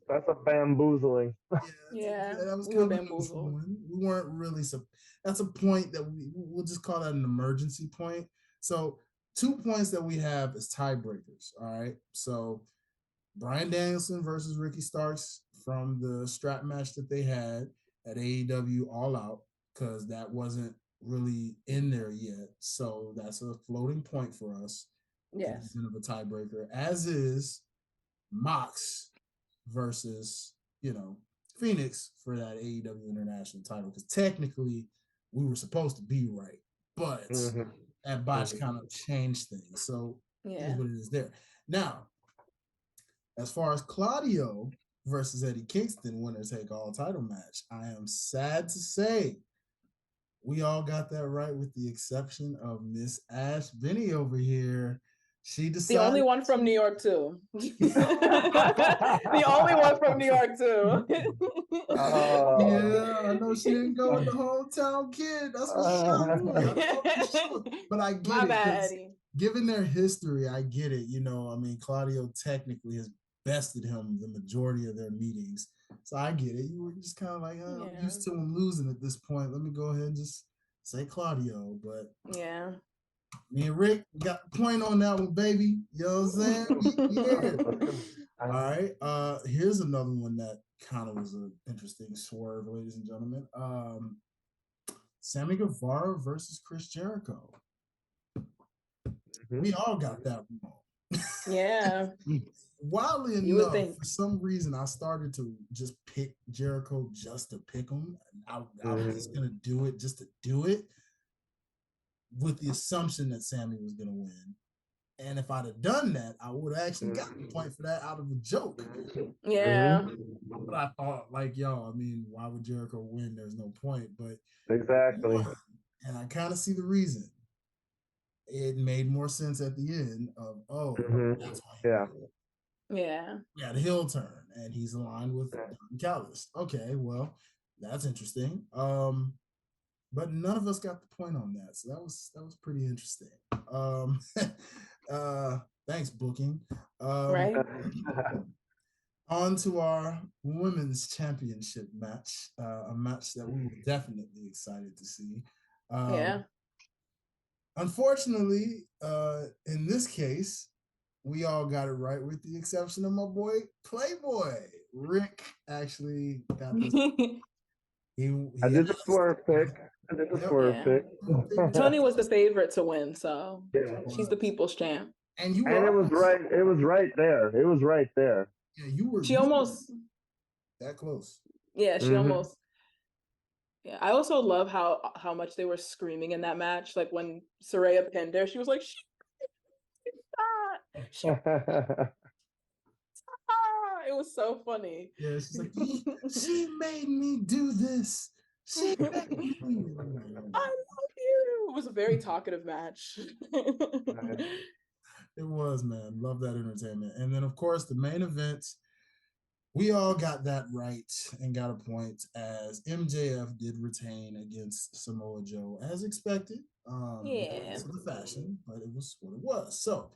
that's a bamboozling. Yeah, that was kind of a neutral one. We weren't really that's a point that we'll just call that an emergency point. So 2 points that we have is tiebreakers. All right. So Bryan Danielson versus Ricky Starks from the strap match that they had at AEW All Out, because that wasn't really in there yet. So that's a floating point for us. Yes. Of a tiebreaker, as is Mox versus, Phoenix for that AEW International title, because technically we were supposed to be right, but that botch kind of changed things. So here's what it is there. Now, as far as Claudio versus Eddie Kingston winner take all title match, I am sad to say we all got that right, with the exception of Miss Ash Benny over here. She decided. The only one from New York too. The only one from New York too. Yeah, I know she didn't go with the hometown kid. That's for sure. But I get My it. bad, Eddie. Given their history, I get it. Claudio technically has bested him the majority of their meetings. So I get it. You were just kind of like, I'm used to him losing at this point. Let me go ahead and just say Claudio. But yeah. Me and Rick got the point on that one, baby. You know what I'm saying? Yeah. All right. Here's another one that kind of was an interesting swerve, ladies and gentlemen. Sammy Guevara versus Chris Jericho. We all got that wrong. Yeah. Wildly enough, for some reason, I started to just pick Jericho just to pick him. I was just going to do it just to do it, with the assumption that Sammy was going to win. And if I'd have done that, I would have actually gotten a point for that out of a joke. Yeah. But I thought, why would Jericho win? There's no point. But exactly. And I kind of see the reason. It made more sense at the end of, that's why. Yeah. Yeah. Yeah, the heel turn. And he's aligned with Don Callis. Okay, well, that's interesting. But none of us got the point on that, so that was pretty interesting. Thanks, booking. Right. On to our women's championship match, a match that we were definitely excited to see. Yeah. Unfortunately, in this case, we all got it right with the exception of my boy Playboy. Rick actually got this. I did the swerve pick. Tony was the favorite to win, so yeah. she's the people's champ. And you and it was right. It was right there. It was right there. Yeah, you were. She almost that close. Yeah, she almost. Yeah, I also love how much they were screaming in that match. Like when Saraya pinned her, she was like, it was so funny. Yeah, she's like, she made me do this. She made me. I love you. It was a very talkative match. It was, man. Love that entertainment. And then, of course, the main event. We all got that right and got a point, as MJF did retain against Samoa Joe as expected. Yeah. To the fashion, but it was what it was. So,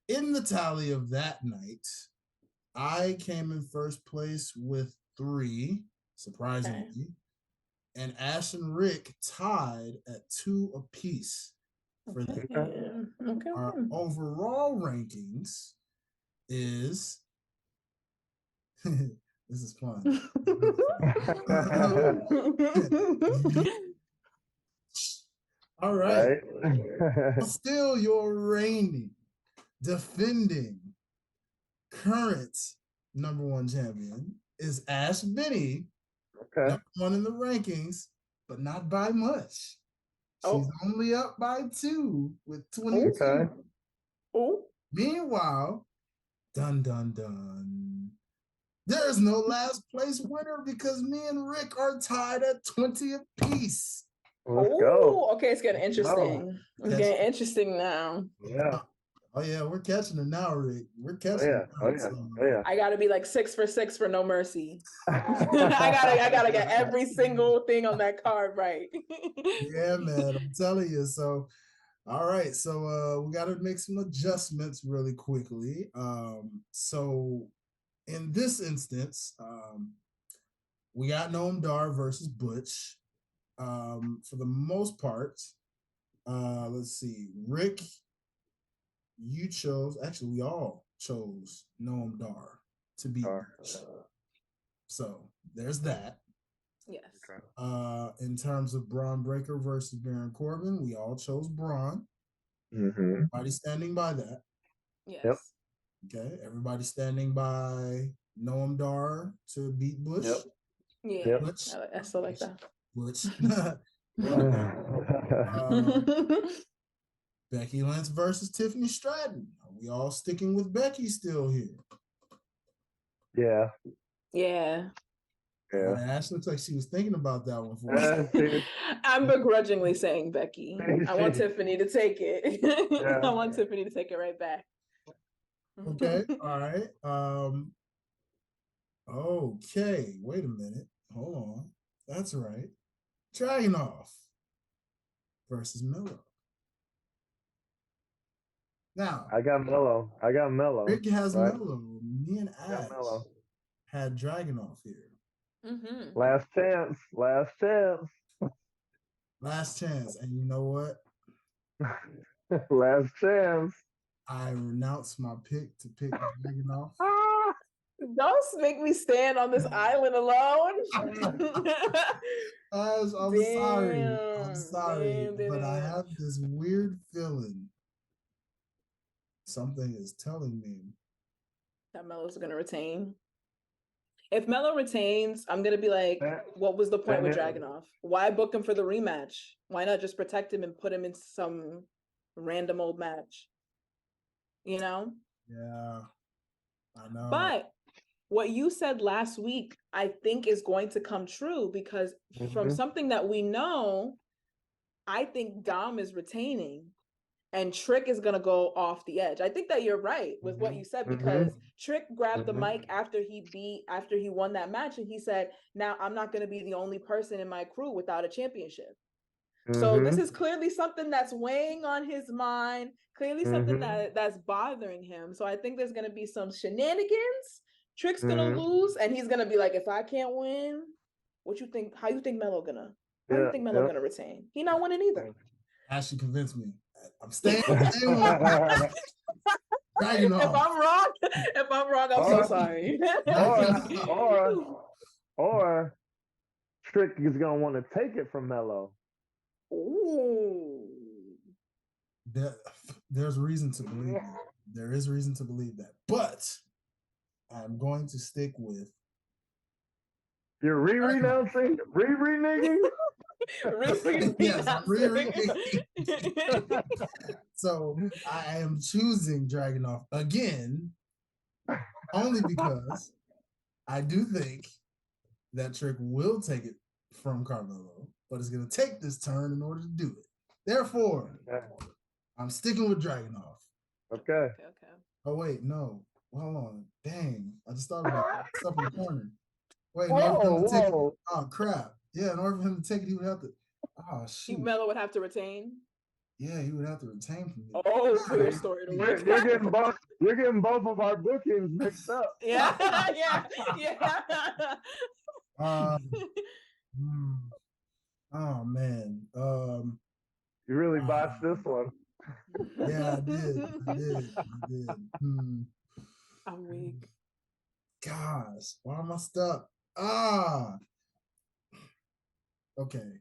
in the tally of that night, I came in first place with 3, surprisingly. Okay. And Ash and Rick tied at 2 apiece for that. Okay. Our overall rankings is this is fun. All right. Still your reigning, defending, current number 1 champion is Ash Benny. Okay. Number 1 in the rankings, but not by much. She's only up by 2 with 22. Okay. Meanwhile, dun dun dun. There's no last place winner because me and Rick are tied at 20 apiece. Let's go. Okay, it's getting interesting. It's getting interesting now. Yeah. Oh yeah, we're catching it now, Rick. We're catching it now. I gotta be like 6 for 6 for no mercy. I gotta get every single thing on that card right. Yeah, man. I'm telling you. So all right, so we gotta make some adjustments really quickly. So in this instance, we got Noam Dar versus Butch. For the most part, let's see, Rick, you chose, actually we all chose Noam Dar to beat Butch. So there's that. Yes. In terms of Braun Breaker versus Baron Corbin, we all chose Braun. Everybody standing by that. Yes. Yep. Okay, everybody standing by Noam Dar to beat Butch. Yep. Yeah, Butch. I still like that. Butch. Becky Lynch versus Tiffany Stratton. Are we all sticking with Becky still here? Yeah. Ash looks like she was thinking about that one for us. I'm begrudgingly saying Becky. I want Tiffany to take it. I want Tiffany to take it right back. Okay, all right. Okay, wait a minute. Hold on. That's right. Dragunov versus Melo. Now, I got Melo. Rick has Melo. Me and Ash had Dragunov here. Last chance. And you know what? Last chance. I renounce my pick to pick Dragunov. Don't make me stand on this island alone. I'm sorry, but I have this weird feeling. Something is telling me that Melo's gonna retain. If Melo retains, I'm gonna be like, what was the point with Dragunov? Why book him for the rematch? Why not just protect him and put him in some random old match? You know? Yeah, I know. But what you said last week, I think is going to come true because from something that we know, I think Dom is retaining and Trick is going to go off the edge. I think that you're right with what you said because Trick grabbed the mic after he won that match and he said, now I'm not going to be the only person in my crew without a championship. So this is clearly something that's weighing on his mind, clearly something that's bothering him. So I think there's going to be some shenanigans. Trick's going to lose, and he's going to be like, if I can't win, what you think? How you think Melo gonna retain? He not winning either. Ashley convinced me. I'm staying with Dragon off. If I'm wrong, I'm so sorry. or Trick is gonna want to take it from Melo. Ooh. There's reason to believe that. There is reason to believe that. But I'm going to stick with. You're renouncing? Reneging? Yes, So I am choosing Dragunov again, only because I do think that Trick will take it from Carmelo, but it's going to take this turn in order to do it. Therefore, I'm sticking with Dragunov. Okay. Oh, wait, no. Hold on. Dang. I just thought about it. It's up in the corner. Wait, in order for him to take it. Oh, crap. Yeah, in order for him to take it, he would have to. Oh, shoot. Melo would have to retain. Yeah, he would have to retain from me. Oh, for your story to work. You're getting both of our bookings mixed up. Yeah. Oh man. You really botched this one. Yeah, I did. I'm weak. Gosh, why am I stuck? Okay.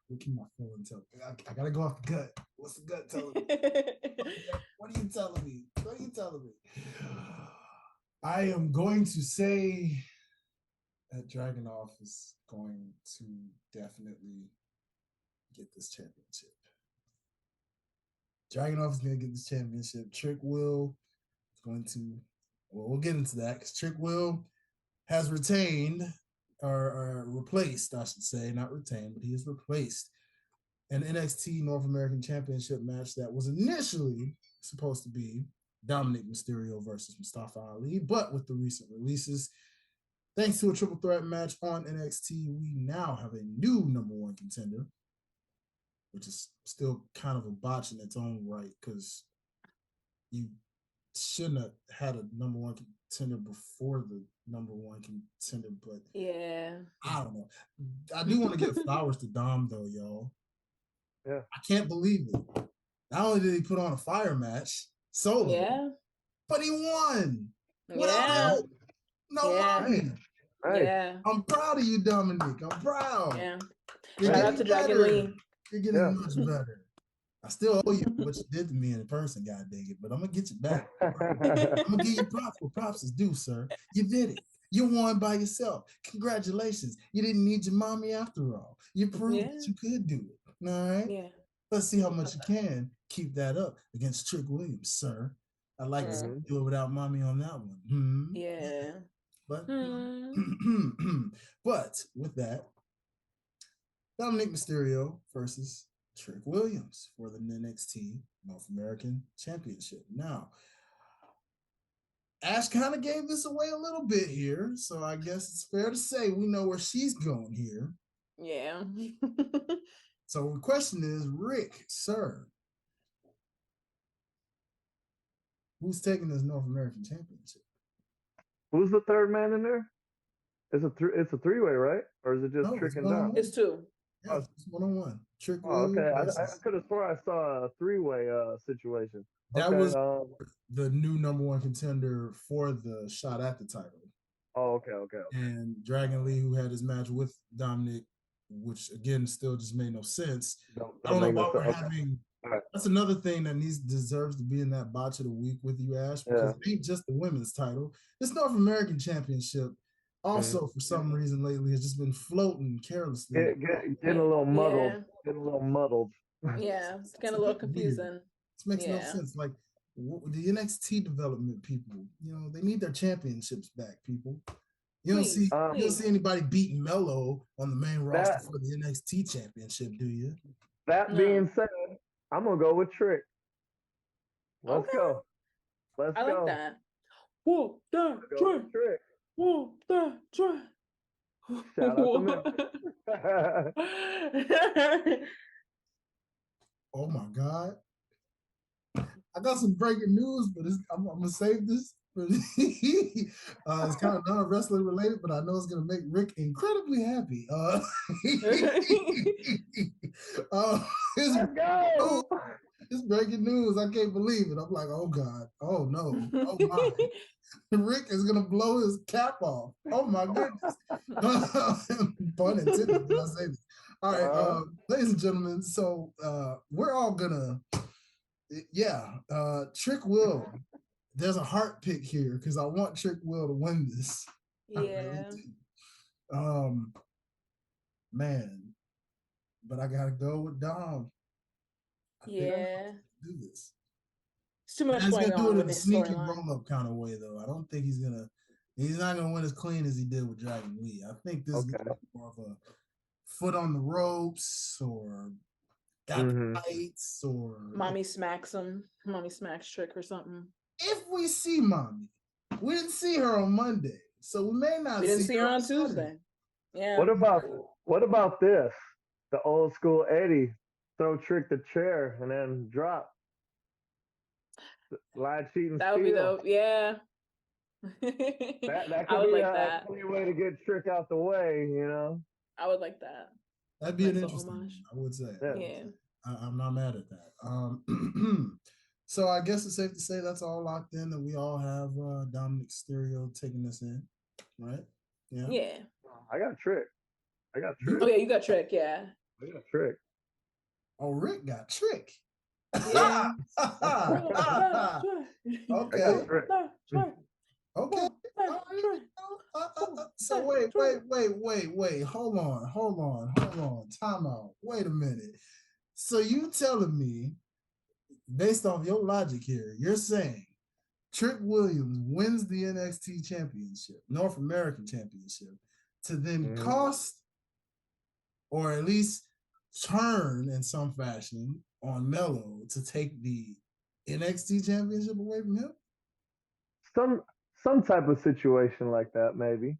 What can my feeling tell me? I gotta go off the gut. What's the gut telling me? What are you telling me? I am going to say that Dragunov is going to definitely get this championship. Dragunov is going to get this championship. Trick Will is going to, we'll get into that because Trick Will has retained or replaced, I should say, not retained, but he has replaced an NXT North American Championship match that was initially supposed to be Dominic Mysterio versus Mustafa Ali, but with the recent releases, thanks to a triple threat match on NXT, we now have a new number one contender, which is still kind of a botch in its own right because you shouldn't have had a number one contender before the number one contender, but yeah, I don't know. I do want to give flowers to Dom though, y'all. Yeah, I can't believe it. Not only did he put on a fire match solo, but he won without help. No money. Yeah, I'm proud of you, Dominic. I'm proud. Yeah. Shout out to Dragon Lee. You're getting much better. I still owe you what you did to me in person, God dang it, but I'm gonna get you back. I'm gonna give you props where props is due, sir. You did it. You won by yourself. Congratulations. You didn't need your mommy after all. You proved that you could do it. All right? Yeah. Let's see how much you can keep that up against Trick Williams, sir. I'd like to do it without mommy on that one. Yeah. But, but with that, Dominic Mysterio versus Trick Williams for the NXT North American Championship. Now, Ash kind of gave this away a little bit here, so I guess it's fair to say we know where she's going here. Yeah. So the question is, Rick, sir, who's taking this North American Championship? Who's the third man in there? It's a three-way, right? Or is it just Trick and Dom? It's two. Yeah, it's 1-on-1. Trick Williams. Okay. I could have sworn I saw a three-way situation. That was the new number one contender for the shot at the title. Oh, okay. And Dragon Lee, who had his match with Dominic, which again still just made no sense. I don't know why we're having. Right. That's another thing that deserves to be in that botch of the week with you, Ash, because it ain't just the women's title. This North American Championship also, for some reason lately, has just been floating carelessly. Getting a little muddled. Yeah. Getting a little muddled. Yeah, it's getting a little confusing. This makes no sense. Like the NXT development people, they need their championships back, people. You don't see anybody beating Melo on the main roster for the NXT championship, do you? That being said, I'm gonna go with Trick. Let's go. I like that. Whoop that Trick. Whoop that Trick. Shout out to Memphis. Oh my God. I got some breaking news, but I'm gonna save this. It's kind of non-wrestling related, but I know it's gonna make Rick incredibly happy. Let's go. It's breaking news. I can't believe it. I'm like, oh God, oh no, oh my. Rick is gonna blow his cap off. Oh my goodness. Pun intended. Did I say this? All right, ladies and gentlemen. So we're all gonna, Trick Will. There's a heart pick here because I want Trick Will to win this. Yeah. Man, but I gotta go with Dom. I do this. It's too much He's going gonna do on it in with a his sneaky storyline. roll-up kind of way, though. I don't think he's not gonna win as clean as he did with Dragon Lee. I think this is gonna be more of a foot on the ropes or got the fights or Mommy smacks him. Mommy smacks Trick or something. If we see Mommy, we didn't see her on Monday, so we may not. We didn't see her on Tuesday. Yeah. What about this? The old school Eddie throw Trick the chair and then drop. Lie, cheat, and that would steal. be dope. Yeah. that I could would be like a that. funny way to get Trick out the way, I would like that. That'd be an interesting one, I would say. Yeah. I'm not mad at that. So I guess it's safe to say that's all locked in, that we all have Dominic Mysterio taking us in, right? Yeah. Yeah. I got Trick. Oh yeah, you got Trick. Yeah. I got Trick. Oh, Rick got Trick. Yeah. Okay. Okay. So wait. Hold on. Time out. Wait a minute. So you telling me, based off your logic here, you're saying Trick Williams wins the NXT Championship, North American Championship, to then cost, or at least turn in some fashion on Melo to take the NXT Championship away from him? Some type of situation like that, maybe,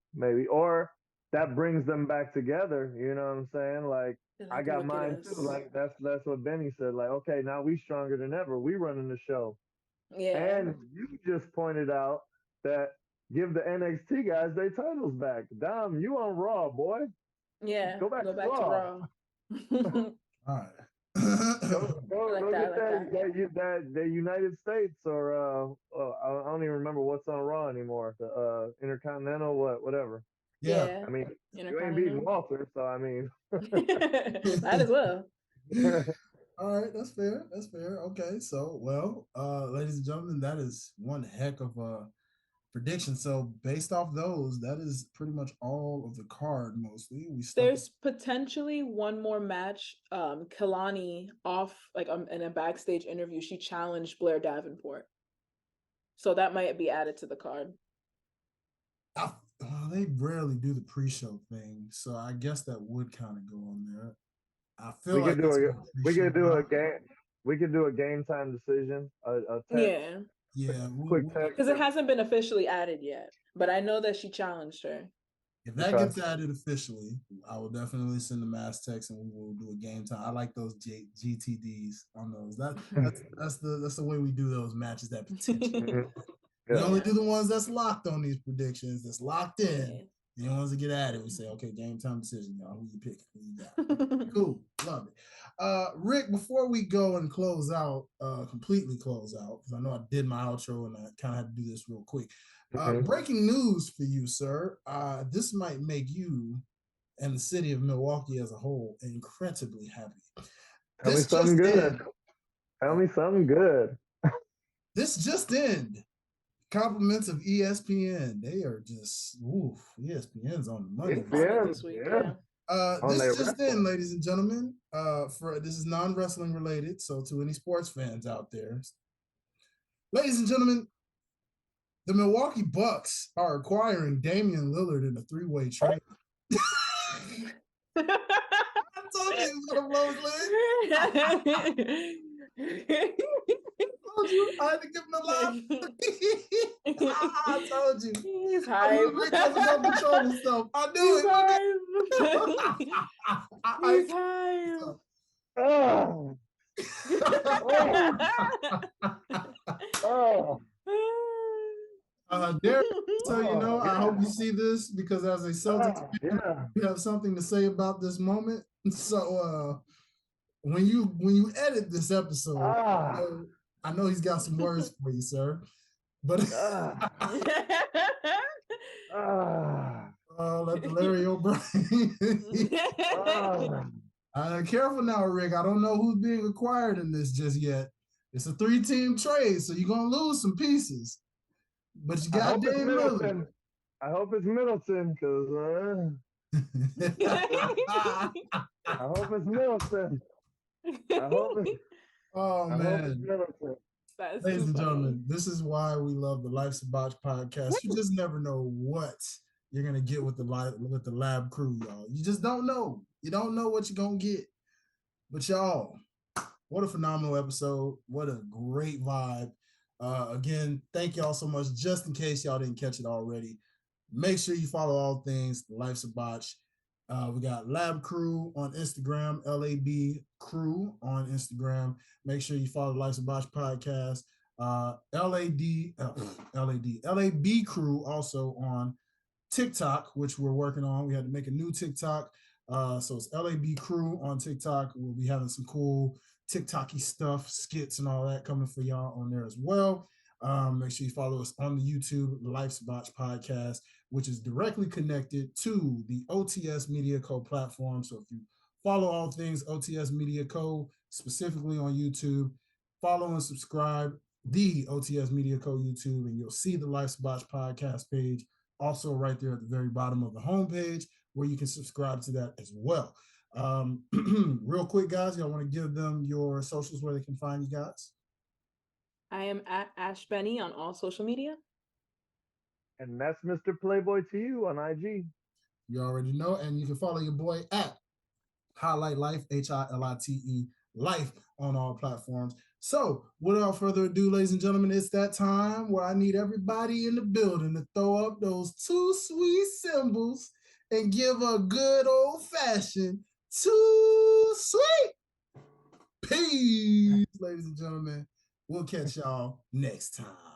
or that brings them back together. You know what I'm saying? Like, I got mine too. Like that's what Benny said. Like, okay, now we stronger than ever. We running the show. Yeah. And you just pointed out that give the NXT guys their titles back. Dom, you on Raw, boy. Yeah. Go back to Raw. All right. Go get that United States, or I don't even remember what's on Raw anymore. The Intercontinental, whatever. Yeah. I mean, you ain't beating Walter, so I mean, might as well. All right, that's fair. Okay, so ladies and gentlemen, that is one heck of a prediction. So based off those, that is pretty much all of the card. Mostly, there's potentially one more match. Kalani off in a backstage interview, she challenged Blair Davenport, so that might be added to the card. They rarely do the pre-show thing, so I guess that would kind of go on there. I feel we could do a game time decision. Yeah, quick text, because it hasn't been officially added yet, but I know that she challenged her. If that gets added officially, I will definitely send a mass text and we will do a game time. I like those GTDs on those. That's the way we do those matches. That potential. We only do the ones that's locked on these predictions. That's locked in. The ones that get added, we say, okay, game time decision, y'all. Who you pick? Who you got? Cool, love it. Rick, before we go and close out, completely close out, because I know I did my outro and I kind of had to do this real quick. Breaking news for you, sir. This might make you and the city of Milwaukee as a whole incredibly happy. Tell me something good. This just in. Compliments of ESPN. They are just, ESPN's on the money. This week, this just in, ladies and gentlemen. This is non-wrestling related, so to any sports fans out there, ladies and gentlemen, the Milwaukee Bucks are acquiring Damian Lillard in a 3-way trade. I told you he was gonna blow his leg. told you. I had to give him the laugh. I told you. He's hype. Rick wasn't going to control himself. I knew He's it. hype. He's hype. Oh. Oh. Derek, so you know, I hope you see this because as a Celtics fan, you have something to say about this moment. So when you edit this episode, I know he's got some words for you, sir. But let the Larry O'Brien. Careful now, Rick. I don't know who's being acquired in this just yet. It's a 3-team trade, so you're gonna lose some pieces. But you got Dame Lillard. I hope it's Middleton, because I hope it's Middleton. Oh man. That's ladies and gentlemen, this is why we love the Life's a Botch podcast. You just never know what you're gonna get with the lab crew, y'all. You just don't know. You don't know what you're gonna get. But y'all, what a phenomenal episode. What a great vibe. Again, thank y'all so much. Just in case y'all didn't catch it already, make sure you follow all things Life's a Botch. We got Lab Crew on Instagram, LAB Crew on Instagram. Make sure you follow Life's a Botch podcast. LAB Crew also on TikTok, which we're working on. We had to make a new TikTok. So it's LAB Crew on TikTok. We'll be having some cool TikTok-y stuff, skits and all that coming for y'all on there as well. Make sure you follow us on the YouTube, Life's Botch podcast, which is directly connected to the OTS Media Co. platform. So if you follow all things OTS Media Co., specifically on YouTube, follow and subscribe the OTS Media Co. YouTube, and you'll see the Life's Botch podcast page also right there at the very bottom of the homepage, where you can subscribe to that as well. Real quick, guys, y'all want to give them your socials where they can find you guys? I am at Ash Benny on all social media. And that's Mr. Playboy to you on IG. You already know. And you can follow your boy at Highlight Life, HILITE Life on all platforms. So without further ado, ladies and gentlemen, it's that time where I need everybody in the building to throw up those 2 sweet symbols and give a good old-fashioned too sweet. Peace, ladies and gentlemen. We'll catch y'all next time.